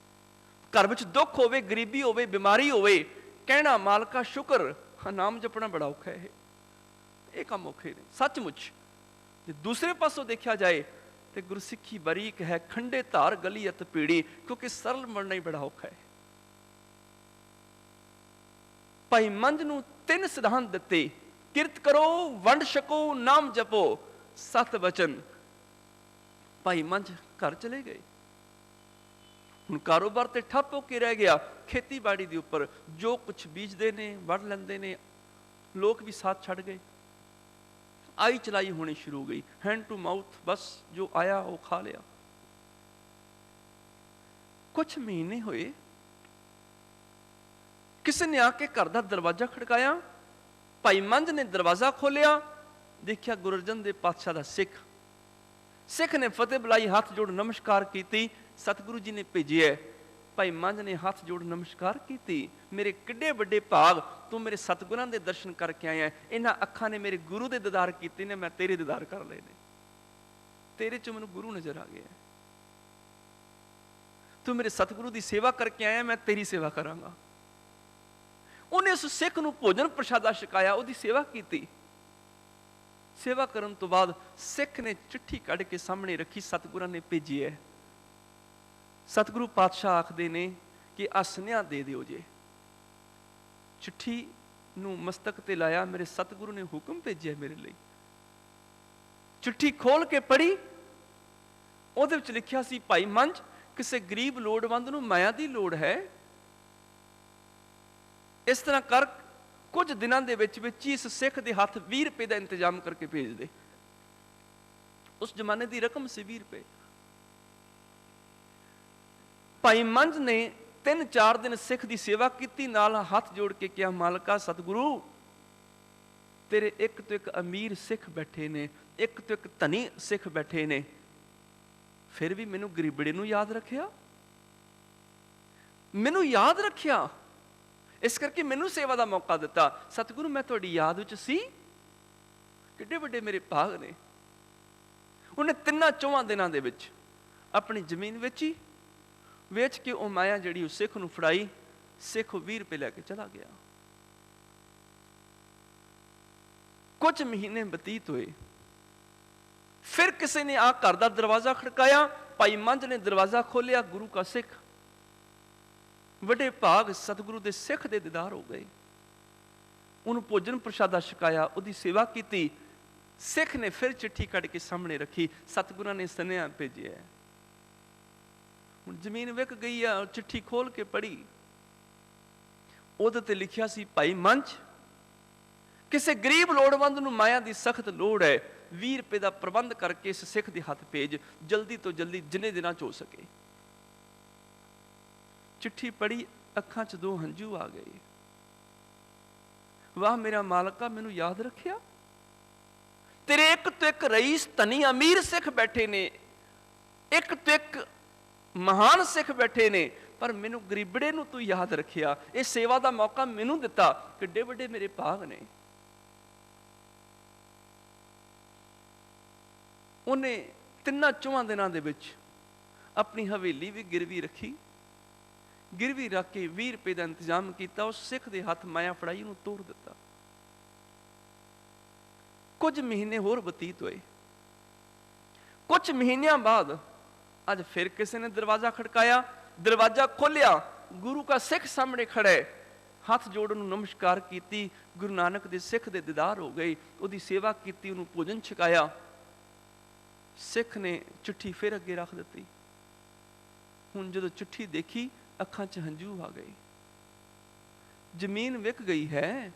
ਘਰ ਵਿੱਚ ਦੁੱਖ ਹੋਵੇ, ਗਰੀਬੀ ਹੋਵੇ, ਬਿਮਾਰੀ ਹੋਵੇ, ਕਹਿਣਾ ਮਾਲਕਾ ਸ਼ੁਕਰ, ਨਾਮ ਜਪਣਾ ਬੜਾ ਔਖਾ ਹੈ। ਇਹ ਕੰਮ ਔਖੇ ਨੇ ਸੱਚਮੁੱਚ। ਤੇ ਦੂਸਰੇ ਪਾਸੋਂ ਦੇਖਿਆ ਜਾਏ ਤੇ ਗੁਰਸਿੱਖੀ ਬਰੀਕ ਹੈ, ਖੰਡੇ ਧਾਰ ਗਲੀ ਅਤ ਪੀੜੀ, ਕਿਉਂਕਿ ਸਰਲ ਬਣਨਾ ਹੀ ਬੜਾ ਔਖਾ ਹੈ। ਭਾਈ ਮੰਝ ਨੂੰ 3 ਸਿਧਾਂਤ ਦਿੱਤੇ, ਕਿਰਤ ਕਰੋ, ਵੰਡ ਛਕੋ, ਨਾਮ ਜਪੋ, 7 ਵਚਨ। ਭਾਈ ਮੰਝ ਘਰ ਚਲੇ ਗਏ। ਹੁਣ ਕਾਰੋਬਾਰ ਤੇ ਠੱਪ ਹੋ ਕੇ ਰਹਿ ਗਿਆ। ਖੇਤੀਬਾੜੀ ਦੇ ਉੱਪਰ ਜੋ ਕੁਛ ਬੀਜਦੇ ਨੇ, ਵੱਢ ਲੈਂਦੇ ਨੇ, ਲੋਕ ਵੀ ਸਾਥ ਛੱਡ ਗਏ। ਆਈ ਚਲਾਈ ਹੋਣੀ ਸ਼ੁਰੂ ਹੋ ਗਈ, ਹੈਂਡ ਟੂ ਮਾਊਥ, ਬਸ ਜੋ ਆਇਆ ਉਹ ਖਾ ਲਿਆ। ਕੁਛ ਮਹੀਨੇ ਹੋਏ, ਕਿਸੇ ਨੇ ਆ ਕੇ ਘਰ ਦਾ ਦਰਵਾਜ਼ਾ ਖੜਕਾਇਆ। ਭਾਈ ਮੰਝ ਨੇ ਦਰਵਾਜ਼ਾ ਖੋਲਿਆ, ਦੇਖਿਆ ਗੁਰੂ ਅਰਜਨ ਦੇਵ ਪਾਤਸ਼ਾਹ ਦਾ ਸਿੱਖ सिख ने फतेह बुलाई, हाथ जोड़ नमस्कार की। सतगुरु जी ने भेजिए। भाई मंझ ने हाथ जोड़ नमस्कार की। मेरे किड्डे वड्डे भाग, तू मेरे सतगुरां दे दर्शन करके आया है। इन्हां अखां ने मेरे गुरु दे दीदार कीते ने, मैं तेरे दीदार कर लए ने। तेरे च मैनूं गुरु नजर आ गया। तू मेरे सतगुरु की सेवा करके आया, मैं तेरी सेवा करांगा। उन्हें उस सिख नूं भोजन प्रशादा छकाया, उसकी सेवा की। सेवा करन तो बाद सिख ने चिट्ठी कढ़ के सामने रखी, सतगुरां ने भेजी है। सतगुरु पातशाह आखदे ने कि आ सुनेहा दे दिओ जे। चिट्ठी नूं मस्तक ते लाया, मेरे सतगुरु ने हुक्म भेजिया मेरे लिए। चिट्ठी खोल के पढ़ी, ਉਹਦੇ ਵਿੱਚ ਲਿਖਿਆ ਸੀ, ਭਾਈ ਮੰਝ ਕਿਸੇ ਗਰੀਬ ਲੋੜਵੰਦ ਨੂੰ ਮਾਇਆ ਦੀ ਲੋੜ ਹੈ, ਇਸ ਤਰ੍ਹਾਂ ਕਰ ਕੁਝ ਦਿਨਾਂ ਦੇ ਵਿੱਚ ਹੀ ਇਸ ਸਿੱਖ ਦੇ ਹੱਥ 20 ਰੁਪਏ ਦਾ ਇੰਤਜ਼ਾਮ ਕਰਕੇ ਭੇਜ ਦੇ। ਉਸ ਜ਼ਮਾਨੇ ਦੀ ਰਕਮ ਸੀ 20 ਰੁਪਏ। ਭਾਈ ਮੰਝ ਨੇ 3-4 ਦਿਨ ਸਿੱਖ ਦੀ ਸੇਵਾ ਕੀਤੀ, ਨਾਲ ਹੱਥ ਜੋੜ ਕੇ ਕਿਹਾ, ਮਾਲਕਾ ਸਤਿਗੁਰੂ ਤੇਰੇ ਇੱਕ ਤੋਂ ਇੱਕ ਅਮੀਰ ਸਿੱਖ ਬੈਠੇ ਨੇ, ਇੱਕ ਤੋਂ ਇੱਕ ਧਨੀ ਸਿੱਖ ਬੈਠੇ ਨੇ, फिर भी मैनू गरीबड़े नू याद रखिया, मैनू याद रखिया, इस करके मैनू सेवा का मौका दिता। सतगुरु मैं तुहाडी याद विच सी, किड्डे वड्डे मेरे भाग ने। उन्हें 3-4 दिनां दे विच अपनी जमीन वेची, वेच के वो माया जिहड़ी उस सिख नू फड़ाई। सिख 20 रुपए लैके चला गया। कुछ महीने बतीत हुए, फिर किसी ने आ घर का दरवाजा खड़काया। भाई मंझ ने दरवाजा खोलिया, गुरु का सिख। वड्डे भाग सतगुरु के सिख के दीदार हो गए। उन्होंने भोजन प्रशादा छकाया, उसकी सेवा की। सिख ने फिर चिट्ठी कढ़ के सामने रखी, सतगुरु ने सुनेहा भेजिया। हुण जमीन विक गई है। चिट्ठी खोल के पढ़ी, ਉਹਦੇ ਤੇ लिखिया सी, भाई मंझ किसी गरीब लोड़वंद नूं माया की सख्त लोड़ है, 20 रुपए का प्रबंध करके इस सिख के हाथ भेज, जल्दी तो जल्दी, जिन्ने दिनों च हो सके। चिट्ठी पढ़ी, अखां च 2 हंझू आ गए। वाह मेरा मालका, मैनू याद रखिया। तेरे एक तो एक रईस धनी अमीर सिख बैठे ने, एक तो एक महान सिख बैठे ने, पर मैनू गरीबड़े नू तू याद रखिया। इस सेवा का मौका मैनू दिता, किड्डे वड्डे मेरे भाग ने। उन्हें 3-4 दिनों के विच अपनी हवेली भी गिरवी रखी। गिरवी रख के 20 रुपए का इंतजाम किया। उस सिख के हाथ माया फड़ाई, उन्होंने तोड़ दिता। कुछ महीने होर बतीत हुए। कुछ महीनों बाद अज फिर किसी ने दरवाजा खड़काया। दरवाजा खोलिया, गुरु का सिख सामने खड़े, हाथ जोड़ नमस्कार की। गुरु नानक के सिख के दीदार हो गए। उसकी सेवा की, उन्होंने भोजन छकाया। सिख ने चिट्ठी फिर अगे रख दी। हुण जदों चिट्ठी देखी, अखां च हंझू आ गए। जमीन विक गई है,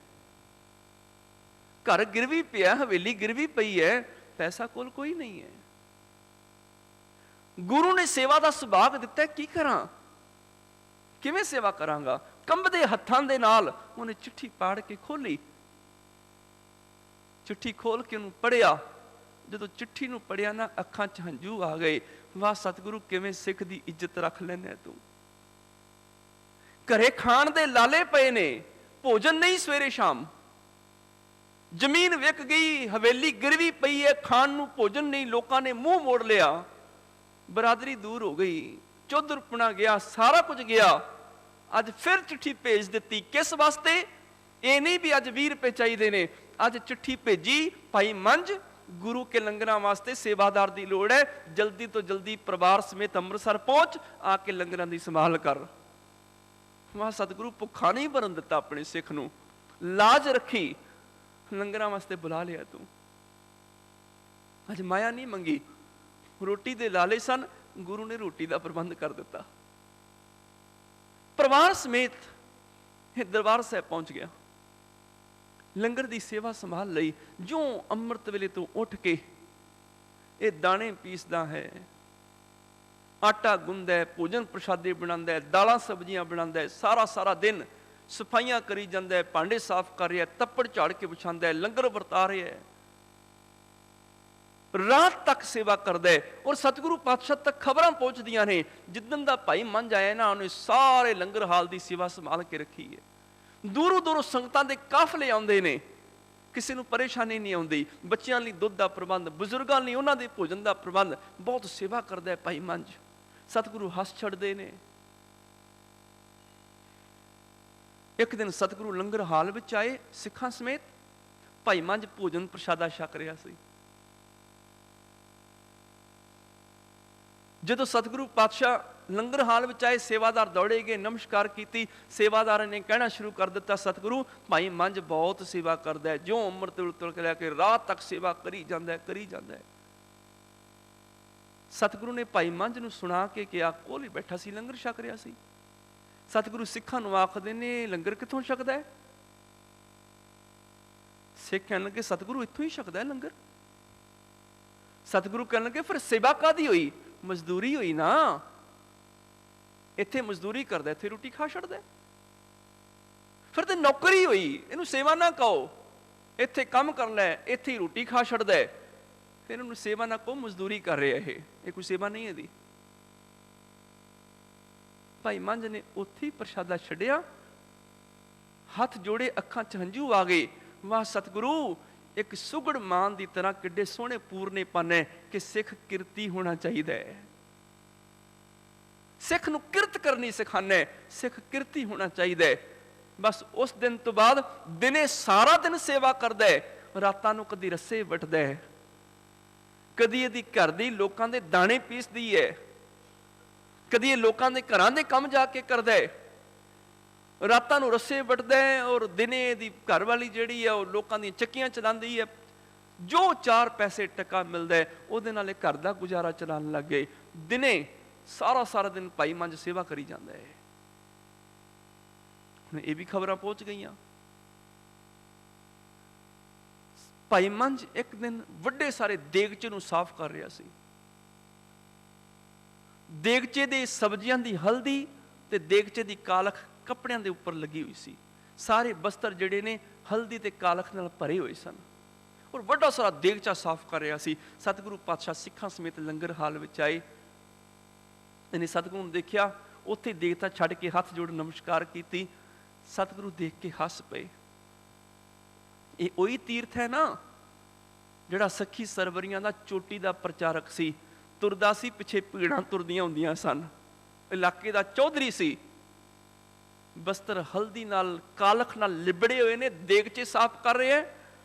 घर गिरवी पिया, हवेली गिरवी पई है, पैसा कोल कोई नहीं है। गुरु ने सेवा का सुभाग दिता है, की करा, किवें सेवा करांगा। कंबदे हत्थां दे नाल उन्हें चिट्ठी पाड़ के खोली। चिट्ठी खोल के उन्होंने पढ़िया। जदों चिट्ठी नूं पढ़िया ना, अखां च हंझू आ गए। वाह सतगुरु, किवें सिख दी इज्जत रख लैना तू। घरे खाण दे लाले पए ने, भोजन नहीं सवेरे शाम। जमीन विक गई, हवेली गिरवी पई है, खाण नूं भोजन नहीं, लोकां ने मुंह मोड़ लिया। बरादरी दूर हो गई, चौधरपना गया, सारा कुछ गया। अज फिर चिट्ठी भेज दी। किस वास्ते? ये नहीं भी अज 20 रुपए चाहिए ने। अज चिट्ठी भेजी, भाई मंझ गुरु के लंगरां वास्ते सेवादार की लोड़ है, जल्दी तो जल्दी परिवार समेत अमृतसर पहुंच, आके लंगरां की संभाल कर। वहां सतगुरु भुखा नहीं भरन दिता अपने सिख नूं, लाज रखी, लंगरां वास्ते बुला लिया तू। अज माया नहीं मंगी, रोटी दे लाले सन, गुरु ने रोटी का प्रबंध कर दिता। परिवार समेत दरबार साहब पहुंच गया, लंगर की सेवा संभाल लई। जो अमृत वेले तो उठ के ये दाने पीसदा है, आटा गुंदा है, भोजन प्रसादे बनांदा है, दालां सब्जियां बनांदा है, सारा सारा दिन सफाइयां करी जांदा है, भांडे साफ कर रहा है, तप्पड़ झाड़ के बिछांदा है, लंगर वरता रहा है। ਰਾਤ ਤੱਕ ਸੇਵਾ ਕਰਦਾ ਹੈ। ਔਰ ਸਤਿਗੁਰੂ ਪਾਤਸ਼ਾਹ ਤੱਕ ਖਬਰਾਂ ਪਹੁੰਚਦੀਆਂ ਨੇ, ਜਿੱਦਣ ਦਾ ਭਾਈ ਮੰਝ ਆਇਆ ਨਾ, ਉਹਨੇ ਸਾਰੇ ਲੰਗਰ ਹਾਲ ਦੀ ਸੇਵਾ ਸੰਭਾਲ ਕੇ ਰੱਖੀ ਹੈ। ਦੂਰੋਂ ਦੂਰੋਂ ਸੰਗਤਾਂ ਦੇ ਕਾਫਲੇ ਆਉਂਦੇ ਨੇ, ਕਿਸੇ ਨੂੰ ਪਰੇਸ਼ਾਨੀ ਨਹੀਂ ਆਉਂਦੀ। ਬੱਚਿਆਂ ਲਈ ਦੁੱਧ ਦਾ ਪ੍ਰਬੰਧ, ਬਜ਼ੁਰਗਾਂ ਲਈ ਉਹਨਾਂ ਦੇ ਭੋਜਨ ਦਾ ਪ੍ਰਬੰਧ, ਬਹੁਤ ਸੇਵਾ ਕਰਦਾ ਹੈ ਭਾਈ ਮੰਝ। ਸਤਿਗੁਰੂ ਹੱਸ ਛੱਡਦੇ ਨੇ। ਇੱਕ ਦਿਨ ਸਤਿਗੁਰੂ ਲੰਗਰ ਹਾਲ ਵਿੱਚ ਆਏ ਸਿੱਖਾਂ ਸਮੇਤ। ਭਾਈ ਮੰਝ ਭੋਜਨ ਪ੍ਰਸ਼ਾਦਾ ਛਕ ਰਿਹਾ ਸੀ। ਜਦੋਂ ਸਤਿਗੁਰੂ ਪਾਤਸ਼ਾਹ ਲੰਗਰ ਹਾਲ ਵਿੱਚ ਆਏ, ਸੇਵਾਦਾਰ ਦੌੜੇ ਗਏ, ਨਮਸਕਾਰ ਕੀਤੀ। ਸੇਵਾਦਾਰਾਂ ਨੇ ਕਹਿਣਾ ਸ਼ੁਰੂ ਕਰ ਦਿੱਤਾ, ਸਤਿਗੁਰੂ ਭਾਈ ਮੰਝ ਬਹੁਤ ਸੇਵਾ ਕਰਦਾ ਹੈ, ਜਿਉਂ ਅੰਮ੍ਰਿਤ ਤੋਂ ਲੈ ਕੇ ਰਾਤ ਤੱਕ ਸੇਵਾ ਕਰੀ ਜਾਂਦਾ ਹੈ, ਕਰੀ ਜਾਂਦਾ ਹੈ। ਸਤਿਗੁਰੂ ਨੇ ਭਾਈ ਮੰਝ ਨੂੰ ਸੁਣਾ ਕੇ ਕਿਹਾ, ਕੋਲ ਹੀ ਬੈਠਾ ਸੀ, ਲੰਗਰ ਛਕ ਰਿਹਾ ਸੀ। ਸਤਿਗੁਰੂ ਸਿੱਖਾਂ ਨੂੰ ਆਖਦੇ ਨੇ, ਲੰਗਰ ਕਿੱਥੋਂ ਛਕਦਾ ਹੈ? ਸਿੱਖ ਕਹਿਣ ਲੱਗੇ, ਸਤਿਗੁਰੂ ਇੱਥੋਂ ਹੀ ਛਕਦਾ ਹੈ ਲੰਗਰ। ਸਤਿਗੁਰੂ ਕਹਿਣ ਲੱਗੇ, ਫਿਰ ਸੇਵਾ ਕਾਹਦੀ ਹੋਈ? ਮਜ਼ਦੂਰੀ ਹੋਈ ਨਾ। ਇੱਥੇ ਮਜ਼ਦੂਰੀ ਕਰਦਾ, ਇੱਥੇ ਰੋਟੀ ਖਾ ਛੱਡਦਾ। ਫਿਰ ਤੇ ਨੌਕਰੀ ਹੋਈ, ਇਹਨੂੰ ਸੇਵਾ ਨਾ ਕਹੋ। ਇੱਥੇ ਕੰਮ ਕਰਨਾ ਹੈ, ਇੱਥੇ ਹੀ ਰੋਟੀ ਖਾ ਛੱਡਦਾ। ਫਿਰ ਇਹਨੂੰ ਸੇਵਾ ਨਾ ਕਹੋ, ਮਜ਼ਦੂਰੀ ਕਰ ਰਿਹਾ। ਇਹ ਕੋਈ ਸੇਵਾ ਨਹੀਂ ਇਹਦੀ। ਭਾਈ ਮੰਝ ਨੇ ਉੱਥੇ ਹੀ ਪ੍ਰਸ਼ਾਦਾ ਛੱਡਿਆ, ਹੱਥ ਜੋੜੇ, ਅੱਖਾਂ 'ਚ ਹੰਝੂ ਆ ਗਏ। ਵਾਹ ਸਤਿਗੁਰੂ, ਇੱਕ ਸੁਗੜ ਮਾਨ ਦੀ ਤਰ੍ਹਾਂ ਕਿੱਡੇ ਸੋਹਣੇ ਪੂਰਨੇ ਪਾਨੇ ਕਿ ਸਿੱਖ ਕਿਰਤੀ ਹੋਣਾ ਚਾਹੀਦਾ ਹੈ। ਸਿੱਖ ਨੂੰ ਕਿਰਤ ਕਰਨੀ ਸਿਖਾਉਂਦਾ, ਸਿੱਖ ਕਿਰਤੀ ਹੋਣਾ ਚਾਹੀਦਾ ਹੈ। ਬਸ ਉਸ ਦਿਨ ਤੋਂ ਬਾਅਦ ਦਿਨੇ ਸਾਰਾ ਦਿਨ ਸੇਵਾ ਕਰਦਾ ਹੈ, ਰਾਤਾਂ ਨੂੰ ਕਦੀ ਰੱਸੇ ਵੱਟਦਾ ਹੈ, ਕਦੀ ਇਹਦੀ ਘਰ ਦੀ ਲੋਕਾਂ ਦੇ ਦਾਣੇ ਪੀਸਦੀ ਹੈ, ਕਦੀ ਇਹ ਲੋਕਾਂ ਦੇ ਘਰਾਂ ਦੇ ਕੰਮ ਜਾ ਕੇ ਕਰਦਾ ਹੈ। ਰਾਤਾਂ ਨੂੰ ਰੱਸੇ ਵੱਟਦਾ ਹੈ ਔਰ ਦਿਨੇ ਦੀ ਘਰ ਵਾਲੀ ਜਿਹੜੀ ਹੈ ਉਹ ਲੋਕਾਂ ਦੀਆਂ ਚੱਕੀਆਂ ਚਲਾਉਂਦੀ ਹੈ। ਜੋ 4 ਪੈਸੇ ਟਕਾ ਮਿਲਦਾ ਹੈ ਉਹਦੇ ਨਾਲ ਇਹ ਘਰ ਦਾ ਗੁਜ਼ਾਰਾ ਚਲਾਉਣ ਲੱਗ ਗਏ। ਦਿਨੇ ਸਾਰਾ ਦਿਨ ਭਾਈ ਮੰਝ ਸੇਵਾ ਕਰੀ ਜਾਂਦਾ ਹੈ। ਹੁਣ ਇਹ ਵੀ ਖਬਰਾਂ ਪਹੁੰਚ ਗਈਆਂ। ਭਾਈ ਮੰਝ ਇੱਕ ਦਿਨ ਵੱਡੇ ਸਾਰੇ ਦੇਗਚੇ ਨੂੰ ਸਾਫ਼ ਕਰ ਰਿਹਾ ਸੀ। ਦੇਗਚੇ ਦੇ ਸਬਜ਼ੀਆਂ ਦੀ ਹਲਦੀ ਤੇ ਦੇਗਚੇ ਦੀ ਕਾਲਖ ਕੱਪੜਿਆਂ ਦੇ ਉੱਪਰ ਲੱਗੀ ਹੋਈ ਸੀ। ਸਾਰੇ ਬਸਤਰ ਜਿਹੜੇ ਨੇ ਹਲਦੀ ਤੇ ਕਾਲਖ ਨਾਲ ਭਰੇ ਹੋਏ ਸਨ ਔਰ ਵੱਡਾ ਸਾਰਾ ਦੇਗਚਾ ਸਾਫ਼ ਕਰ ਰਿਹਾ ਸੀ। ਸਤਿਗੁਰੂ ਪਾਤਸ਼ਾਹ ਸਿੱਖਾਂ ਸਮੇਤ ਲੰਗਰ ਹਾਲ ਵਿੱਚ ਆਏ। ਇਹਨੇ ਸਤਿਗੁਰੂ ਨੂੰ ਦੇਖਿਆ, ਉੱਥੇ ਦੇਗਚਾ ਛੱਡ ਕੇ ਹੱਥ ਜੋੜ ਨਮਸਕਾਰ ਕੀਤੀ। ਸਤਿਗੁਰੂ ਦੇਖ ਕੇ ਹੱਸ ਪਏ। ਇਹ ਉਹੀ ਤੀਰਥ ਹੈ ਨਾ ਜਿਹੜਾ ਸੱਖੀ ਸਰਵਰੀਆਂ ਦਾ ਚੋਟੀ ਦਾ ਪ੍ਰਚਾਰਕ ਸੀ। ਤੁਰਦਾ ਸੀ, ਪਿੱਛੇ ਭੀੜਾਂ ਤੁਰਦੀਆਂ ਹੁੰਦੀਆਂ ਸਨ। ਇਲਾਕੇ ਦਾ ਚੌਧਰੀ ਸੀ। ਬਸਤਰ ਹਲਦੀ ਨਾਲ ਕਾਲਖ ਨਾਲ ਲਿਬੜੇ ਹੋਏ ਨੇ, ਦੇਗਚੇ ਸਾਫ਼ ਕਰ ਰਹੇ ਹੈ।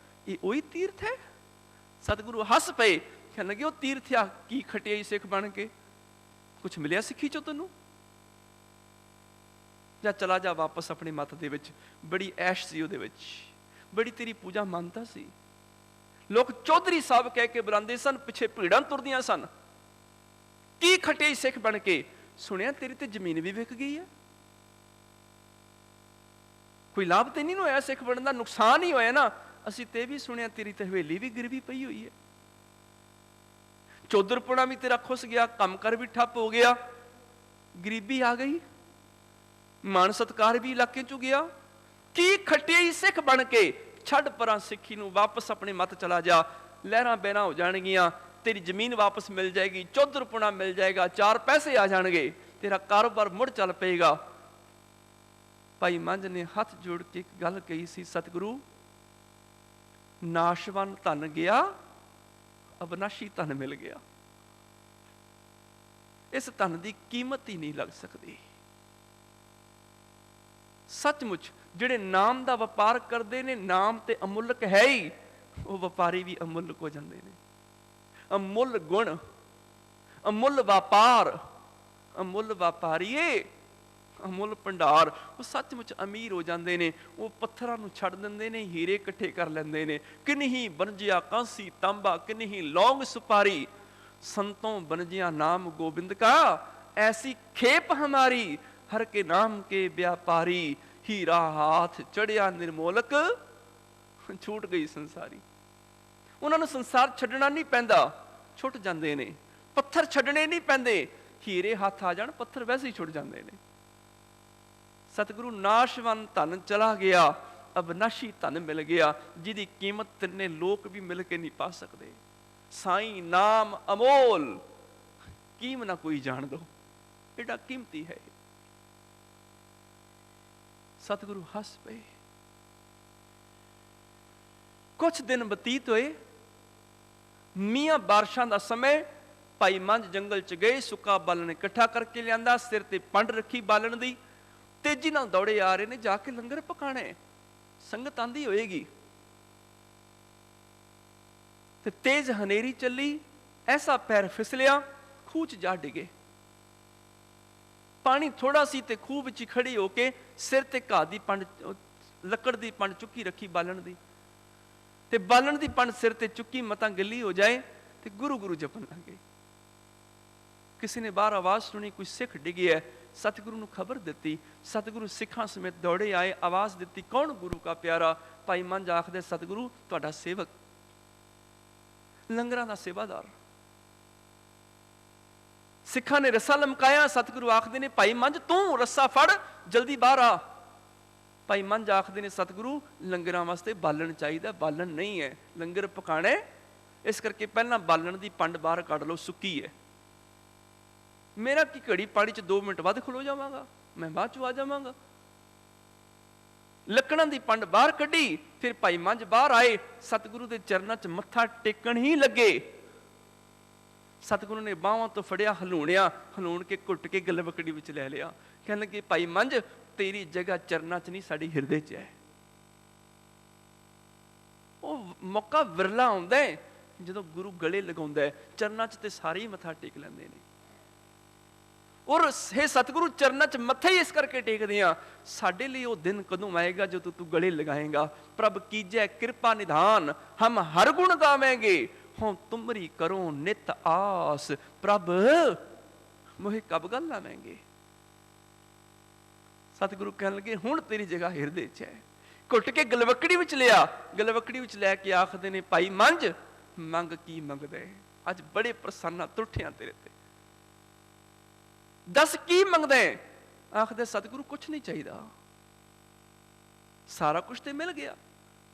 ਇਹ ਉਹੀ ਤੀਰਥ ਹੈ। ਸਤਿਗੁਰੂ ਹੱਸ ਪਏ, ਕਹਿਣ ਲੱਗੇ, ਉਹ ਤੀਰਥ ਆ ਕੀ ਖਟਿਆਈ ਸਿੱਖ ਬਣ ਕੇ? ਕੁਛ ਮਿਲਿਆ ਸਿੱਖੀ ਚੋਂ ਤੈਨੂੰ? ਜਾਂ ਚਲਾ ਜਾ ਵਾਪਸ ਆਪਣੇ ਮੱਤ ਦੇ ਵਿੱਚ। ਬੜੀ ਐਸ਼ ਸੀ ਉਹਦੇ ਵਿੱਚ, ਬੜੀ ਤੇਰੀ ਪੂਜਾ ਮੰਨਤਾ ਸੀ। ਲੋਕ ਚੌਧਰੀ ਸਾਹਿਬ ਕਹਿ ਕੇ ਬੁਲਾਉਂਦੇ ਸਨ, ਪਿੱਛੇ ਭੀੜਾਂ ਤੁਰਦੀਆਂ ਸਨ। ਕੀ ਖਟਿਆਈ ਸਿੱਖ ਬਣ ਕੇ? ਸੁਣਿਆ ਤੇਰੀ ਤੇ ਜ਼ਮੀਨ ਵੀ ਵਿਕ ਗਈ ਹੈ। ਕੋਈ ਲਾਭ ਤੇ ਨਹੀਂ ਹੋਇਆ ਸਿੱਖ ਬਣਨ ਦਾ, ਨੁਕਸਾਨ ਹੀ ਹੋਇਆ ਨਾ। ਅਸੀਂ ਤੇ ਵੀ ਸੁਣਿਆ ਤੇਰੀ ਤੇ ਹਵੇਲੀ ਵੀ ਗਿਰਵੀ ਪਈ ਹੋਈ ਹੈ। ਚੌਧਰਪੁਣਾ ਵੀ ਤੇਰਾ ਖੁੱਸ ਗਿਆ, ਕੰਮ ਕਰ ਵੀ ਠੱਪ ਹੋ ਗਿਆ, ਗਰੀਬੀ ਆ ਗਈ, ਮਾਣ ਸਤਕਾਰ ਵੀ ਇਲਾਕੇ ਚੋਂ ਗਿਆ। ਕੀ ਖਟਿਆਈ ਸਿੱਖ ਬਣ ਕੇ? ਛੱਡ ਪਰਾਂ ਸਿੱਖੀ ਨੂੰ, ਵਾਪਸ ਆਪਣੇ ਮੱਤ ਚਲਾ ਜਾ। ਲਹਿਰਾਂ ਬਹਿਰਾਂ ਹੋ ਜਾਣਗੀਆਂ, ਤੇਰੀ ਜ਼ਮੀਨ ਵਾਪਸ ਮਿਲ ਜਾਏਗੀ, ਚੌਧਰਪੁਣਾ ਮਿਲ ਜਾਏਗਾ, 4 ਪੈਸੇ ਆ ਜਾਣਗੇ, ਤੇਰਾ ਕਾਰੋਬਾਰ ਮੁੜ ਚੱਲ ਪਏਗਾ। ਭਾਈ ਮੰਝ ਨੇ ਹੱਥ ਜੋੜ ਕੇ ਇੱਕ ਗੱਲ ਕਹੀ ਸੀ, ਸਤਿਗੁਰੂ ਨਾਸ਼ਵਨ ਧਨ ਗਿਆ, ਅਬਨਾਸ਼ੀ ਧਨ ਮਿਲ ਗਿਆ। ਇਸ ਧਨ ਦੀ ਕੀਮਤ ਹੀ ਨਹੀਂ ਲੱਗ ਸਕਦੀ। ਸੱਚਮੁੱਚ ਜਿਹੜੇ ਨਾਮ ਦਾ ਵਪਾਰ ਕਰਦੇ ਨੇ, ਨਾਮ ਤੇ ਅਮੁੱਲਕ ਹੈ ਹੀ, ਉਹ ਵਪਾਰੀ ਵੀ ਅਮੁੱਲਕ ਹੋ ਜਾਂਦੇ ਨੇ। ਅਮੁੱਲ ਗੁਣ, ਅਮੁੱਲ ਵਪਾਰ, ਅਮੁੱਲ ਵਪਾਰੀਏ, ਅਮੁੱਲ ਭੰਡਾਰ। ਉਹ ਸੱਚਮੁੱਚ ਅਮੀਰ ਹੋ ਜਾਂਦੇ ਨੇ। ਉਹ ਪੱਥਰਾਂ ਨੂੰ ਛੱਡ ਦਿੰਦੇ ਨੇ, ਹੀਰੇ ਇਕੱਠੇ ਕਰ ਲੈਂਦੇ ਨੇ। ਕਿਨਹੀ ਬਨਜਿਆ ਕਾਂਸੀ ਤਾਂਬਾ, ਕਿਨਹੀ ਲੌਂਗ ਸੁਪਾਰੀ, ਸੰਤੋਂ ਬਨਜਿਆ ਨਾਮ ਗੋਬਿੰਦ ਕਾ, ਐਸੀ ਖੇਪ ਹਮਾਰੀ, ਹਰ ਕੇ ਨਾਮ ਕੇ व्यापारी, ਹੀਰਾ ਹਾਥ ਚੜਿਆ ਨਿਰਮੋਲਕ, ਛੂਟ ਗਈ ਸੰਸਾਰੀ। ਉਹਨਾਂ ਨੂੰ ਸੰਸਾਰ ਛੱਡਣਾ ਨਹੀਂ ਪੈਂਦਾ, ਛੁੱਟ ਜਾਂਦੇ ਨੇ। ਪੱਥਰ ਛੱਡਣੇ ਨਹੀਂ ਪੈਂਦੇ, ਹੀਰੇ ਹੱਥ ਆ ਜਾਣ, ਪੱਥਰ ਵੈਸੇ ਹੀ ਛੁੱਟ ਜਾਂਦੇ ਨੇ। ਸਤਿਗੁਰੂ ਨਾਸ਼ਵਨ ਧਨ ਚਲਾ ਗਿਆ, ਅਬਨਾਸ਼ੀ ਧਨ ਮਿਲ ਗਿਆ, ਜਿਹਦੀ ਕੀਮਤ ਤਿੰਨੇ ਲੋਕ ਵੀ ਮਿਲ ਕੇ ਨਹੀਂ ਪਾ ਸਕਦੇ। साईं नाम अमोल, कीम ना कोई जान दो, एडा कीमती है। सतगुरु हस पे। कुछ दिन बतीत हुए, मियां बारिशां दा समय, भाई मंझ जंगल च गए, सुक्का बालन इकट्ठा करके लिया, सिर ते पंड रखी बालन दी, तेजी नाल दौड़े आ रहे ने, जाके लंगर पकाने। संगत आंदी होएगी ते तेज हनेरी चली, ऐसा पैर फिसलिया, खूह च जा डिगे। पानी थोड़ा सी ते खूह विच खड़ी होके सिर ते घाह दी पंड, लकड़ दी पंड चुकी रखी बालन दी, ते बालन दी पंड सिर ते चुकी, मता गिल्ली हो जाए ते गुरु गुरु जपन लग गई। किसी ने बाहर आवाज सुनी, कोई सिख डिगी है। सतगुरु नूं खबर दी। सतगुरु सिखां समेत दौड़े आए, आवाज दी, कौन गुरु का प्यारा? भाई मंझ आखदे, सतगुरु तुहाडा सेवक, लंगरां दा सेवादार। सिखां ने रस्सा लमकाया। सतगुरु आखदे ने, भाई मंझ तू रस्सा फड़, जल्दी बाहर आ। भाई मंझ आखदे ने, सतगुरु लंगरां वास्ते बालन चाहिदा, बालन नहीं है, लंगर पकाने, इस करके पहला बालन दी पंड बाहर कढ लो, सुक्की है। मेरा की घड़ी पानी च 2 मिनट वध खलो जावांगा, मैं बाद चो आ जावांगा। लकड़ां दी पंड बाहर कढ़ी, फिर भाई मंझ बाहर आए, सतगुरु दे चरनां च मत्था टेकण ही लगे। सतगुरु ने बाहां तो फड़िया, हलूणिया, हलूण के घुट के गलवकड़ी विच लै लिया। कहण लगे, भाई मंझ तेरी जगह चरनां च नहीं, साडी हिरदे च है। ਉਹ मौका विरला आउंदा है ਜਦੋਂ गुरु गले लगाउंदा है। चरनां च ते सारे ही मत्था टेक लैंदे ने। और हे सतगुरु चरनां च मत्थे ही इस करके टेकदे आ, साडे लई वो दिन कदों आएगा जदों तू गले लगाएगा। प्रभ कीजै कृपा निधान, हम हर गुण गावेंगे, हों तुमरी करो नित आस, प्रभ मोहे कब गल लावेंगे। सतगुरु कहन लगे, हुण तेरी जगह हिरदे च है। घुट के गलवकड़ी विच लिया, गलवकड़ी विच लैके आखदे ने, भाई मंझ मंग की मंगदे, अज बड़े प्रसन्न तुरठियां तेरे ते, दस की मंगदे? आखदे, सतगुरु कुछ नहीं चाहिए, सारा कुछ तो मिल गया,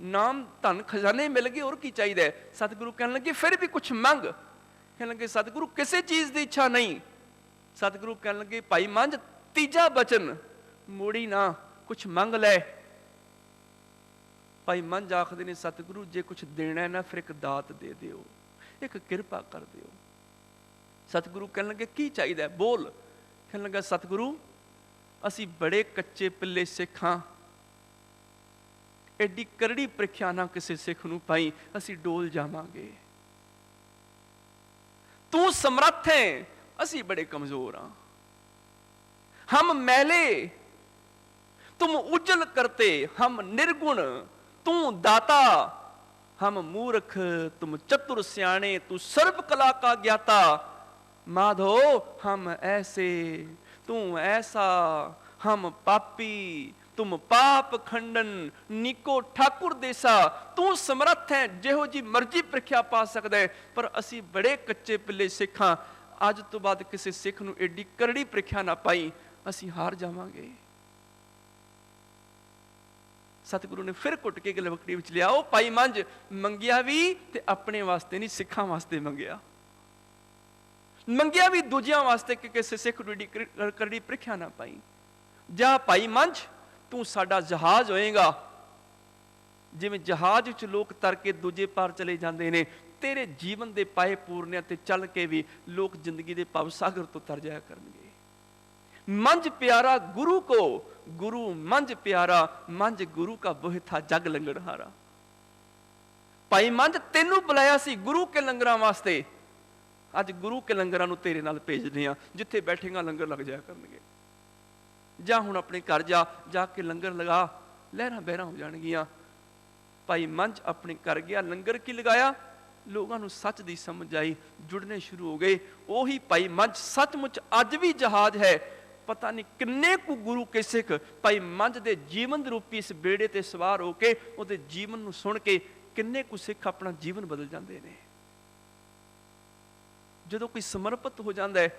नाम धन खजाने मिल गए, और की चाहिए? सतगुरु कहने लगे, फिर भी कुछ मंग। कहने लगे, सतगुरु किसी चीज की इच्छा नहीं। सतगुरु कहने लगे, भाई मंझ तीजा बचन मोड़ी ना, कुछ मंग ले। भाई मंझ आखदे ने, सतगुरु जे कुछ देना है ना, फिर एक दात दे दिओ, एक किरपा कर दिओ। सतगुरु कहने लगे, की चाहिए बोल। कहने लगा, सतगुरु असी बड़े कच्चे पिल्ले सिख हां, एडी करड़ी प्रीख्या ना किसी सिख नूं पाई, असी डोल जावांगे। तू समर्थ है, असी बड़े कमजोर हां, हम मैले, तुम उज्जल करते, हम निर्गुण, तू दाता, हम मूर्ख, तुम चतुर सियाणे, तू सर्व कला का ज्ञाता। माधो हम ऐसे, तू ऐसा, हम पापी, तुम पाप खंडन, नीको ठाकुर देसा। तू समर्थ है, जेहो जी मर्जी प्रीख्या पा सकदा है, पर असी बड़े कच्चे पिल्ले सिख हां, अज तो बाद किसी सिख नूं एडी करड़ी प्रीख्या ना पाई, असी हार जावांगे। सतगुरु ने फिर घुट के गलवकड़ी विच लिया। ओ भाई मंझ मंगिया भी ते अपने वास्ते नहीं, सिखां वास्ते मंगिया, मंगिया भी दूजियां वास्ते कि किसी सिख नूं एडी करड़ी प्रीख्या ना पाई। जा भाई मंझ तू साडा जहाज होएगा, जिवें जहाज विच लोक तर के दूजे पार चले जांदे ने, तेरे जीवन दे पाए पूरनिया ते चल के भी लोक जिंदगी दे भव सागर तो तर जाया करनगे। मंझ प्यारा गुरु को, गुरु मंझ प्यारा, मंझ गुरु का बोह था जग लंगड़हारा। भाई मंझ तेनू बुलाया सी गुरु के लंगरां वास्ते, अज गुरु के लंगरां नूं तेरे नाल भेजदे आ, जिथे बैठेगा लंगर लग जाया करनगे। जा हुण अपने घर जा, जाके लंगर लगा, लहरां बहरां हो जाणगियां। भाई मंझ अपने घर गया, लंगर की लगाया, लोगों नूं सच दी समझ आई, जुड़ने शुरू हो गए। ओही भाई मंझ सचमुच अज भी जहाज है। पता नहीं किन्ने कु गुरु के सिख भाई मंझ दे जीवन रूपी इस बेड़े ते सवार होके उहदे जीवन नूं सुन के किन्ने कु सिख अपना जीवन बदल जाते हैं। जदों कोई समर्पित हो जाता है,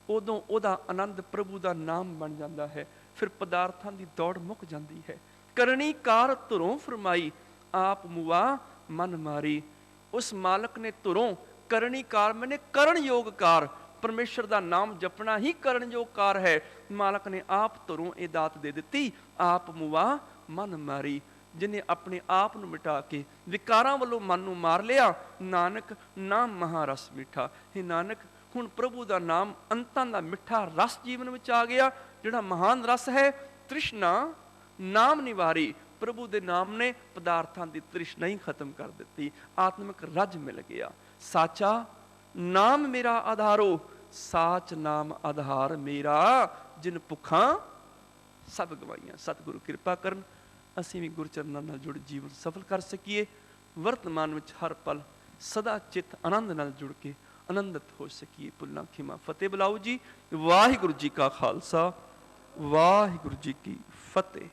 उदों उहदा आनंद प्रभु का नाम बन जाता है। फिर पदार्थां की दौड़ मुक जाती है। करनी कार धुरों फरमाई, आप मुआ मन मारी। ਉਸ ਮਾਲਕ ਨੇ ਧੁਰੋਂ ਕਰਨੀ ਕਾਰ, ਮੈਨੇ ਕਰਨ ਯੋਗ ਕਾਰ, ਪਰਮੇਸ਼ਰ ਦਾ ਨਾਮ ਜਪਣਾ ਹੀ ਕਰਨ ਯੋਗ ਕਾਰ ਹੈ। ਮਾਲਕ ਨੇ ਆਪ ਧੁਰੋਂ ਇਹ ਦਾਤ ਦੇ ਦਿੱਤੀ, ਆਪ ਮੁਆ ਮਨ ਮਾਰੀ, ਜਿਹਨੇ ਆਪਣੇ ਆਪ ਨੂੰ ਮਿਟਾ ਕੇ ਵਿਕਾਰਾਂ ਵੱਲੋਂ ਮਨ ਨੂੰ ਮਾਰ ਲਿਆ। ਨਾਨਕ ਨਾਮ ਮਹਾਰਸ ਮਿੱਠਾ। हे ਨਾਨਕ, ਹੁਣ ਪ੍ਰਭੂ ਦਾ ਨਾਮ ਅੰਤਾਂ ਦਾ ਮਿੱਠਾ ਰਸ ਜੀਵਨ ਵਿੱਚ ਆ ਗਿਆ, ਜਿਹੜਾ ਮਹਾਨ ਰਸ ਹੈ। ਤ੍ਰਿਸ਼ਨਾ ਨਾਮ ਨਿਵਾਰੀ, ਪ੍ਰਭੂ ਦੇ ਨਾਮ ਨੇ ਪਦਾਰਥਾਂ ਦੀ ਤ੍ਰਿਸ਼ਨਾ ਹੀ ਖਤਮ ਕਰ ਦਿੱਤੀ, ਆਤਮਿਕ ਰੱਜ ਮਿਲ ਗਿਆ। ਸਾਚਾ ਨਾਮ ਮੇਰਾ ਆਧਾਰੋ, ਸਾਚ ਨਾਮ ਆਧਾਰ ਮੇਰਾ, ਜਿਨ ਭੁੱਖਾਂ ਸਭ ਗਵਾਈਆਂ। ਸਤਿਗੁਰੂ ਕਿਰਪਾ ਕਰਨ ਅਸੀਂ ਵੀ ਗੁਰਚਰਨਾਂ ਨਾਲ ਜੁੜ ਜੀਵਨ ਸਫਲ ਕਰ ਸਕੀਏ। ਵਰਤਮਾਨ ਵਿੱਚ ਹਰ ਪਲ ਸਦਾ ਚਿੱਤ ਆਨੰਦ ਨਾਲ ਜੁੜ ਕੇ ਆਨੰਦਿਤ ਹੋ ਸਕੀਏ। ਭੁੱਲਾਂ ਖਿਮਾ ਫਤਿਹ ਬੁਲਾਓ ਜੀ। ਵਾਹਿਗੁਰੂ ਜੀ ਕਾ ਖਾਲਸਾ, ਵਾਹਿਗੁਰੂ ਜੀ ਕੀ ਫਤਿਹ।